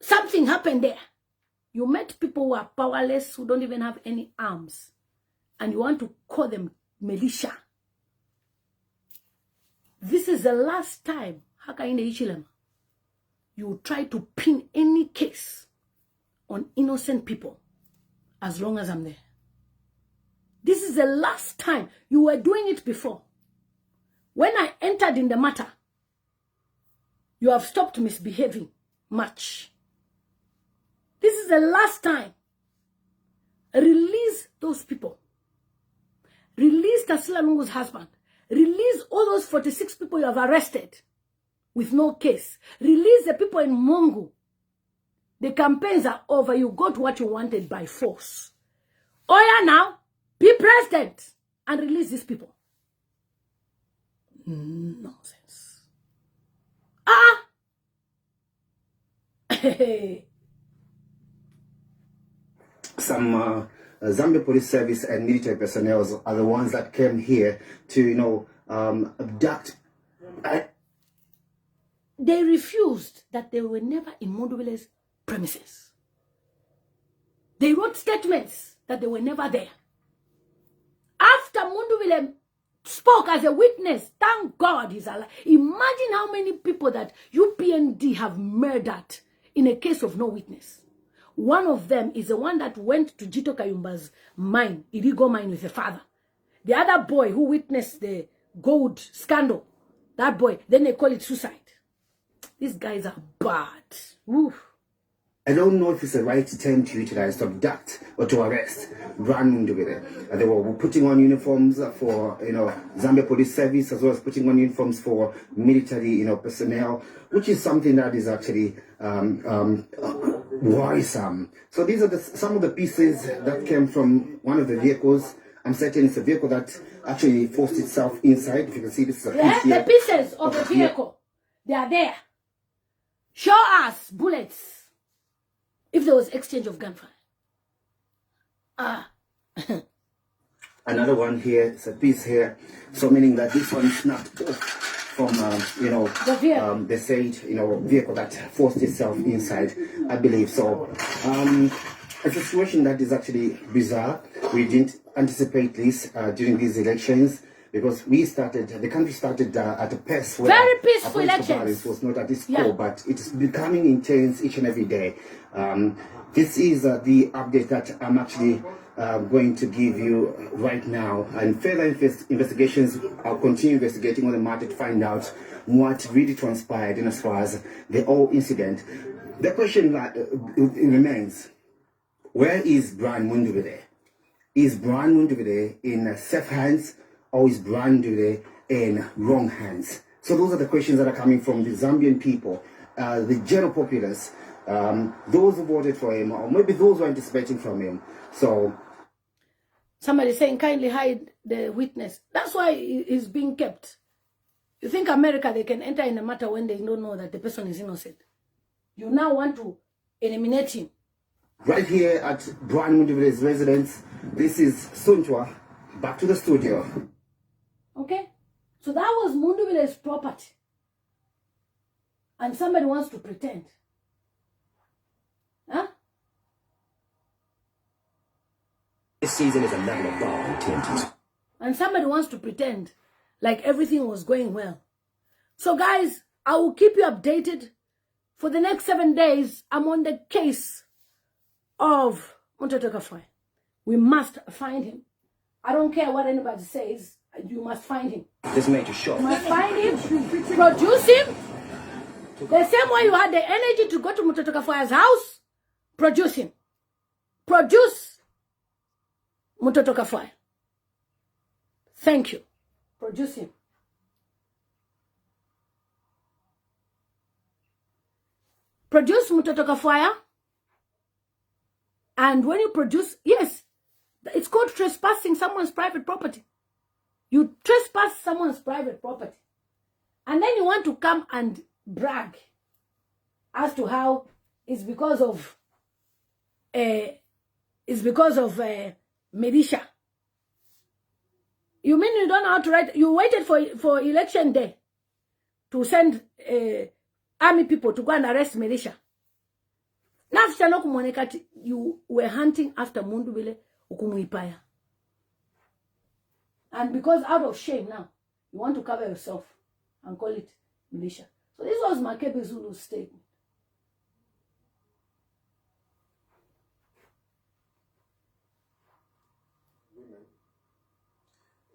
Something happened there. You met people who are powerless, who don't even have any arms. And you want to call them militia. This is the last time, Haka in the Hichilema, you try to pin any case on innocent people as long as I'm there. This is the last time. You were doing it before. When I entered in the matter, you have stopped misbehaving much. This is the last time. Release those people. Release Tasila Lungu's husband. Release all those 46 people you have arrested with no case. Release the people in Mongu. The campaigns are over. You got what you wanted by force. Oh yeah, now, be president and release these people. Nonsense. Some Zambia Police Service and military personnel are the ones that came here to, abduct. They refused that they were never in Mundubile's premises. They wrote statements that they were never there. After Mundubile spoke as a witness, thank God he's alive. Imagine how many people that UPND have murdered in a case of no witness. One of them is the one that went to Jito Kayumba's mine, illegal mine with the father. The other boy who witnessed the gold scandal, that boy, then they call it suicide. These guys are bad. Oof. I don't know if it's the right term to utilize to abduct or to arrest Brian Mundubile. They were putting on uniforms for Zambia Police Service, as well as putting on uniforms for military personnel, which is something that is actually worrisome. So these are some of the pieces that came from one of the vehicles. I'm certain it's a vehicle that actually forced itself inside. If you can see, this is a piece here. The pieces of the vehicle, they are there. Show us bullets. If there was exchange of gunfire. Another one here, it's a piece here. So meaning that this one snapped off from, the vehicle. they said, vehicle that forced itself inside, I believe. So a situation that is actually bizarre. We didn't anticipate this during these elections, because the country started at a pace where very peaceful elections. Violence was not at its core, but it's becoming intense each and every day. This is the update that I'm actually going to give you right now. And further investigations, I'll continue investigating on the matter to find out what really transpired in as far as the whole incident. The question remains, where is Brian Mundubile? Is Brian Mundubile in safe hands, or is Brian Mundubile in wrong hands? So those are the questions that are coming from the Zambian people, the general populace, those who voted for him, or maybe those who are anticipating from him. So somebody saying kindly hide the witness. That's why he's being kept. You think America, they can enter in a matter when they don't know that the person is innocent. You now want to eliminate him. Right here at Brian Mundubile's residence, this is Suntwa. Back to the studio. Okay? So that was Mundubile's property. And somebody wants to pretend. Huh? This season is a level of bar in TNT. And somebody wants to pretend like everything was going well. So guys, I will keep you updated. For the next 7 days, I'm on the case of Mutotwe Kafwaya. We must find him. I don't care what anybody says. You must find him. This major shot. You must find him, produce him. The same way you had the energy to go to Mutotwe Kafwaya's house, produce him. Produce Mutotwe Kafwaya. Thank you. Produce him. Produce Mutotwe Kafwaya. And when you produce, yes, it's called trespassing someone's private property. You trespass someone's private property. And then you want to come and brag as to how it's because of militia. You mean you don't know how to write? You waited for election day to send army people to go and arrest militia. You were hunting after Mundubile ukumuipaya. And because out of shame now, you want to cover yourself and call it militia. So this was Makebe Zulu's statement.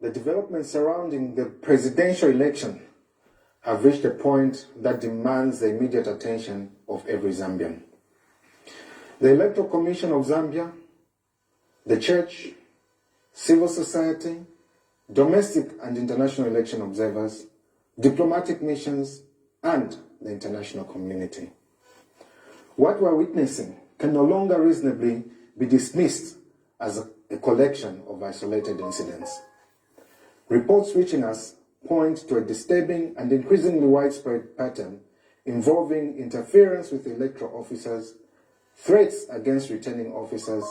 The developments surrounding the presidential election have reached a point that demands the immediate attention of every Zambian. The Electoral Commission of Zambia, the church, civil society, domestic and international election observers, diplomatic missions, and the international community. What we're witnessing can no longer reasonably be dismissed as a collection of isolated incidents. Reports reaching us point to a disturbing and increasingly widespread pattern involving interference with electoral officers, threats against returning officers,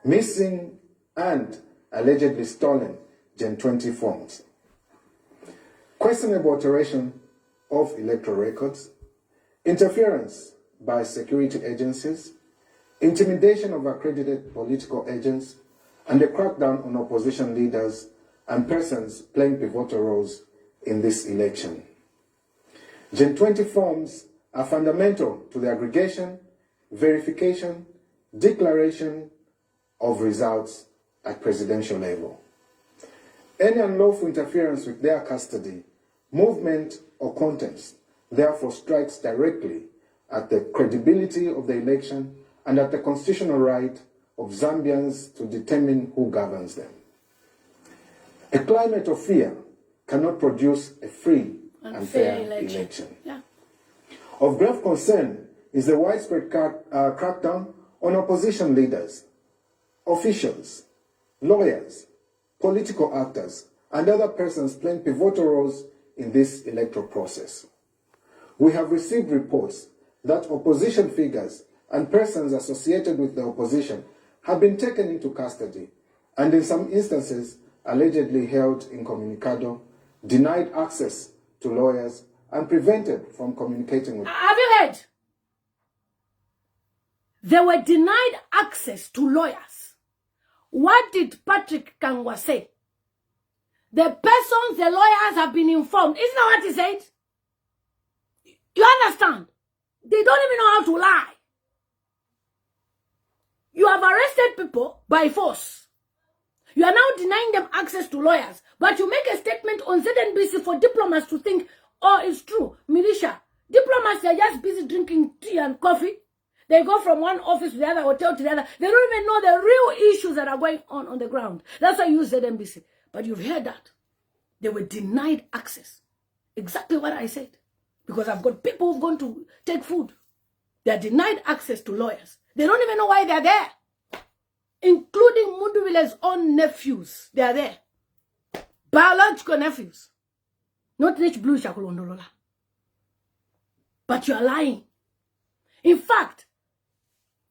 missing and allegedly stolen Gen 20 forms, questionable alteration of electoral records, interference by security agencies, intimidation of accredited political agents, and a crackdown on opposition leaders and persons playing pivotal roles in this election. Gen 20 forms are fundamental to the aggregation, verification, declaration of results at presidential level. Any unlawful interference with their custody, movement, or contents therefore strikes directly at the credibility of the election and at the constitutional right of Zambians to determine who governs them. A climate of fear cannot produce a free and fair election. Yeah. Of grave concern is the widespread crackdown on opposition leaders, officials, lawyers, political actors, and other persons playing pivotal roles in this electoral process. We have received reports that opposition figures and persons associated with the opposition have been taken into custody and in some instances allegedly held incommunicado, denied access to lawyers, and prevented from communicating with. Have you heard? They were denied access to lawyers. What did Patrick Kangwa say? The persons, the lawyers have been informed. Isn't that what he said? You understand? They don't even know how to lie. You have arrested people by force. You are now denying them access to lawyers. But you make a statement on ZNBC for diplomats to think, oh, it's true. Militia. Diplomats are just busy drinking tea and coffee. They go from one office to the other, hotel to the other. They don't even know the real issues that are going on the ground. That's why you use ZNBC. But you've heard that. They were denied access. Exactly what I said. Because I've got people who've gone to take food. They're denied access to lawyers. They don't even know why they're there. Including Mundubile's own nephews. They are there. Biological nephews. Not rich blue shakulondolola. But you are lying. In fact,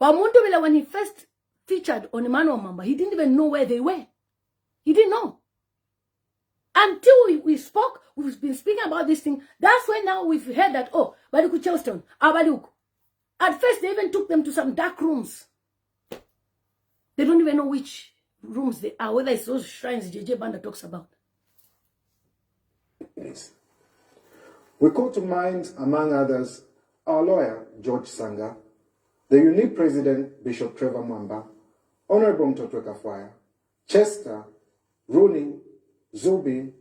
Mundubile, when he first featured on Emmanuel Mamba, he didn't even know where they were. He didn't know. Until we spoke, we've been speaking about this thing. That's when now we've heard that, oh, Baliku Charleston, Abaliku. At first, they even took them to some dark rooms. They don't even know which rooms they are, whether it's those shrines JJ Banda talks about. Yes. We call to mind, among others, our lawyer, George Sanga, the unique president, Bishop Trevor Mwamba, Honorable Mutotwe Kafwaya, Chester, Rooney, Zubi,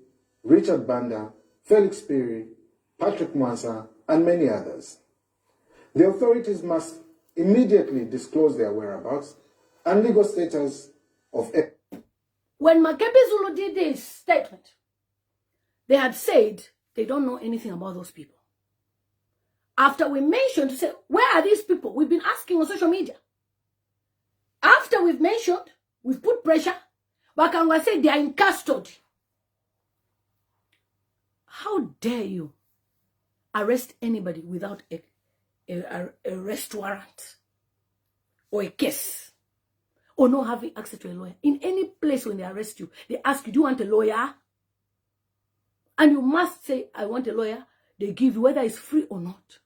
Richard Banda, Felix Piri, Patrick Mwansa, and many others. The authorities must immediately disclose their whereabouts and legal status of. When Makepe Zulu did this statement, they had said they don't know anything about those people. After we mentioned to say, where are these people? We've been asking on social media. After we've mentioned, we've put pressure, Bakangwa said they are in custody. How dare you arrest anybody without a arrest warrant or a case or not having access to a lawyer? In any place when they arrest you, they ask you, do you want a lawyer? And you must say, I want a lawyer. They give you whether it's free or not.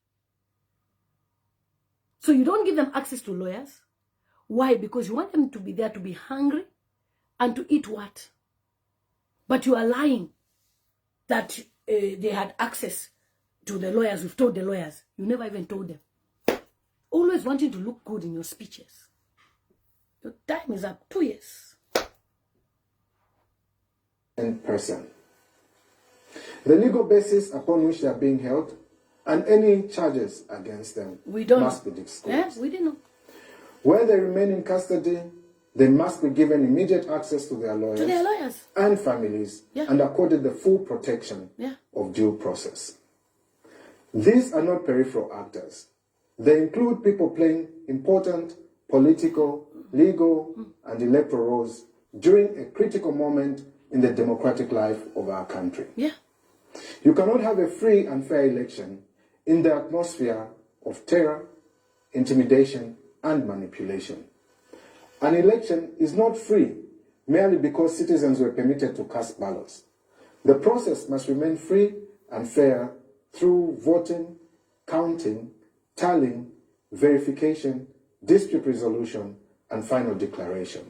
So you don't give them access to lawyers. Why? Because you want them to be there to be hungry and to eat what? But you are lying that they had access to the lawyers. We've told the lawyers. You never even told them. Always wanting to look good in your speeches. Your time is up. 2 years. In person. The legal basis upon which they are being held and any charges against them must be disclosed. Yes, we didn't know. Where they remain in custody, they must be given immediate access to their lawyers, and families, and accorded the full protection of due process. These are not peripheral actors. They include people playing important political, legal, and electoral roles during a critical moment in the democratic life of our country. Yeah. You cannot have a free and fair election in the atmosphere of terror, intimidation, and manipulation. An election is not free merely because citizens were permitted to cast ballots. The process must remain free and fair through voting, counting, tallying, verification, dispute resolution, and final declaration.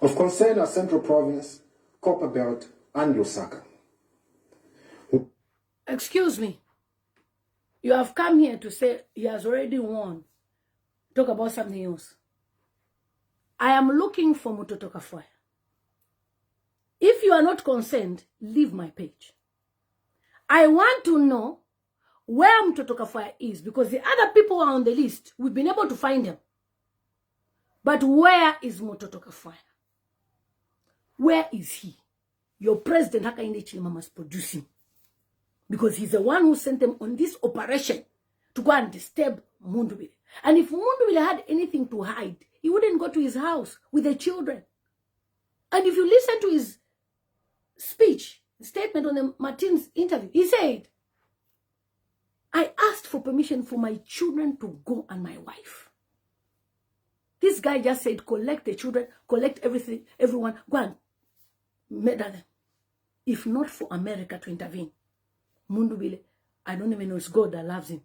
Of concern are Central Province, Copper Belt, and Lusaka. Excuse me. You have come here to say he has already won. Talk about something else. I am looking for Mutotwe Kafwaya. If you are not concerned, leave my page. I want to know where Mutotwe Kafwaya is, because the other people are on the list. We've been able to find them. But where is Mutotwe Kafwaya? Where is he? Your president, Hichilema, must produce him. Because he's the one who sent them on this operation to go and disturb Mundubile. And if Mundubile had anything to hide, he wouldn't go to his house with the children. And if you listen to his speech, statement on the Martin's interview, he said, I asked for permission for my children to go and my wife. This guy just said, collect the children, collect everything, everyone, go and murder them. If not for America to intervene, Mundubile, I don't even know, it's God that loves him.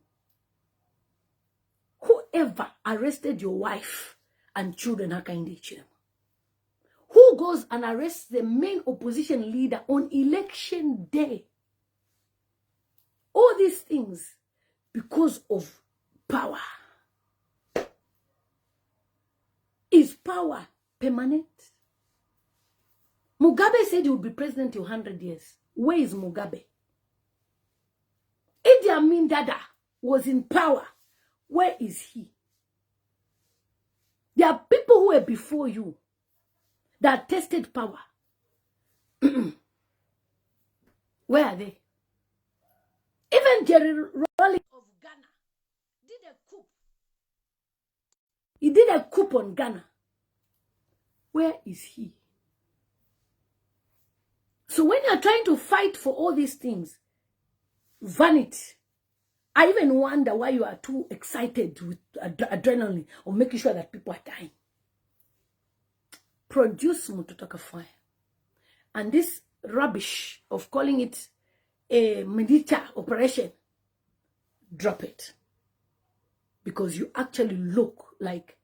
Whoever arrested your wife and children, Hichilema, who goes and arrests the main opposition leader on election day? All these things because of power. Is power permanent? Mugabe said he would be president till 100 years. Where is Mugabe? Idi Amin Dada was in power. Where is he? There are people who were before you that tested power. Where are they? Even Jerry Rawlings of Ghana did a coup. He did a coup on Ghana. Where is he? So when you're trying to fight for all these things, vanity, I even wonder why you are too excited with adrenaline or making sure that people are dying. Produce Mutotwe Kafwaya. And this rubbish of calling it a military operation, drop it. Because you actually look like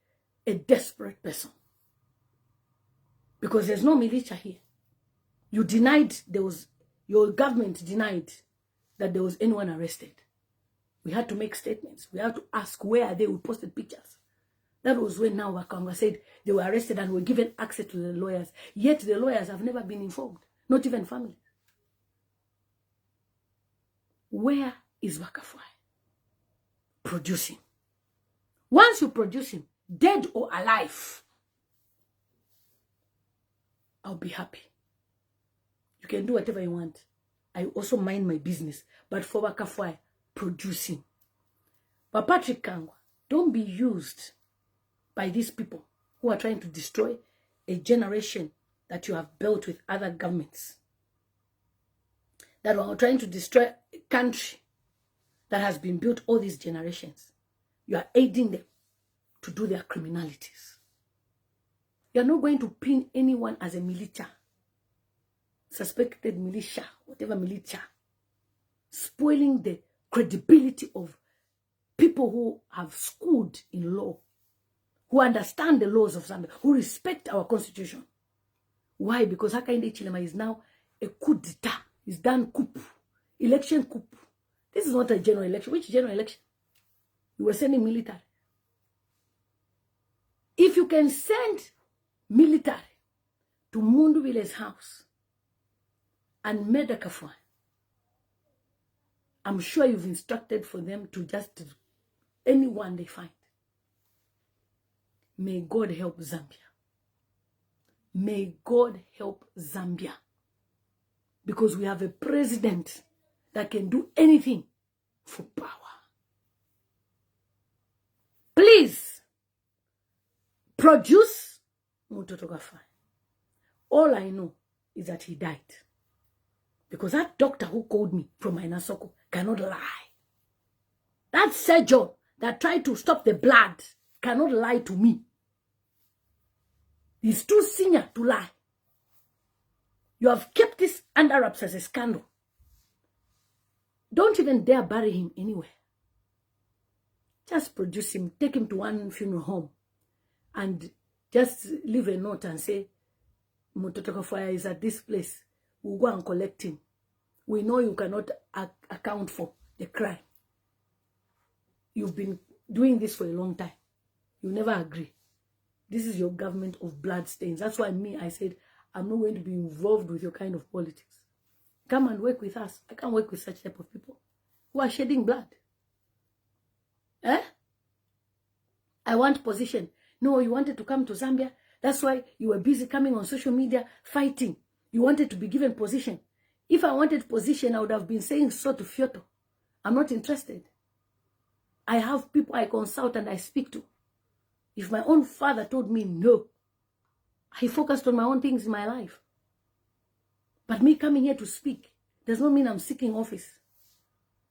a desperate person. Because there's no militia here. You denied your government denied that there was anyone arrested. We had to make statements. We had to ask where are they. We posted pictures. That was when now Wakanga said they were arrested and were given access to the lawyers. Yet the lawyers have never been informed. Not even family. Where is Kafwaya? Produce him. Once you produce him, dead or alive, I'll be happy. You can do whatever you want. I also mind my business. But for Kafwaya, produce him. But Patrick Kangwa, don't be used by these people who are trying to destroy a generation that you have built with other governments. That are trying to destroy a country that has been built all these generations. You are aiding them to do their criminalities. You are not going to pin anyone as a militia, suspected militia, whatever militia, spoiling the credibility of people who have schooled in law, who understand the laws of Zambia, who respect our constitution. Why? Because Hichilema is now a coup d'etat. He's done coup, election coup. This is not a general election. Which general election? You were sending military. If you can send military to Mundubile's house and murder Kafwaya, I'm sure you've instructed for them to just anyone they find. May God help Zambia. May God help Zambia. Because we have a president that can do anything for power. please produce Mutotwe Kafwaya. All I know is that he died. Because that doctor who called me from Mainasoko cannot lie. That surgeon that tried to stop the blood cannot lie to me. He's too senior to lie. You have kept this under wraps as a scandal. Don't even dare bury him anywhere. Just produce him, take him to one funeral home, and just leave a note and say, Mutotwe Kafwaya is at this place. We'll go and collect him. We know you cannot account for the crime. You've been doing this for a long time. You never agree. This is your government of bloodstains. That's why I said, I'm not going to be involved with your kind of politics. Come and work with us. I can't work with such type of people who are shedding blood. I want position. No, you wanted to come to Zambia. That's why you were busy coming on social media fighting. You wanted to be given position. If I wanted position, I would have been saying so to Fyoto. I'm not interested. I have people I consult and I speak to. If my own father told me no, I focused on my own things in my life. But me coming here to speak does not mean I'm seeking office.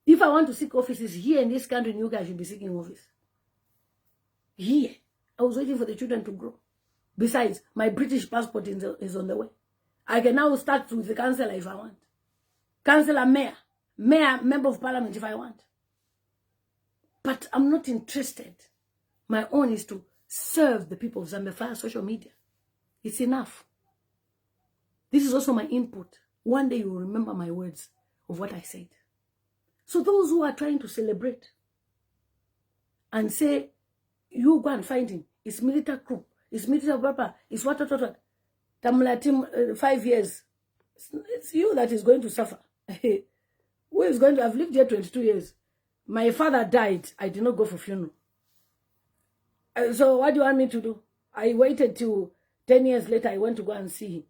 If I want to seek offices here in this country, you guys should be seeking office. Here. I was waiting for the children to grow. Besides, my British passport is on the way. I can now start with the councillor if I want. Councillor, mayor, member of parliament if I want. But I'm not interested. My own is to serve the people of Zambia via social media. It's enough. This is also my input. One day you will remember my words of what I said. So those who are trying to celebrate and say, you go and find him, it's military coup, it's military papa, it's what. Tamla team 5 years. It's you that is going to suffer. Who is going to have lived here 22 years? My father died. I did not go for funeral. So what do you want me to do? I waited till 10 years later. I went to go and see him.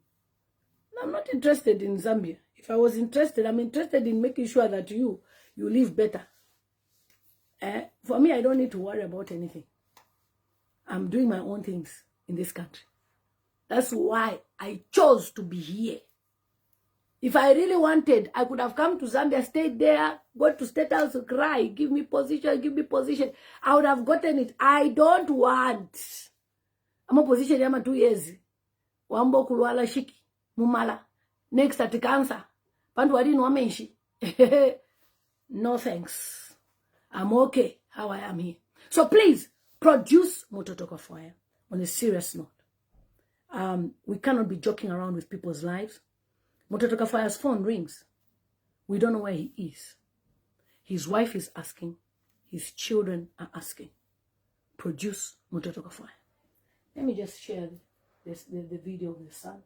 I'm not interested in Zambia. If I was interested, I'm interested in making sure that you live better. For me, I don't need to worry about anything. I'm doing my own things in this country. That's why I chose to be here. If I really wanted, I could have come to Zambia, stayed there, go to State House, cry, give me position, give me position. I would have gotten it. I don't want. I'm a position, I'm 2 years. Wambo kulwala shiki, mumala. Next at cancer. Pantu wadini wamenshi. No thanks. I'm okay how I am here. So please, produce Mutotwe Kafwaya on a serious note. We cannot be joking around with people's lives. Mutotwe Kafwaya's phone rings. We don't know where he is. His wife is asking. His children are asking. Produce Mutotwe Kafwaya. Let me just share the video of the son.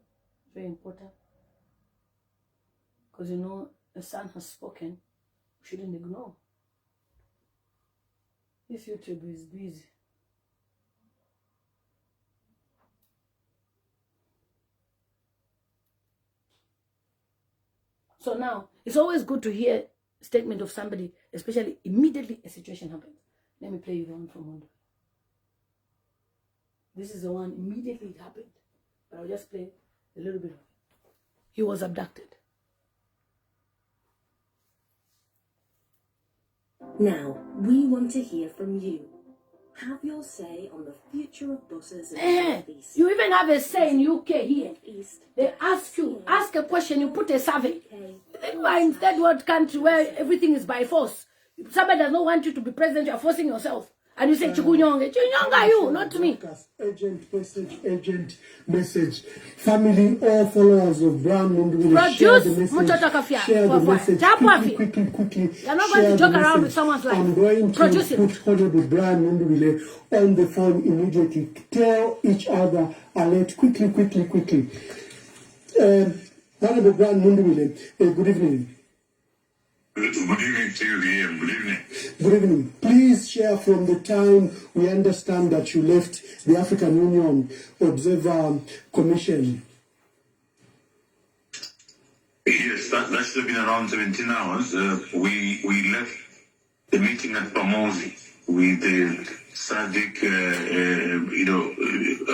Very important. Because you know, the son has spoken. We shouldn't ignore. This YouTube is busy. So now, it's always good to hear a statement of somebody, especially immediately a situation happens. Let me play you the one from Mundubile. This is the one immediately it happened. But I'll just play a little bit of it. He was abducted. Now, we want to hear from you. Have your say on the future of buses in the Northeast. You even have a say in UK here. They ask you, ask a question, you put a survey. You are in third world country where everything is by force. If somebody does not want you to be president, you are forcing yourself. And you say, Chikunyonge. Chikunyonga you, not me. Urgent message. Family, all followers of Brian Mundubile, produce Mutotwe Kafwaya. Share the message. Quickly. You're not going to joke around with someone's life. I'm going produce to put Honorable Brian Mundubile on the phone immediately. Tell each other, alert, quickly. Honorable Brian Mundubile, good evening. Good evening to you, Ian. Good evening. Good evening. Please share from the time we understand that you left the African Union Observer Commission. Yes, that should have been around 17 hours. We left the meeting at Pamosi with the SADC,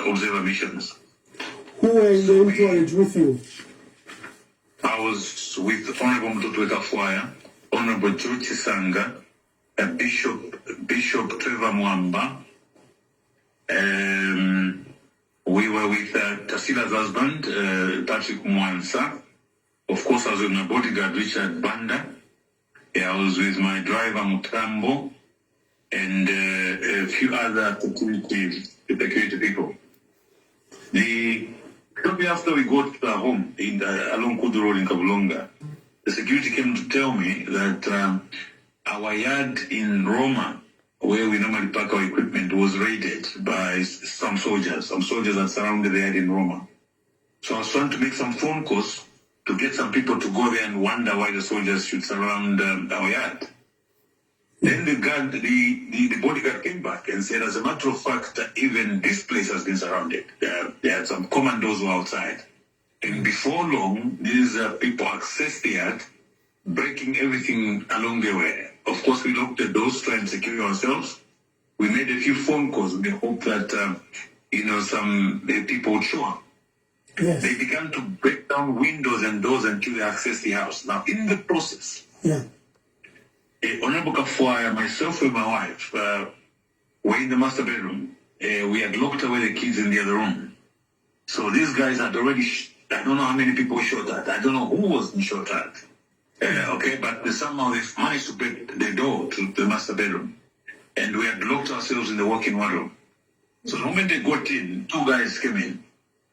observer missions. Who were in the entourage with you? I was with Honorable Mutotwe Kafwaya, Honorable George Sanga, Bishop Trevor Mwamba. We were with Tasila's husband, Patrick Mwansa. Of course, I was with my bodyguard, Richard Banda. I was with my driver, Mutambo, and a few other security people. Shortly after we got home along Kudu Road in Kabulonga, the security came to tell me that our yard in Roma, where we normally park our equipment, was raided by some soldiers that surrounded the yard in Roma. So I was trying to make some phone calls to get some people to go there and wonder why the soldiers should surround our yard. Then the bodyguard came back and said, as a matter of fact, even this place has been surrounded. There are some commandos who are outside. And before long, these people accessed the yard, breaking everything along the way. Of course, we locked the doors, trying to secure ourselves. We made a few phone calls in the hope that, some people would show up. Yes. They began to break down windows and doors until they accessed the house. Now, in the process, Honorable Kafwaya, myself and my wife were in the master bedroom. We had locked away the kids in the other room. So these guys had already, I don't know how many people shot at. I don't know who was shot at. But somehow they managed to break the door to the master bedroom. And we had locked ourselves in the walk-in wardrobe. So the moment they got in, two guys came in.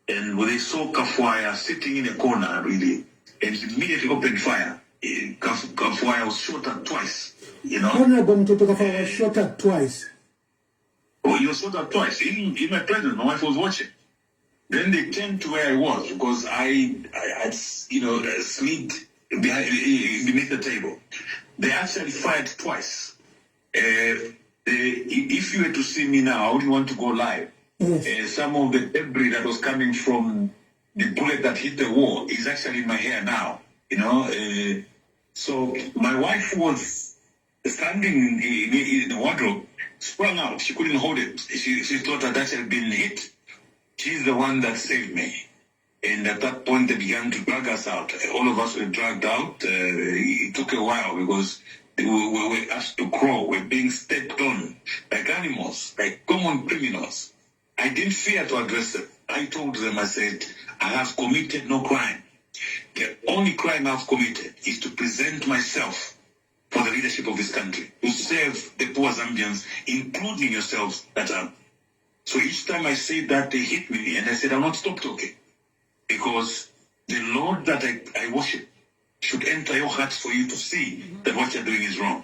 And when they saw Kafwaya sitting in a corner, really, and he immediately opened fire. Kafwaya was shot at twice, Honorable Mutotwe Kafwaya was shot at twice. Oh, he was shot at twice. In my presence, my wife was watching. Then they turned to where I was because I had, slid beneath the table. They actually fired twice. If you were to see me now, I wouldn't want to go live. Yes. Some of the debris that was coming from the bullet that hit the wall is actually in my hair now. So my wife was standing in the wardrobe, sprung out. She couldn't hold it. She thought that had been hit. She's the one that saved me. And at that point, they began to drag us out. All of us were dragged out. It took a while because we were asked to crawl. We're being stepped on like animals, like common criminals. I didn't fear to address them. I told them, I said, I have committed no crime. The only crime I've committed is to present myself for the leadership of this country, to serve the poor Zambians, including yourselves. So each time I said that, they hit me, and I said, I'll not stop talking. Because the Lord that I worship should enter your hearts for you to see that what you're doing is wrong.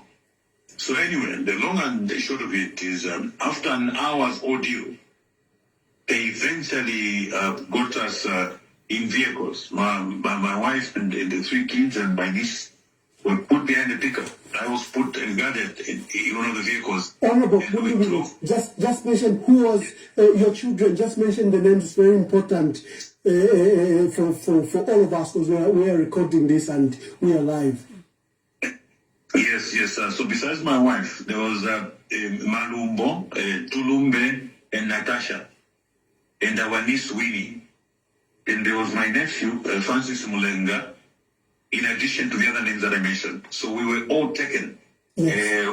So anyway, the long and the short of it is, after an hour's ordeal, they eventually got us in vehicles. My wife and the three kids and my niece were put behind the pickup. I was put and guarded in one of the vehicles. Honorable, just mention who was your children. Just mention the names. It's very important for all of us because we are recording this and we are live. Yes. So besides my wife, there was Malumbo, Tulumbe, and Natasha, and our niece Winnie. And there was my nephew, Francis Mulenga, in addition to the other names that I mentioned. So we were all taken. Yes.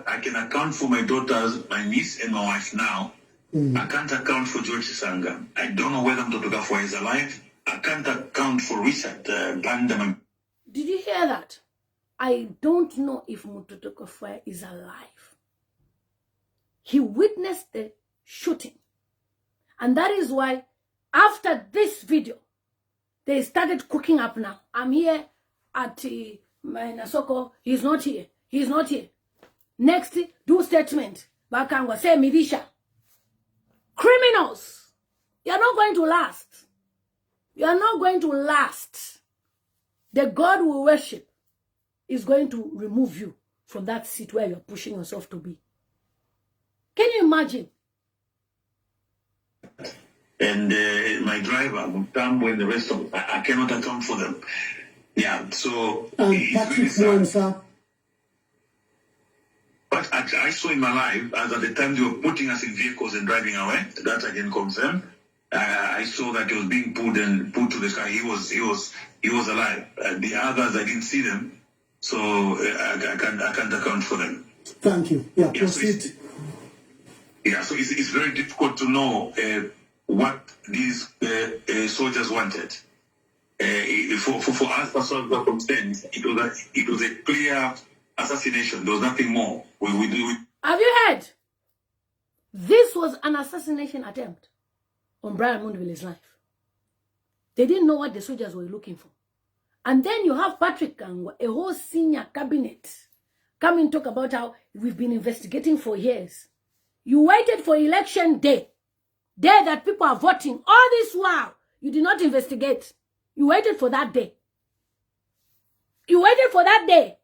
I can account for my daughters, my niece and my wife now. I can't account for George Sanga. I don't know whether Mutotwe Kafwaya is alive. I can't account for Richard Banda. Did you hear that? I don't know if Mutotwe Kafwaya is alive. He witnessed the shooting. And that is why after this video, they started cooking up now. I'm here at Nasoko. He's not here. He's not here. Next, do statement. Bakangwa, say Midisha. Criminals. You're not going to last. You're not going to last. The God we worship is going to remove you from that seat where you're pushing yourself to be. Can you imagine? And my driver, Mutambo, and the rest of I cannot account for them. Yeah, so Patrick Mwansa. What I saw in my life, as at the time they were putting us in vehicles and driving away, that I can confirm. I saw that he was being put to the sky. He was alive. The others, I didn't see them, so I can't account for them. Thank you. Yeah, proceed. So it's very difficult to know what these soldiers wanted. For us, persons were concerned, it was a clear assassination. There was nothing more. Have you heard? This was an assassination attempt on Brian Mundubile's life. They didn't know what the soldiers were looking for. And then you have Patrick Kangwa, a whole senior cabinet, come and talk about how we've been investigating for years. You waited for election day that people are voting. All this while, you did not investigate. You waited for that day. You waited for that day.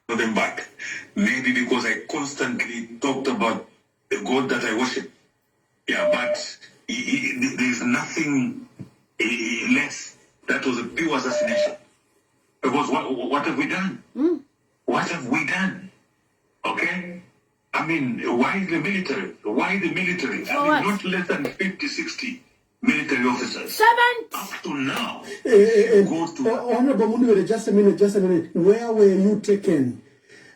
Them back. Maybe because I constantly talked about the God that I worship. Yeah, but there's nothing less. That was a pure assassination. Because what have we done? What have we done? Okay? I mean, why the military? Why the military? I mean, not less than 50, 60 military officers. 7 up to now. Honorable Mundubile, just a minute. Where were you taken?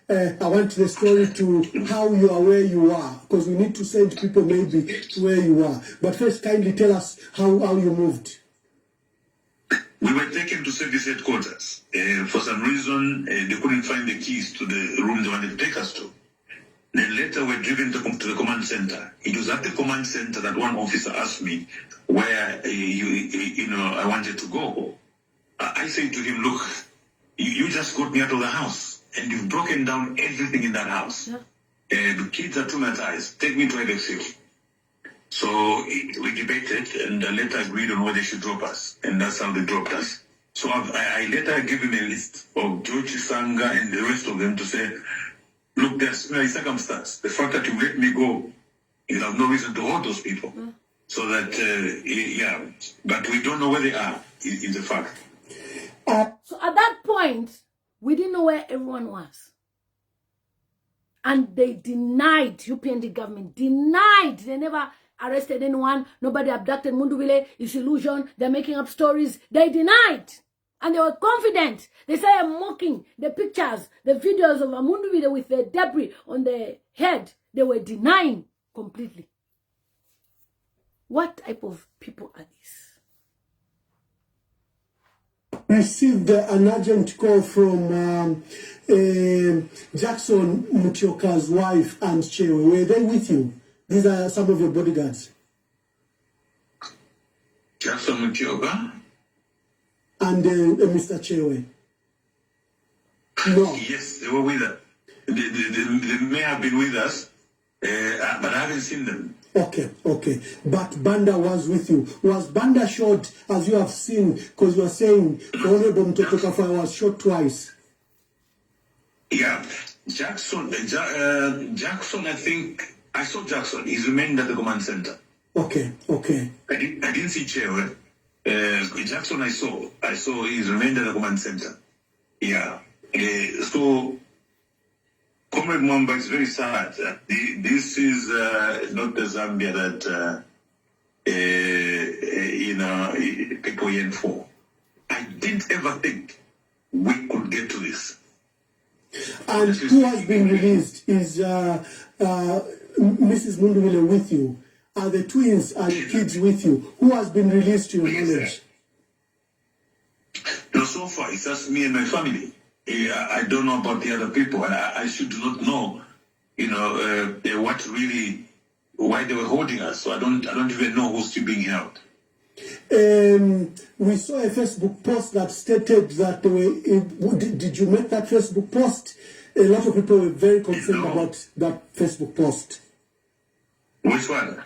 I want the story to how you are where you are, because we need to send people maybe to where you are. But first, kindly tell us how you moved. We were taken to service headquarters. For some reason, they couldn't find the keys to the room they wanted to take us to. Then later, we were driven to the command center. It was at the command center that one officer asked me where I wanted to go. I said to him, look, you just got me out of the house, and you've broken down everything in that house. The kids are traumatized. Take me to LXU. So we debated, and later agreed on where they should drop us, and that's how they dropped us. So I later gave him a list of George Sanga and the rest of them to say, look, there's a circumstance. The fact that you let me go, you have no reason to hold those people. So that, but we don't know where they are, is the fact. So at that point, we didn't know where everyone was. And they denied, UPND government denied, they never arrested anyone, nobody abducted Mundubile, it's illusion, they're making up stories. They denied. And they were confident. They started mocking the pictures, the videos of Mundubile with the debris on the head. They were denying completely. What type of people are these? Received an urgent call from Jackson Mutioka's wife and Chewe. Were they with you? These are some of your bodyguards. Jackson Mutioka? And Mr. Chewe. No. Yes, they were with us. They may have been with us, but I haven't seen them. Okay. But Banda was with you. Was Banda shot, as you have seen, because you are saying Honorable Mutotwe Kafwaya was shot twice? Yeah. Jackson, I think, I saw Jackson. He's remained at the command center. Okay. I didn't see Chewe. Jackson, I saw he's remained at the command center. Yeah. So, Comrade Mwamba is very sad. This is not the Zambia that people yearn for. I didn't ever think we could get to this. And who has been released? Is Mrs. Mundubile with you? Are the twins and the kids with you? Who has been released to your knowledge? No, so far it's just me and my family. I don't know about the other people. I should not know, what really, why they were holding us. So I don't even know who's still being held. We saw a Facebook post that stated that did you make that Facebook post? A lot of people were very concerned about that Facebook post. Which one?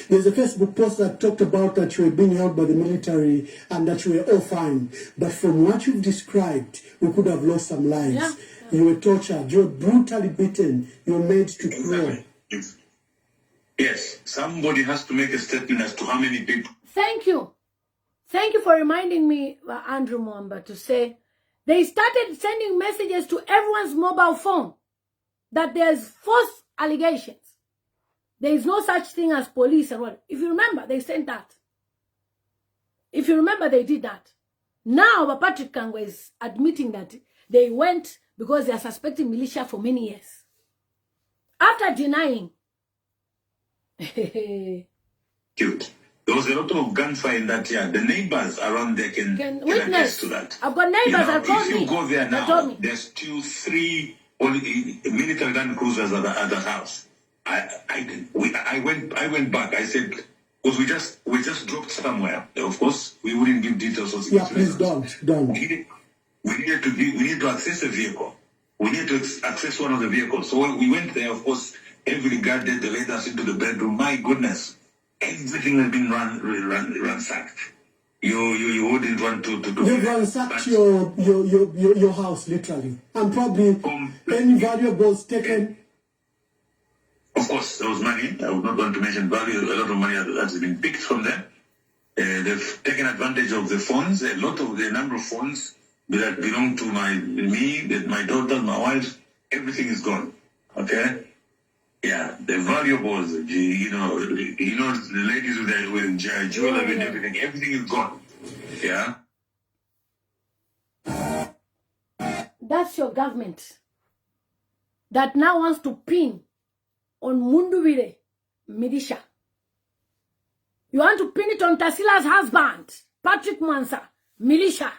There's a Facebook post that talked about that you were being held by the military and that you were all fine. But from what you've described, we could have lost some lives. Yeah. You were tortured. You were brutally beaten. You were made to crawl. Yes. Somebody has to make a statement as to how many people. Thank you. Thank you for reminding me, Andrew Mwamba, to say They started sending messages to everyone's mobile phone that there's false allegations. There is no such thing as police and what. If you remember, they sent that. If you remember, they did that. Now, Patrick Kangwe is admitting that they went because they are suspecting militia for many years. After denying. Cute. There was a lot of gunfire in that yard. The neighbors around there can witness attest to that. I've got neighbors that told me. If you go there now, there's still 3 military gun cruisers at the house. I went back. I said, because we just dropped somewhere. Of course, we wouldn't give details of yeah, please don't. We need to access a vehicle. We need to access one of the vehicles. So when we went there, of course, every guard did, they led us into the bedroom. My goodness, everything has been ransacked. You wouldn't want to do. You've ransacked your house literally, and probably any valuables taken. Of course, there was money. I would not want to mention value. A lot of money has been picked from them. They've taken advantage of the phones. A lot of the number of phones that belong to my daughter, my wife. Everything is gone. Okay. Yeah, the valuables. You know, the ladies with jewelry and everything is gone. Yeah. That's your government that now wants to pin on Mundubile militia. You want to pin it on Tasila's husband, Patrick Mansa, militia.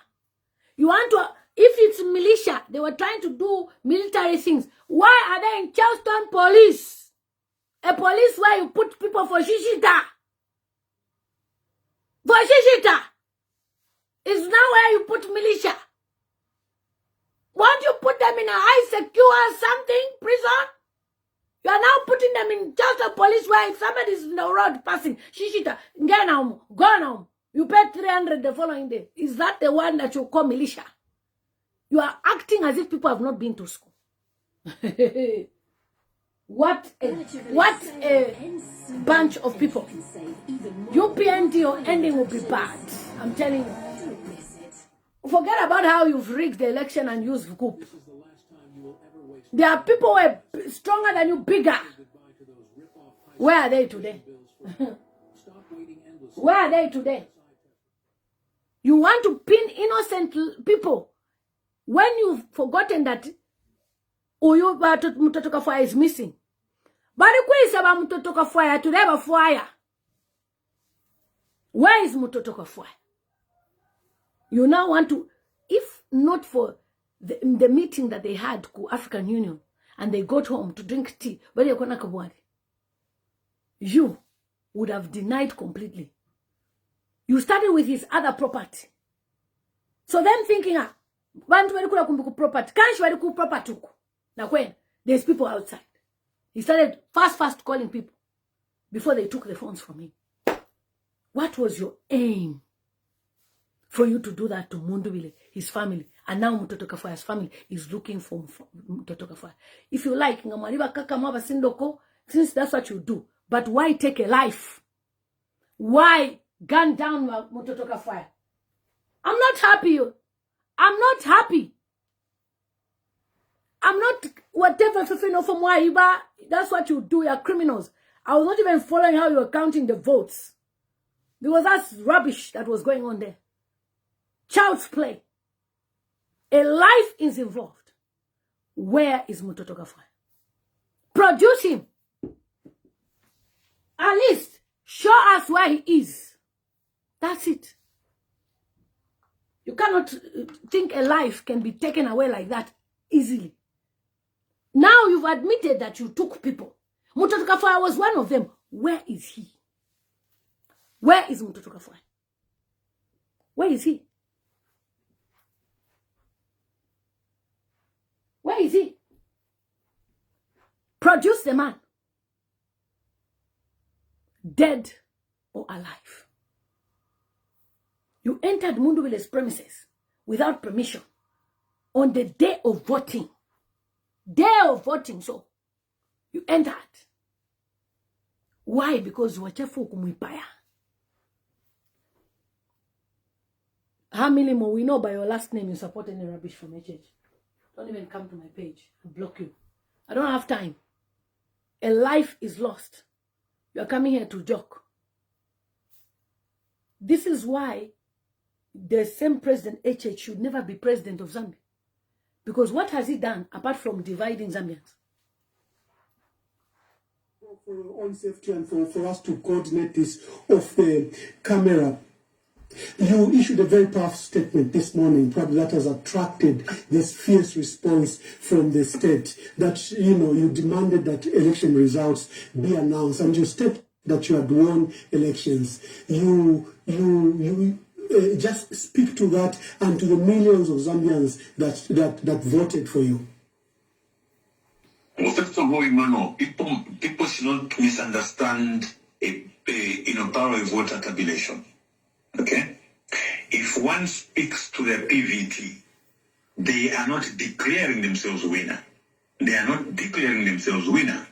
You want to, if it's militia, they were trying to do military things. Why are they in Charleston police? A police where you put people for shishita. For shishita. Is now where you put militia. Won't you put them in a high secure something, prison? You are now putting them in just a police where if somebody is in the road passing, shishita, go now. You pay 300 the following day. Is that the one that you call militia? You are acting as if people have not been to school. What a bunch of people. UPND, your ending will be bad. I'm telling you. Forget about how you've rigged the election and used coup. There are people who are stronger than you, bigger. Where are they today? Where are they today? You want to pin innocent people when you've forgotten that Hon Mutotwe Kafwaya is missing. But the about Mutotwe Kafwaya to have a fire. Where is Mutotwe Kafwaya? You now want to, if not for the meeting that they had with African Union and they got home to drink tea, you would have denied completely. You started with his other property. So them thinking, bantu walikula kumbuku property, kanshi walikula property huko. Now when there's people outside. He started fast calling people before they took the phones from him. What was your aim for you to do that to Mundubile, his family, and now Mutotwe Kafwaya's family is looking for Mutotwe Kafwaya? If you like, since that's what you do, but why take a life? Why gun down Mutotwe Kafwaya? I'm not happy. I'm not happy. I'm not whatever from Waiba. That's what you do. You're criminals. I was not even following how you were counting the votes. Because that's rubbish that was going on there. Child's play. A life is involved. Where is Mutotwe Kafwaya? Produce him. At least show us where he is. That's it. You cannot think a life can be taken away like that easily. Now you've admitted that you took people. Mutotwe Kafwaya was one of them. Where is he? Where is Mutotwe Kafwaya? Where is he? Where is he? Produce the man. Dead or alive. You entered Mundubile's premises without permission on the day of voting. Day of voting, so you entered. Why? Because you were cheerful kumwipaya. How many more we know by your last name you support any rubbish from HH? Don't even come to my page. I'll block you. I don't have time. A life is lost. You are coming here to joke. This is why the same president, HH, should never be president of Zambia. Because what has he done apart from dividing Zambians? For our own safety and for us to coordinate this off the camera, you issued a very powerful statement this morning, probably that has attracted this fierce response from the state, that, you know, you demanded that election results be announced, and you stated that you had won elections. You just speak to that and to the millions of Zambians that voted for you. Well, first of all, Emmanuel, people should not misunderstand power of voter tabulation. Okay? If one speaks to the PVT, they are not declaring themselves winner. They are not declaring themselves winner.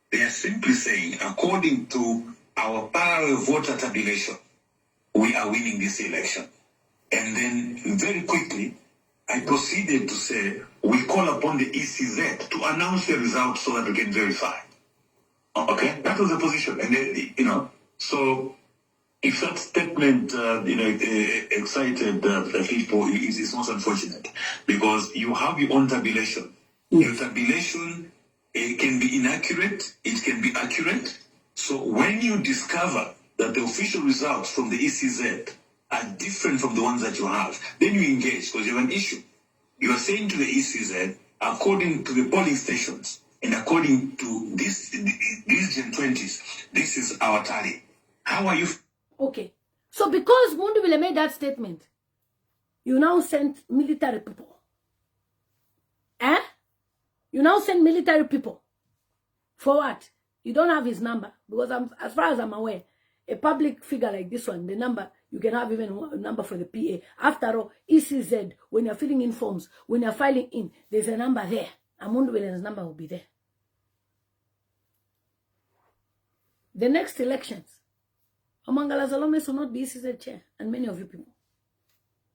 They are simply saying, according to our power of voter tabulation, we are winning this election. And then very quickly, I proceeded to say, we call upon the ECZ to announce the results so that we can verify. Okay? That was the position. And then, so if that statement, excited people, it's most unfortunate, because you have your own tabulation. Your tabulation can be inaccurate, it can be accurate. So when you discover that the official results from the ECZ are different from the ones that you have, then you engage, because you have an issue. You are saying to the ECZ, according to the polling stations, and according to these Gen 20s, this is our tally. How are you? Okay. So because Mundubile made that statement, you now send military people. You now send military people. For what? You don't have his number. Because as far as I'm aware, a public figure like this one, the number, you can have even a number for the PA. After all, ECZ, when you're filling in forms, when you're filing in, there's a number there. And Mundubile's number will be there. The next elections, Amangala Zalomes will not be ECZ chair, and many of you people.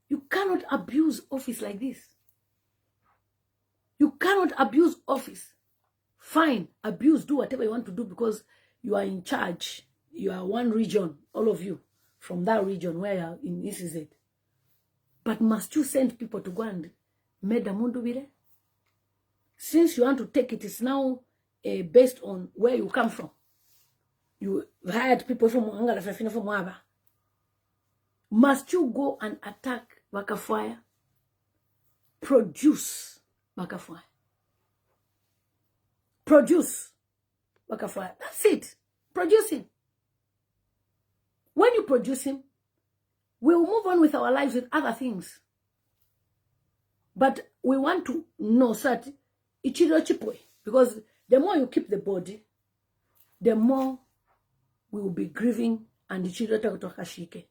You cannot abuse office like this. You cannot abuse office. Fine, abuse, do whatever you want to do because you are in charge. You are one region, all of you, from that region where you are in ECZ. But must you send people to go and make the Mundubile? Since you want to take it, it's now based on where you come from. You hired people from Angala Fafina from Mwaba. Must you go and attack Kafwaya? Produce Kafwaya. Produce Kafwaya. That's it. Produce him. When you produce him, we'll move on with our lives with other things. But we want to know that Ichiro Chipwe, because the more you keep the body, the more we will be grieving, and Ichiro Takashike.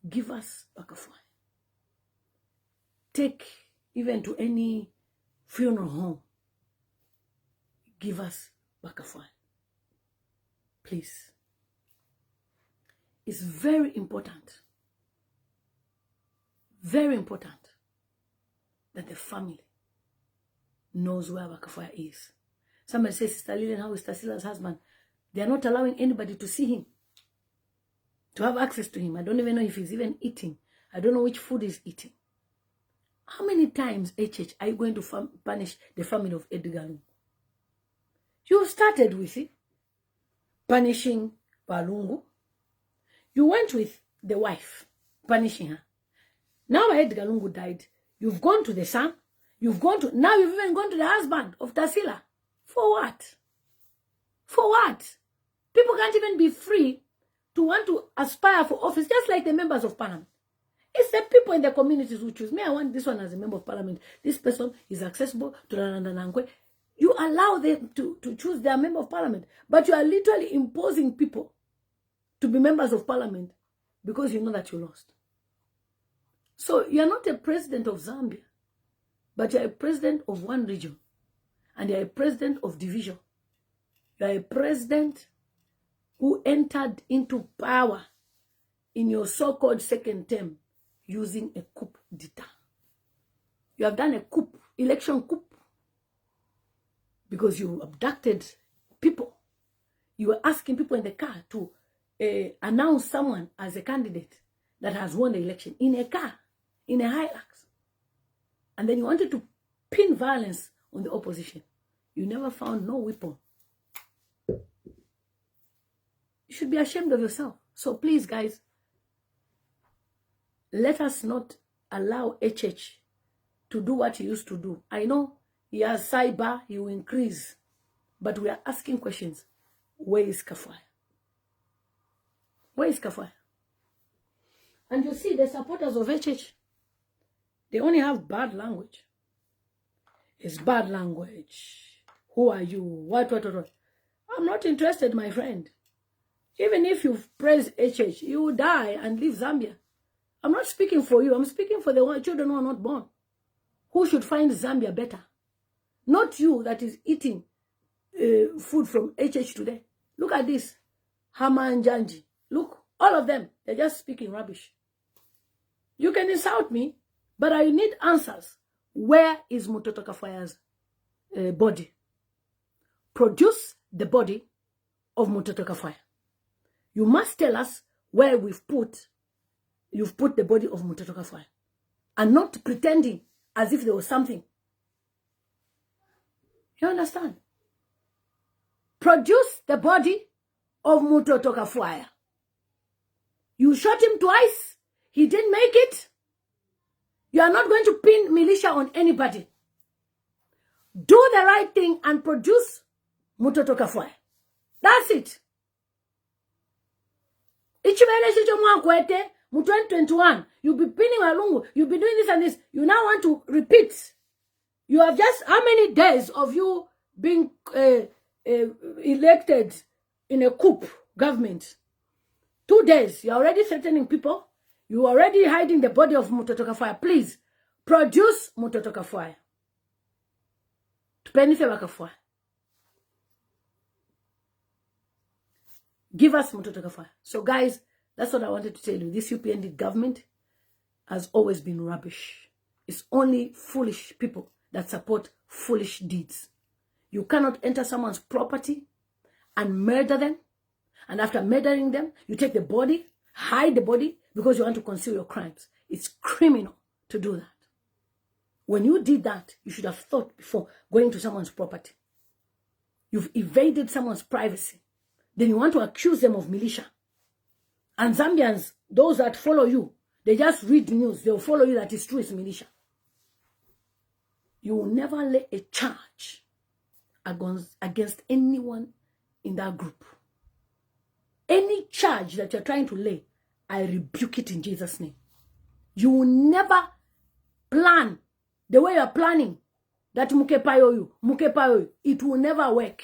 Give us Kafwaya. Take even to any funeral home. Give us Kafwaya. Please. It's very important that the family knows where Kafwaya is. Somebody says, Sister Lillian, how is Tasila's husband? They are not allowing anybody to see him, to have access to him. I don't even know if he's even eating. I don't know which food he's eating. How many times, HH, are you going to punish the family of Edgar Lungu? You started with it, punishing Palungu. You went with the wife, punishing her. Now Edgar Lungu died. You've gone to the son. Now you've even gone to the husband of Tasila. For what? For what? People can't even be free to want to aspire for office, just like the members of parliament. It's the people in the communities who choose. Me, I want this one as a member of parliament. This person is accessible to Nananankwe. You allow them to choose their member of parliament, but you are literally imposing people to be members of parliament because you know that you lost. So you are not a president of Zambia, but you are a president of one region, and you are a president of division. You are a president who entered into power in your so-called second term. using a coup d'etat. You have done a coup, election coup, because you abducted people. You were asking people in the car to announce someone as a candidate that has won the election in a car, in a Hilux. And then you wanted to pin violence on the opposition. You never found no weapon. You should be ashamed of yourself. So please, guys, let us not allow HH to do what he used to do. I know he has cyber, he will increase. But we are asking questions. Where is Kafwaya? Where is Kafwaya? And you see, the supporters of HH, they only have bad language. It's bad language. Who are you? What? I'm not interested, my friend. Even if you praise HH, you will die and leave Zambia. I'm not speaking for you. I'm speaking for the children who are not born. Who should find Zambia better? Not you that is eating food from HH today. Look at this. Hama and Janji. Look, all of them, they're just speaking rubbish. You can insult me, but I need answers. Where is Mutotwe Kafwaya's body? Produce the body of Mutotwe Kafwaya. You must tell us where you've put the body of Mutotwe Kafwaya. And not pretending as if there was something. You understand? Produce the body of Mutotwe Kafwaya. You shot him twice. He didn't make it. You are not going to pin militia on anybody. Do the right thing and produce Mutotwe Kafwaya. That's it. Mu 2021, you'll be pinning Walungu, you'll be doing this and this. You now want to repeat. You have just how many days of you being elected in a coup government? 2 days. You're already threatening people. You're already hiding the body of Mutotwe Kafwaya. Please, produce Mutotwe Kafwaya. Tupenife Kafwaya. Give us Mutotwe Kafwaya. So guys, that's what I wanted to tell you. This UPND government has always been rubbish. It's only foolish people that support foolish deeds. You cannot enter someone's property and murder them. And after murdering them, you take the body, hide the body because you want to conceal your crimes. It's criminal to do that. When you did that, you should have thought before going to someone's property. You've evaded someone's privacy. Then you want to accuse them of militia. And Zambians, those that follow you, they just read the news. They'll follow you that it's true, it's militia. You will never lay a charge against anyone in that group. Any charge that you're trying to lay, I rebuke it in Jesus' name. You will never plan the way you're planning that mukepayo you. It will never work.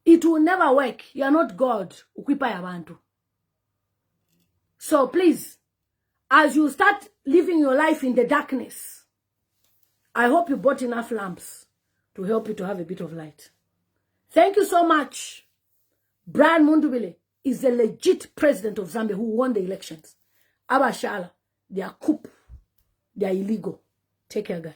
It will never work. You are not God. Ukipaya bantu. So please, as you start living your life in the darkness, I hope you bought enough lamps to help you to have a bit of light. Thank you so much. Brian Mundubile is the legit president of Zambia who won the elections. Abashala, they are coup. They are illegal. Take care, guys.